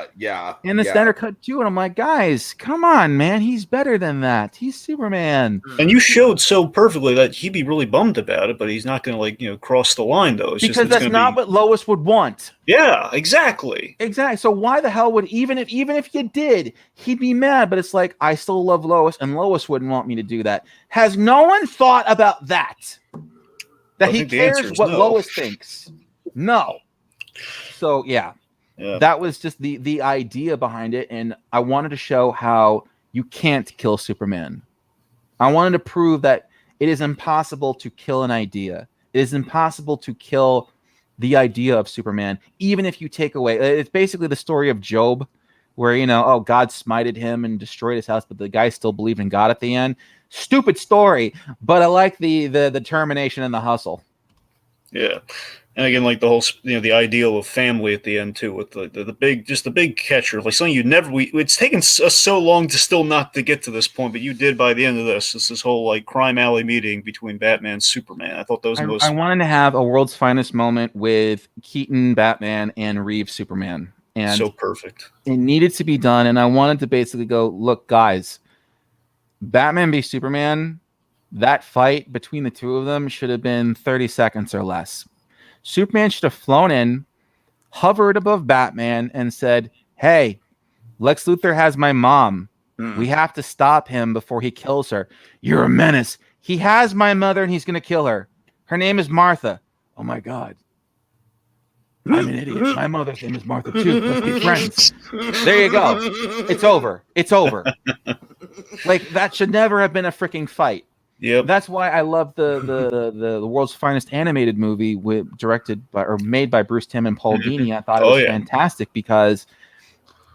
in the Snyder Cut too. And I'm like, guys, come on, man. He's better than that. He's Superman. And you showed so perfectly that he'd be really bummed about it, but he's not going to cross the line though. Because that's not what Lois would want. Yeah, exactly. Exactly. So why the hell would even if you did, he'd be mad. But it's like, I still love Lois, and Lois wouldn't want me to do that. Has no one thought about that? That he cares what Lois thinks? No. So yeah, that was just the idea behind it, and I wanted to show how you can't kill Superman. I wanted to prove that it is impossible to kill an idea. It is impossible to kill the idea of Superman, even if you take away. It's basically the story of Job, where God smited him and destroyed his house, but the guy still believed in God at the end. Stupid story, but I like the determination and the hustle. Yeah, and again, like the whole the ideal of family at the end too, with the big catcher, like something you'd never. It's taken us so long to still not to get to this point, but you did by the end of this whole like crime alley meeting between Batman and Superman. I thought that was the most. I wanted to have a world's finest moment with Keaton Batman and Reeves Superman. And so perfect. It needed to be done, and I wanted to basically go, look, guys, Batman v Superman, that fight between the two of them should have been 30 seconds or less. Superman should have flown in, hovered above Batman, and said, hey, Lex Luthor has my mom. We have to stop him before he kills her. You're a menace. He has my mother and he's going to kill her. Her name is Martha. Oh my God. I'm an idiot. My mother's name is Martha too. Let's be friends. There you go. It's over. It's over. Like, that should never have been a freaking fight. Yep. That's why I love the world's finest animated movie directed by or made by Bruce Timm and Paul Dini. I thought it was fantastic because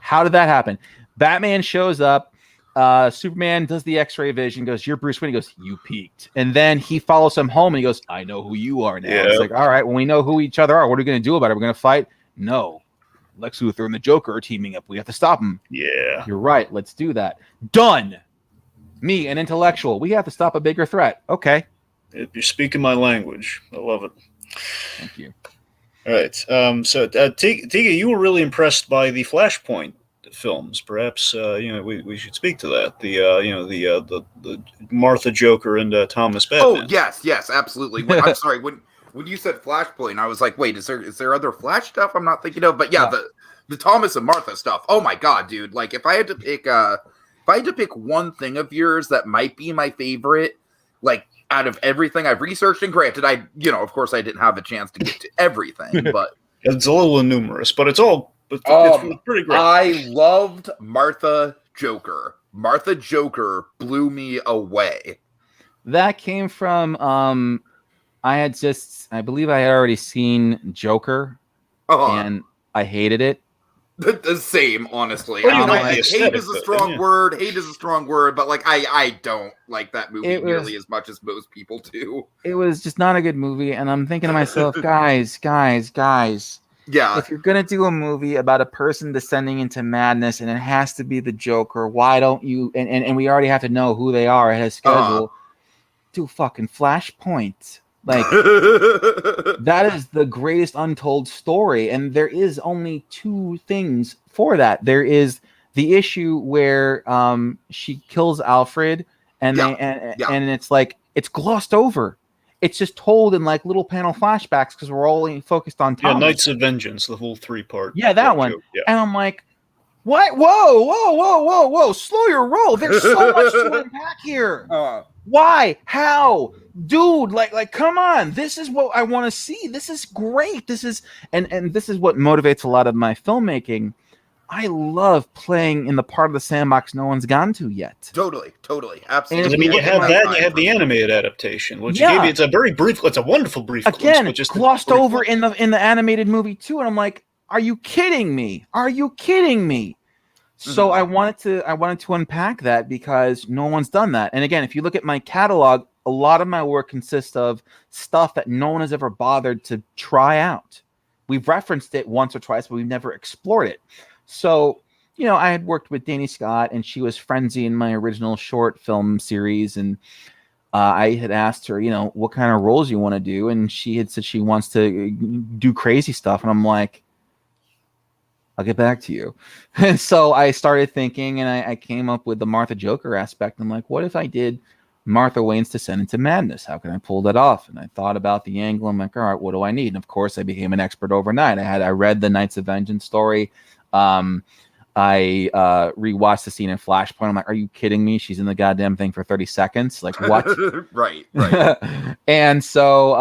how did that happen? Batman shows up, Superman does the X-ray vision, goes, "You're Bruce Wayne." He goes, "You peaked." And then he follows him home and he goes, "I know who you are now." It's like, all right, when we know who each other are, what are we going to do about it? We're going to fight? No. Lex Luthor and the Joker are teaming up. We have to stop them. Yeah. You're right. Let's do that. Done. Me, an intellectual. We have to stop a bigger threat. Okay. You're speaking my language. I love it. Thank you. All right. So, Tika, you were really impressed by the Flashpoint films. Perhaps we should speak to that. The Martha Joker and Thomas Batman. Oh yes, absolutely. I'm sorry. When you said Flashpoint, I was like, wait, is there other Flash stuff I'm not thinking of? But yeah, the Thomas and Martha stuff. Oh my God, dude! Like, if I had to pick one thing of yours that might be my favorite, like, out of everything I've researched, and granted, of course I didn't have a chance to get to everything, but it's a little numerous, but it's pretty great. I loved Martha Joker. Martha Joker blew me away. That came from I believe I had already seen Joker, and I hated it. The same, honestly. Well, hate is a strong word. Hate is a strong word, but like I don't like that movie nearly as much as most people do. It was just not a good movie, and I'm thinking to myself, guys. Yeah. If you're gonna do a movie about a person descending into madness and it has to be the Joker, why don't you? And we already have to know who they are ahead of schedule. Do fucking Flashpoint. Like, that is the greatest untold story, and there is only two things for that. There is the issue where she kills Alfred, and it's like it's glossed over. It's just told in like little panel flashbacks because we're all focused on Thomas. Yeah, Knights of Vengeance, the whole 3-part. Yeah, that one. Yeah. And I'm like, what? Whoa! Slow your roll. There's so much to unpack here. Why? How? Dude, like, come on. This is what I want to see. This is great. This is and this is what motivates a lot of my filmmaking. I love playing in the part of the sandbox no one's gone to yet. Totally, absolutely. I mean, you have that, and you have the animated adaptation, which gave you. It's a very brief. It's a wonderful brief. Again, glimpse, just glossed over in the animated movie too, and I'm like, are you kidding me? So I wanted to unpack that because no one's done that. And again, if you look at my catalog, a lot of my work consists of stuff that no one has ever bothered to try out. We've referenced it once or twice, but we've never explored it. So, I had worked with Danny Scott, and she was Frenzy in my original short film series, and I had asked her, what kind of roles you want to do, and she had said she wants to do crazy stuff, and I'm like, I'll get back to you. And so I started thinking, and I came up with the Martha Joker aspect. I'm like, what if I did Martha Wayne's descent into madness? How can I pull that off? And I thought about the angle. I'm like, all right, what do I need? And of course, I became an expert overnight. I read the Knights of Vengeance story. I rewatched the scene in Flashpoint. I'm like, are you kidding me? She's in the goddamn thing for 30 seconds. Like, what? Right. And so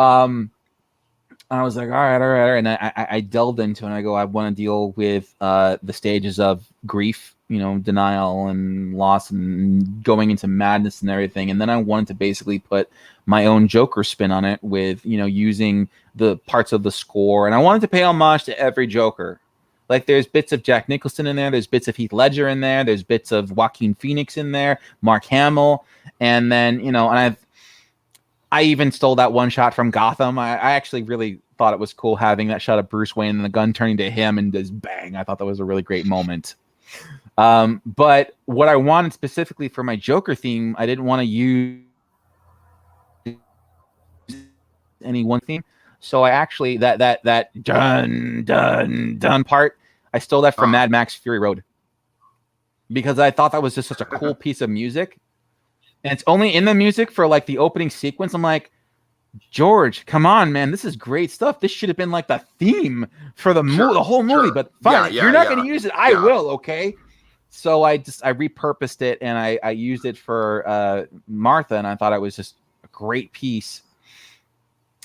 I was like, all right. And I delved into it, and I go, I want to deal with the stages of grief, denial and loss and going into madness and everything. And then I wanted to basically put my own Joker spin on it with, using the parts of the score. And I wanted to pay homage to every Joker. Like, there's bits of Jack Nicholson in there. There's bits of Heath Ledger in there. There's bits of Joaquin Phoenix in there, Mark Hamill. And then, and I even stole that one shot from Gotham. I actually really thought it was cool having that shot of Bruce Wayne and the gun turning to him and just bang. I thought that was a really great moment. But what I wanted specifically for my Joker theme, I didn't want to use any one theme. So I actually, that dun part, I stole that from Mad Max Fury Road. Because I thought that was just such a cool piece of music. And it's only in the music for like the opening sequence. I'm like, George, come on, man. This is great stuff. This should have been like the theme for the whole movie. But fine, you're not going to use it. I will, okay? So I repurposed it and I used it for Martha, and I thought it was just a great piece.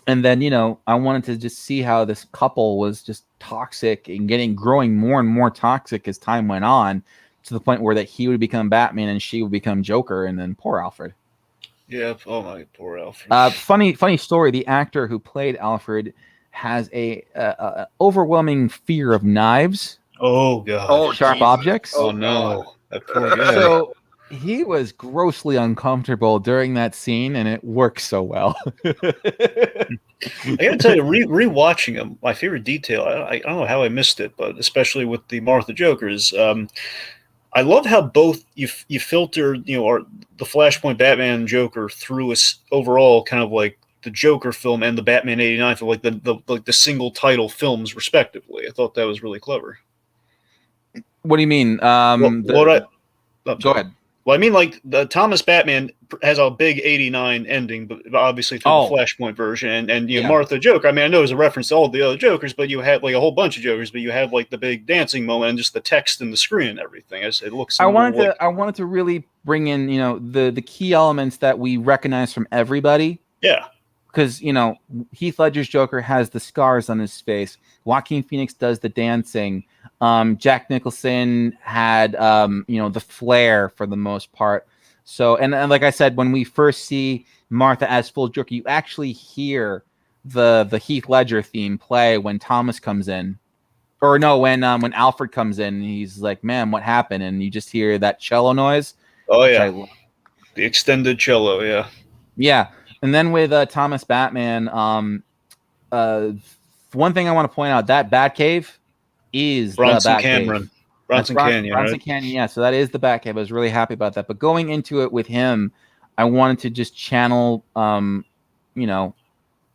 And then, I wanted to just see how this couple was just toxic and growing more and more toxic as time went on, to the point where that he would become Batman and she would become Joker, and then poor Alfred. Yeah. Oh my, poor Alfred. Funny story. The actor who played Alfred has a overwhelming fear of knives. Oh god. Oh, sharp Jesus. objects. Oh no. That poor guy. So he was grossly uncomfortable during that scene, and it works so well. I gotta tell you, rewatching him, my favorite detail. I don't know how I missed it, but especially with the Martha Jokers, I love how both you filter, the Flashpoint Batman and Joker through overall kind of like the Joker film and the Batman '89 film, like the single title films respectively. I thought that was really clever. What do you mean? Go ahead. Well, I mean, like the Thomas Batman has a big '89 ending, but obviously through the Flashpoint version, and Martha Joker. I mean, I know it was a reference to all the other Jokers, but you have like a whole bunch of Jokers, but you have like the big dancing moment and just the text and the screen and everything. It looks. I wanted to really bring in the key elements that we recognize from everybody. Yeah. Because Heath Ledger's Joker has the scars on his face. Joaquin Phoenix does the dancing. Jack Nicholson had the flair for the most part. So and like I said, when we first see Martha as full Joker, you actually hear the Heath Ledger theme play when Thomas comes in, or no, when Alfred comes in. He's like, "Man, what happened?" And you just hear that cello noise. Oh yeah, the extended cello. Yeah, yeah. And then with Thomas Batman, one thing I want to point out, that Batcave is Bronson the Batcave. Bronson Canyon. Bronson Canyon, yeah. So that is the Batcave. I was really happy about that. But going into it with him, I wanted to just channel, all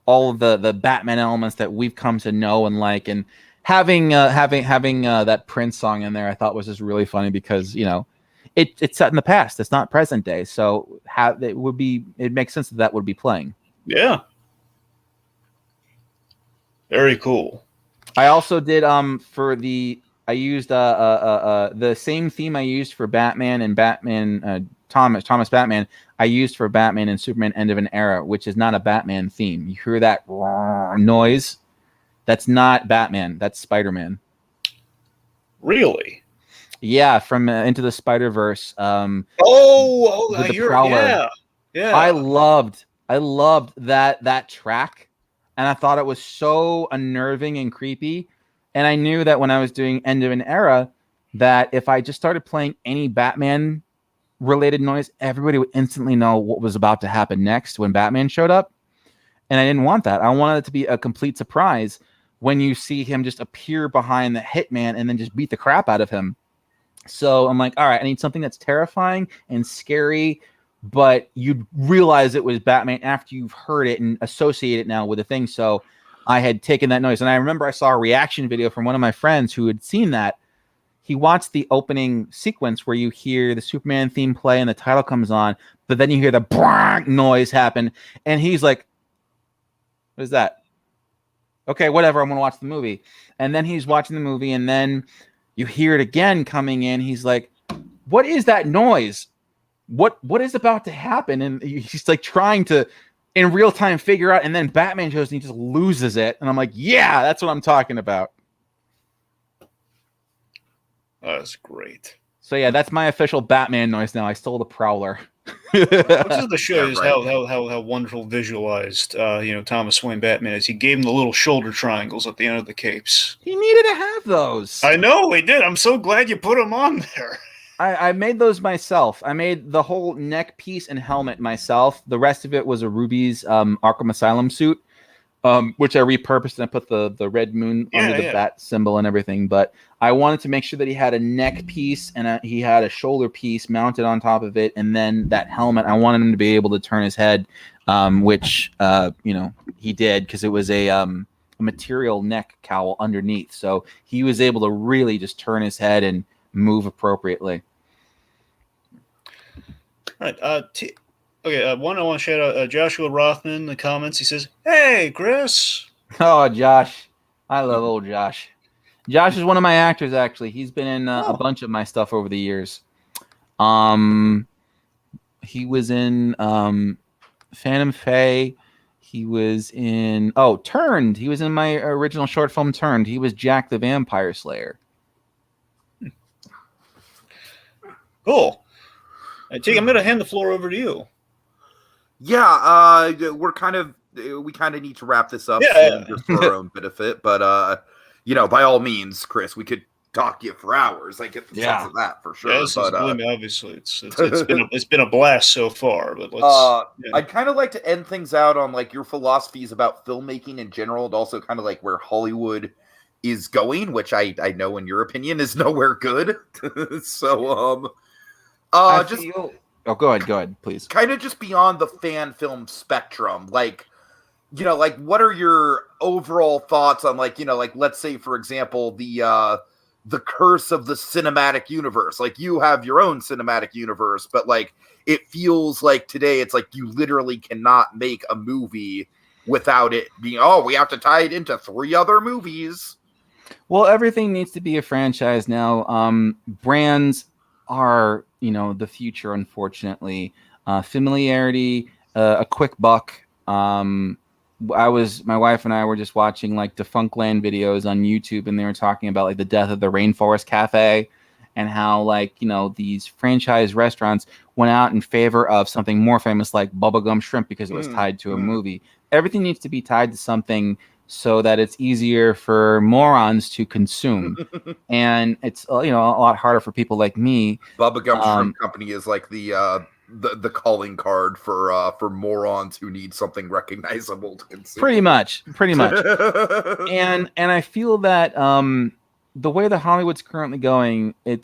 of the Batman elements that we've come to know and like, and having that Prince song in there, I thought was just really funny because it's set in the past. It's not present day, so it makes sense that would be playing. Yeah, very cool. I also did I used the same theme I used for Batman and Batman Thomas Batman. I used for Batman and Superman End of an Era, which is not a Batman theme. You hear that noise? That's not Batman. That's Spider-Man. Really? Yeah, from Into the Spider-Verse. Yeah. I loved that track, and I thought it was so unnerving and creepy. And I knew that when I was doing End of an Era, that if I just started playing any Batman related noise, everybody would instantly know what was about to happen next when Batman showed up. And I didn't want that. I wanted it to be a complete surprise when you see him just appear behind the hitman and then just beat the crap out of him. So I'm like, all right, I need something that's terrifying and scary, but you'd realize it was Batman after you've heard it and associate it now with a thing. So I had taken that noise. And I remember I saw a reaction video from one of my friends who had seen that. He watched the opening sequence where you hear the Superman theme play and the title comes on, but then you hear the bronk noise happen. And he's like, what is that? Okay, whatever. I'm going to watch the movie. And then he's watching the movie, and then you hear it again coming in. He's like, what is that noise? What is about to happen? And he's like trying to, in real time, figure out. And then Batman shows and he just loses it. And I'm like, yeah, that's what I'm talking about. That's great. So yeah, that's my official Batman noise now. I stole the Prowler. Which is the show is how wonderful visualized Thomas Wayne Batman is. He gave him the little shoulder triangles at the end of the capes. He needed to have those. I know he did. I'm so glad you put them on there. I made those myself. I made the whole neck piece and helmet myself. The rest of it was a Ruby's Arkham Asylum suit, which I repurposed and I put the red moon under the bat symbol and everything. But I wanted to make sure that he had a neck piece and he had a shoulder piece mounted on top of it, and then that helmet. I wanted him to be able to turn his head, which he did because it was a material neck cowl underneath, so he was able to really just turn his head and move appropriately. All right. I want to shout out Joshua Rothman in the comments. He says, "Hey, Chris." Oh, Josh. I love old Josh. Josh is one of my actors. Actually, he's been in a bunch of my stuff over the years. He was in Phantom Fae. He was in Turned. He was in my original short film Turned. He was Jack the Vampire Slayer. Cool. Tiki, I'm going to hand the floor over to you. Yeah, we kind of need to wrap this up soon, just for our own benefit. But by all means, Chris, we could talk to you for hours. I get the sense of that for sure. Yeah, but obviously, it's been a blast so far. But let's. I'd kind of like to end things out on like your philosophies about filmmaking in general, and also kind of like where Hollywood is going, which I know, in your opinion, is nowhere good. So, go ahead, please. Kind of just beyond the fan film spectrum, like, what are your overall thoughts on, like, let's say, for example, the curse of the cinematic universe. Like, you have your own cinematic universe, but like, it feels like today it's like you literally cannot make a movie without it being, we have to tie it into 3 other movies. Well, everything needs to be a franchise now. Brands are, the future, unfortunately. Familiarity, a quick buck. My wife and I were just watching like Defunctland videos on YouTube, and they were talking about like the death of the Rainforest Cafe and how like, these franchise restaurants went out in favor of something more famous like Bubblegum Shrimp because it was tied to a movie. Everything needs to be tied to something so that it's easier for morons to consume. And it's, a lot harder for people like me. Bubblegum Shrimp Company is like the calling card for morons who need something recognizable to consume. Pretty much. and I feel that the way that Hollywood's currently going, it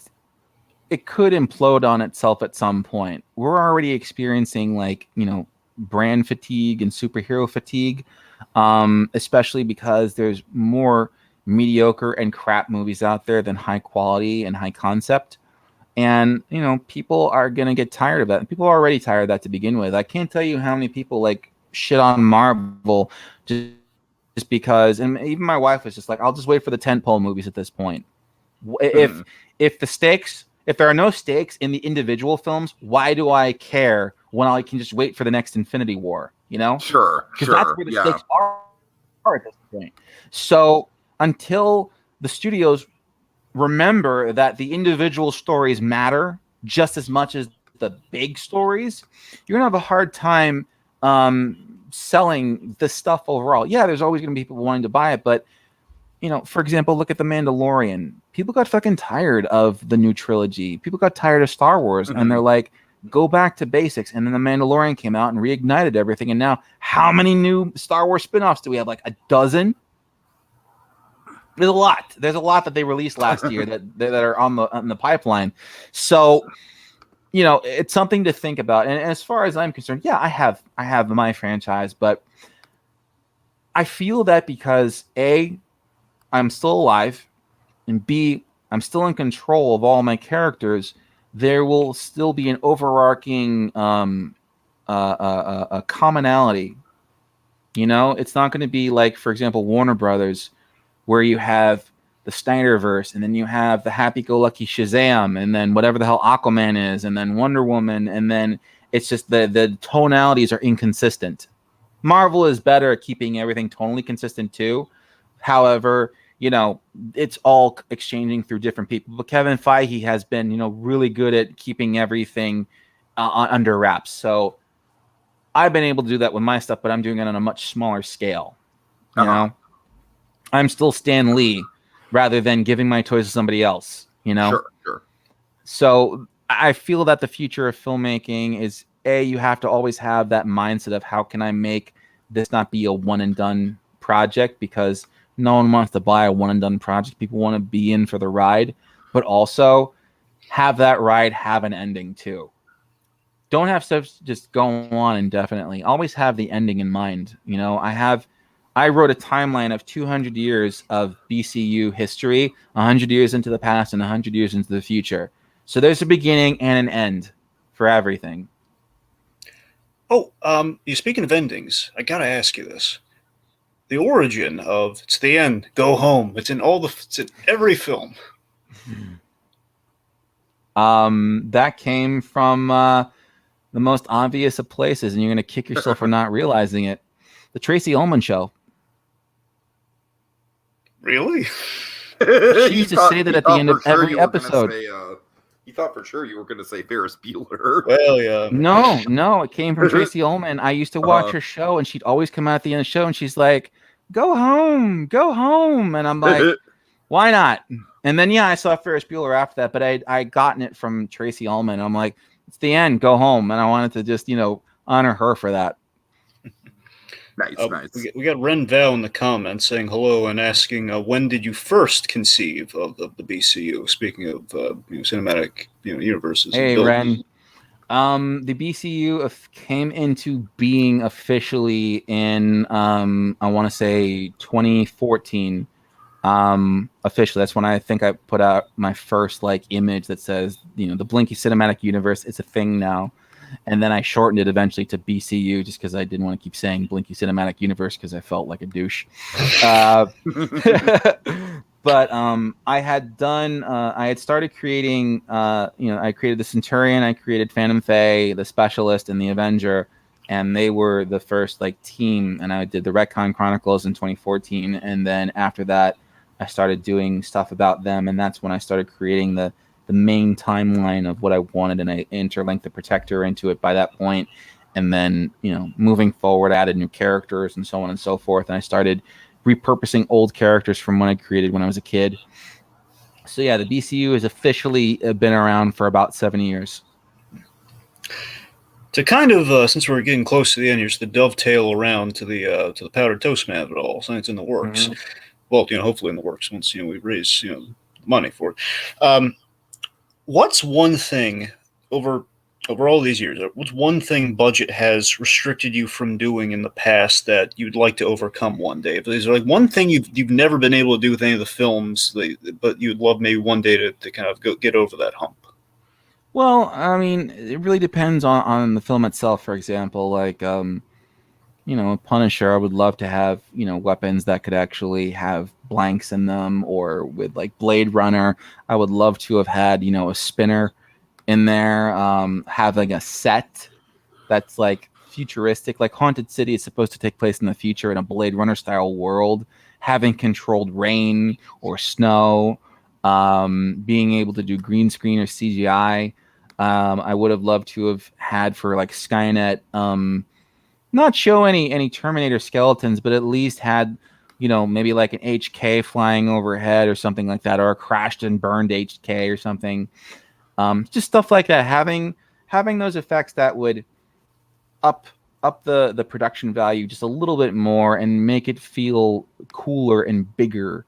could implode on itself at some point. We're already experiencing like, brand fatigue and superhero fatigue, especially because there's more mediocre and crap movies out there than high quality and high concept. And, people are going to get tired of that. And people are already tired of that to begin with. I can't tell you how many people like shit on Marvel just because, and even my wife was just like, I'll just wait for the tentpole movies at this point. If there are no stakes in the individual films, why do I care when I can just wait for the next Infinity War? Sure. Because that's where the stakes are at this point. So until the studios remember that the individual stories matter just as much as the big stories, you're gonna have a hard time selling this stuff overall. Yeah, there's always gonna be people wanting to buy it, but for example, look at The Mandalorian. People got fucking tired of the new trilogy. People got tired of Star Wars, and they're like, go back to basics. And then The Mandalorian came out and reignited everything. And now, how many new Star Wars spinoffs do we have? Like a dozen? There's a lot. There's a lot that they released last year that are on the pipeline. So, it's something to think about. And as far as I'm concerned, yeah, I have my franchise, but I feel that because A, I'm still alive, and B, I'm still in control of all my characters, there will still be an overarching a commonality. It's not going to be like, for example, Warner Brothers, where you have the Snyderverse, and then you have the happy-go-lucky Shazam, and then whatever the hell Aquaman is, and then Wonder Woman, and then it's just the tonalities are inconsistent. Marvel is better at keeping everything tonally consistent too. However, it's all exchanging through different people. But Kevin Feige has been, really good at keeping everything under wraps. So I've been able to do that with my stuff, but I'm doing it on a much smaller scale. I'm still Stan Lee rather than giving my toys to somebody else, Sure. So I feel that the future of filmmaking is, A, you have to always have that mindset of how can I make this not be a one and done project, because no one wants to buy a one and done project. People want to be in for the ride, but also have that ride have an ending too. Don't have stuff just go on indefinitely. Always have the ending in mind. I wrote a timeline of 200 years of BCU history, 100 years into the past and 100 years into the future. So there's a beginning and an end for everything. Oh, you're speaking of endings. I gotta ask you this. the origin of "It's the end, go home"? It's in every film. That came from the most obvious of places, and you're going to kick yourself for not realizing it. The Tracy Ullman Show. Really? She used to say that at the end of every episode. You thought for sure you were going to say Ferris Bueller. Well, yeah. No, it came from Tracy Ullman. I used to watch her show, and she'd always come out at the end of the show, and she's like, go home. And I'm like, why not? And then, I saw Ferris Bueller after that, but I gotten it from Tracy Ullman. I'm like, it's the end, go home. And I wanted to just, honor her for that. Nice. We got Ren Val in the comments saying hello and asking, when did you first conceive of the BCU? Speaking of cinematic universes. Hey, Ren. The BCU came into being officially in, I want to say 2014. Officially, that's when I think I put out my first image that says, the Blinky Cinematic Universe is a thing now. And then I shortened it eventually to BCU just because I didn't want to keep saying Blinky Cinematic Universe because I felt like a douche. But I had started creating, I created the Centurion, I created Phantom Fae, the Specialist, and the Avenger. And they were the first team. And I did the Retcon Chronicles in 2014. And then after that, I started doing stuff about them. And that's when I started creating the main timeline of what I wanted, and I interlinked the Protector into it by that point. And then, moving forward, I added new characters and so on and so forth. And I started repurposing old characters from what I created when I was a kid. So the BCU has officially been around for about 7 years. To kind of, since we're getting close to the end, here's the dovetail around to the powdered toast man of it all, since it's in the works. Mm-hmm. Well, hopefully in the works once we raise money for it. What's one thing over all these years? What's one thing budget has restricted you from doing in the past that you'd like to overcome one day? If there's one thing you've never been able to do with any of the films, but you'd love maybe one day to kind of get over that hump. Well, I mean, it really depends on the film itself. For example, Punisher, I would love to have, weapons that could actually have blanks in them, or with Blade Runner, I would love to have had, a spinner in there, having a set that's futuristic, Haunted City is supposed to take place in the future in a Blade Runner style world, having controlled rain or snow, being able to do green screen or CGI. I would have loved to have had for Skynet, not show any Terminator skeletons, but at least had, maybe an HK flying overhead or something like that, or a crashed and burned HK or something. Just stuff like that. Having those effects that would up the production value just a little bit more and make it feel cooler and bigger.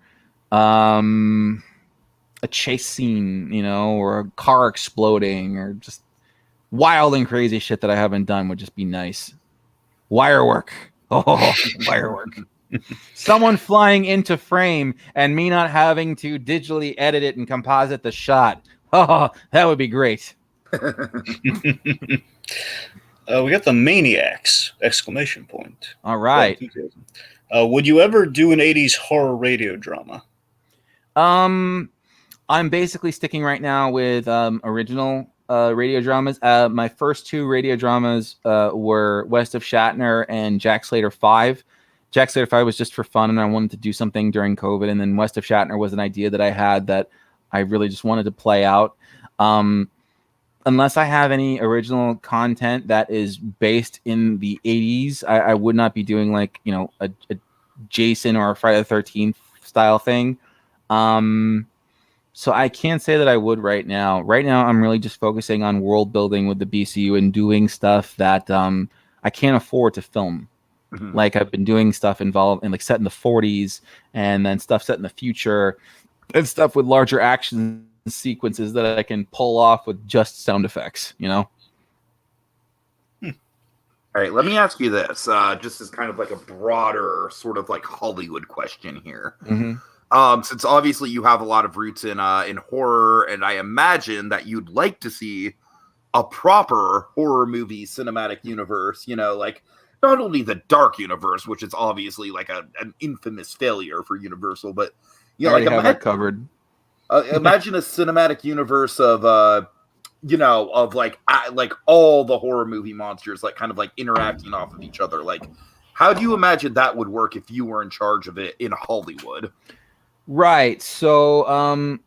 A chase scene, or a car exploding, or just wild and crazy shit that I haven't done would just be nice. Wire work. Oh, wire work. Someone flying into frame and me not having to digitally edit it and composite the shot. Oh, that would be great. We got the Maniacs! ! All right. Would you ever do an 80s horror radio drama? I'm basically sticking right now with original radio dramas. My first two radio dramas were West of Shatner and Jack Slater 5. Jack Slater 5 was just for fun, and I wanted to do something during COVID. And then West of Shatner was an idea that I had that I really just wanted to play out. Unless I have any original content that is based in the 80s, I would not be doing a Jason or a Friday the 13th style thing. So I can't say that I would right now. Right now, I'm really just focusing on world building with the BCU and doing stuff that I can't afford to film. Mm-hmm. I've been doing stuff involved in set in the 40s, and then stuff set in the future, and stuff with larger action sequences that I can pull off with just sound effects. All right, let me ask you this, just as kind of a broader sort of Hollywood question here. Mm-hmm. Since obviously you have a lot of roots in horror, and I imagine that you'd like to see a proper horror movie cinematic universe, not only the Dark Universe, which is obviously like an infamous failure for Universal, but I already have that covered. Imagine a cinematic universe of of like all the horror movie monsters like kind of like interacting off of each other. Like, how do you imagine that would work if you were in charge of it in Hollywood? Right. So,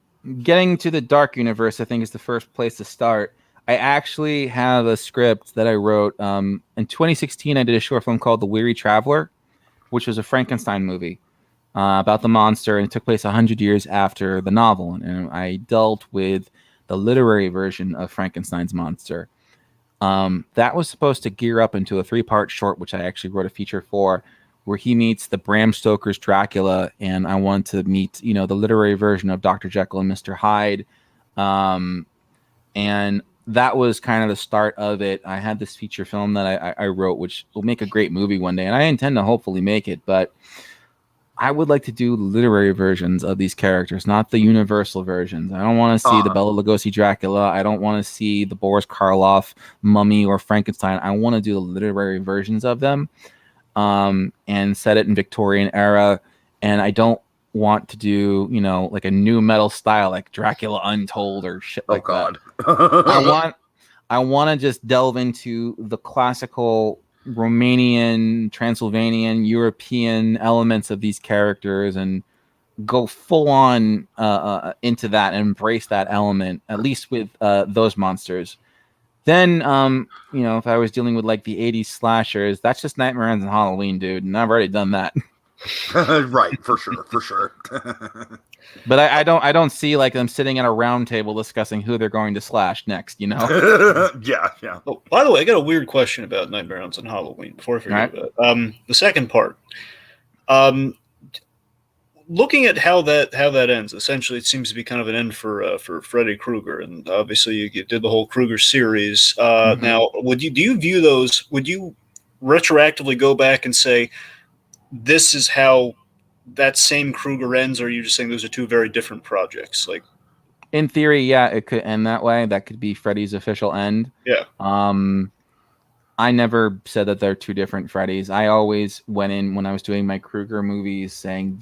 getting to the Dark Universe, I think, is the first place to start. I actually have a script that I wrote. In 2016, I did a short film called The Weary Traveler, which was a Frankenstein movie about the monster, and it took place 100 years after the novel. And I dealt with the literary version of Frankenstein's monster. That was supposed to gear up into a 3-part short, which I actually wrote a feature for, where he meets the Bram Stoker's Dracula, and I want to meet, the literary version of Dr. Jekyll and Mr. Hyde. And that was kind of the start of it. I had this feature film that I wrote, which will make a great movie one day, and I intend to hopefully make it, but I would like to do literary versions of these characters, not the universal versions. I don't want to see the Bela Lugosi Dracula. I don't want to see the Boris Karloff Mummy or Frankenstein. I want to do the literary versions of them, and set it in Victorian era. And I don't want to do, like a new metal style, like Dracula Untold or shit like that. I want to just delve into the classical Romanian, Transylvanian, European elements of these characters and go full on into that and embrace that element, at least with those monsters. Then, if I was dealing with like the 80s slashers, that's just Nightmare Ends and Halloween, dude. And I've already done that. Right, for sure. But I don't see like them sitting at a round table discussing who they're going to slash next, Yeah. Oh, by the way, I got a weird question about Nightmare on Halloween before I forget about it. The second part. Looking at how that ends, essentially it seems to be kind of an end for Freddy Krueger, and obviously you did the whole Krueger series. Now, do you view those? Would you retroactively go back and say this is how that same Krueger ends, or are you just saying those are two very different projects? Like, in theory, yeah, it could end that way. That could be Freddy's official end. Yeah. I never said that they're two different Freddys. I always went in when I was doing my Krueger movies saying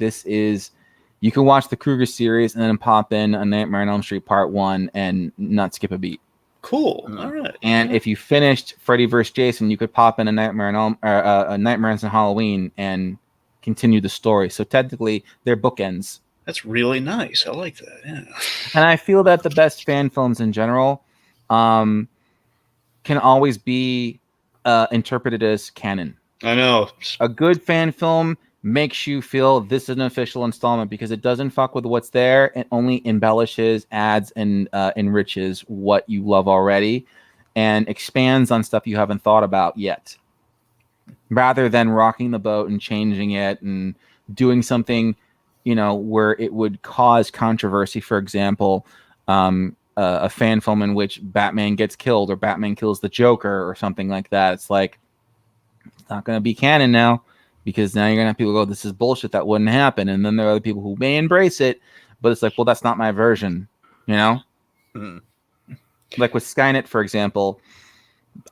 you can watch the Krueger series and then pop in a Nightmare on Elm Street Part 1 and not skip a beat. Cool. All right. And if you finished Freddy vs. Jason, you could pop in a Nightmare on Halloween and continue the story. So technically, they're bookends. That's really nice. I like that. Yeah. And I feel that the best fan films in general can always be interpreted as canon. I know. A good fan film makes you feel this is an official installment because it doesn't fuck with what's there. It only embellishes, adds, and enriches what you love already and expands on stuff you haven't thought about yet. Rather than rocking the boat and changing it and doing something, where it would cause controversy. For example, a fan film in which Batman gets killed or Batman kills the Joker or something like that. It's like, it's not going to be canon now because now you're going to have people go, this is bullshit. That wouldn't happen. And then there are other people who may embrace it, but it's like, well, that's not my version, Mm-hmm. Like with Skynet, for example,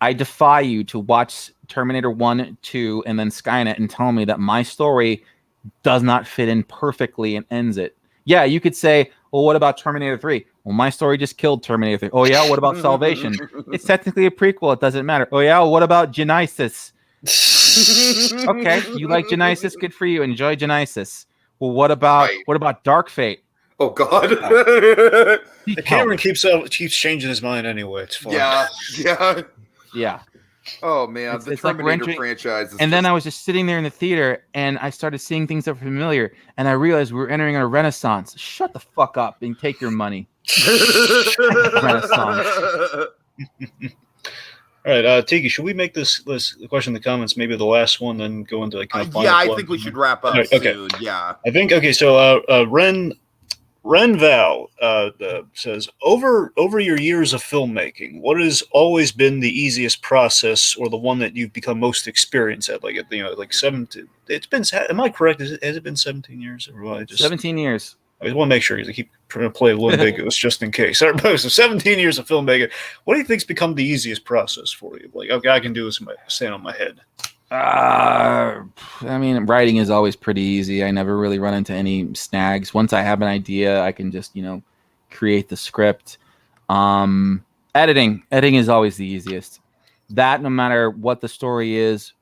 I defy you to watch Terminator 1, 2, and then Skynet and tell me that my story does not fit in perfectly and ends it. Yeah, you could say, well, what about Terminator 3? Well, my story just killed Terminator 3. Oh, yeah? What about Salvation? It's technically a prequel. It doesn't matter. Oh, yeah? What about Genesis? Okay, you like Genesis? Good for you. Enjoy Genesis. Well, what about Dark Fate? Oh, God. Cameron keeps changing his mind anyway. It's fine. Yeah. Oh, man. The Terminator franchise is then I was just sitting there in the theater, and I started seeing things that were familiar, and I realized we were entering a renaissance. Shut the fuck up and take your money. Renaissance. All right, Tiki, should we make this question in the comments maybe the last one, then go into like kind of final I think we should wrap up soon. Yeah. I think, okay, so Ren Val says, over your years of filmmaking, what has always been the easiest process or the one that you've become most experienced at? Like, 17, it's been, am I correct? Has it been 17 years? Or 17 years. I just want to make sure because I keep trying to play a little ambiguous just in case. So 17 years of filmmaking. What do you think's become the easiest process for you? Like, okay, I can do this stand on my head. I mean, writing is always pretty easy. I never really run into any snags. Once I have an idea, I can just, create the script. Editing is always the easiest. That, no matter what the story is,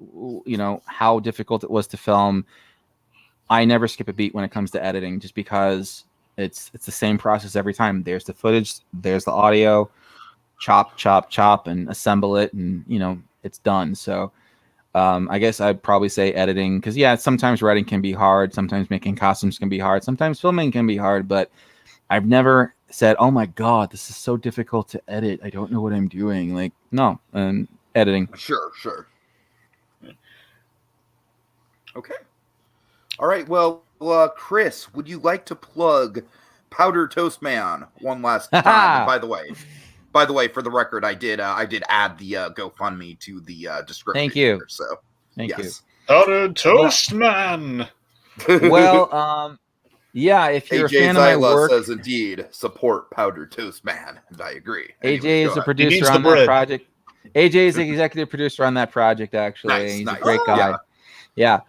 how difficult it was to film, I never skip a beat when it comes to editing, just because it's the same process every time. There's the footage, there's the audio, chop, chop, chop, and assemble it, and it's done. So I guess I'd probably say editing, because sometimes writing can be hard, sometimes making costumes can be hard, sometimes filming can be hard, but I've never said, oh my god, this is so difficult to edit, I don't know what I'm doing. Like, no. And editing. Sure. Okay. All right. Well, Chris, would you like to plug Powdered Toast Man one last time? And by the way, for the record, I did add the GoFundMe to the description. Thank you. Here, so Thank you. Powdered Toast Man. Well, if you're AJ a fan of my Zyla work, says indeed support Powdered Toast Man, and I agree. AJ Anyways, is go a ahead. producer on that project. AJ is the executive producer on that project. Actually, he's a great guy. Yeah.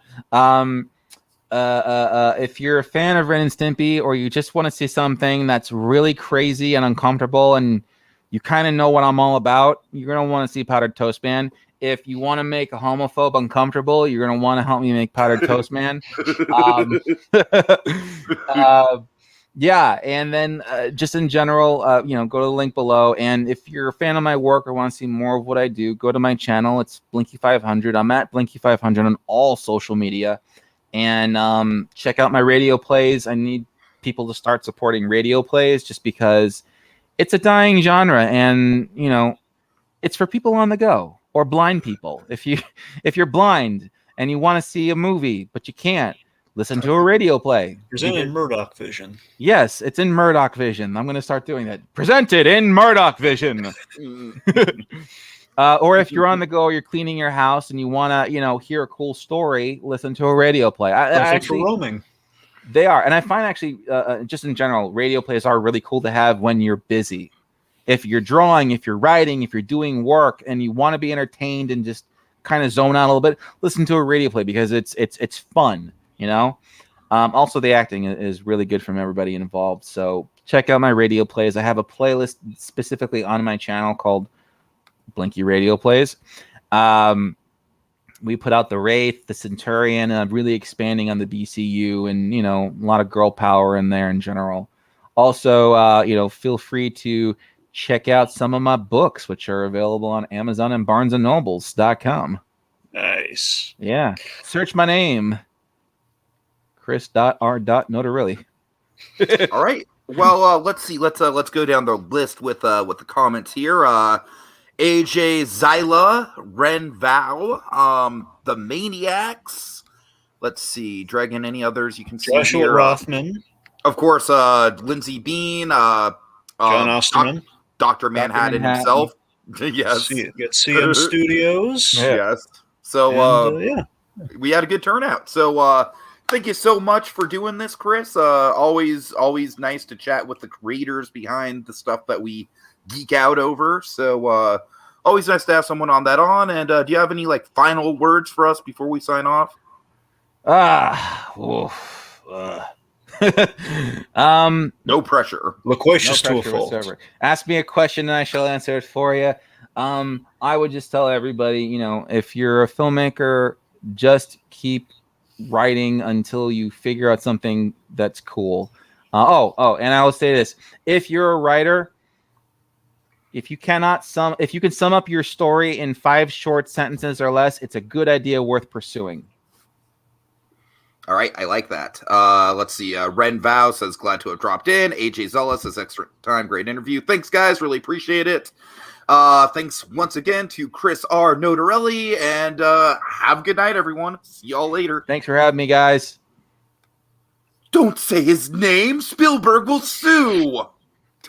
If you're a fan of Ren and Stimpy, or you just want to see something that's really crazy and uncomfortable, and you kind of know what I'm all about, you're gonna want to see Powdered Toast Man. If you want to make a homophobe uncomfortable, you're gonna want to help me make Powdered Toast Man. And then just in general, go to the link below. And if you're a fan of my work or want to see more of what I do, go to my channel. It's Blinky500. I'm at Blinky500 on all social media. And check out my radio plays. I need people to start supporting radio plays, just because it's a dying genre, and it's for people on the go, or blind people. If you're blind and you want to see a movie but you can't, listen to a radio play. Presented in Murdoch Vision. Yes, it's in Murdoch Vision. I'm going to start doing that. Presented in Murdoch Vision. Or if you're on the go, or you're cleaning your house and you want to, hear a cool story, listen to a radio play. For roaming. They are. And I find actually, just in general, radio plays are really cool to have when you're busy. If you're drawing, if you're writing, if you're doing work and you want to be entertained and just kind of zone out a little bit, listen to a radio play, because it's fun, Also, the acting is really good from everybody involved. So check out my radio plays. I have a playlist specifically on my channel called Blinky Radio Plays. We put out the Wraith, the Centurion, really expanding on the BCU, and a lot of girl power in there in general. Also, feel free to check out some of my books, which are available on Amazon and BarnesandNobles.com. Nice. Yeah. Search my name, Chris.R.Notarile. All right. Well, let's see. Let's go down the list with the comments here. AJ Zyla, Ren Val, the Maniacs. Let's see, Dragon. Any others you can see Joshua here? Rothman. Of course, Lindsay Bean. John Osterman. Dr. Manhattan himself. Yes. Get CM Studios. Yes. So we had a good turnout. So thank you so much for doing this, Chris. Always nice to chat with the creators behind the stuff that we geek out over. So always nice to have someone on that on. And do you have any final words for us before we sign off? No pressure. Loquacious to a fault. Whatsoever. Ask me a question and I shall answer it for you. I would just tell everybody, if you're a filmmaker, just keep writing until you figure out something that's cool. And I will say this: if you're a writer, if you can sum up your story in 5 short sentences or less, it's a good idea worth pursuing. All right, I like that. Let's see. Ren Vow says, glad to have dropped in. AJ Zella says, extra time, great interview. Thanks, guys. Really appreciate it. Thanks once again to Chris R. Notarile, and have a good night, everyone. See y'all later. Thanks for having me, guys. Don't say his name. Spielberg will sue.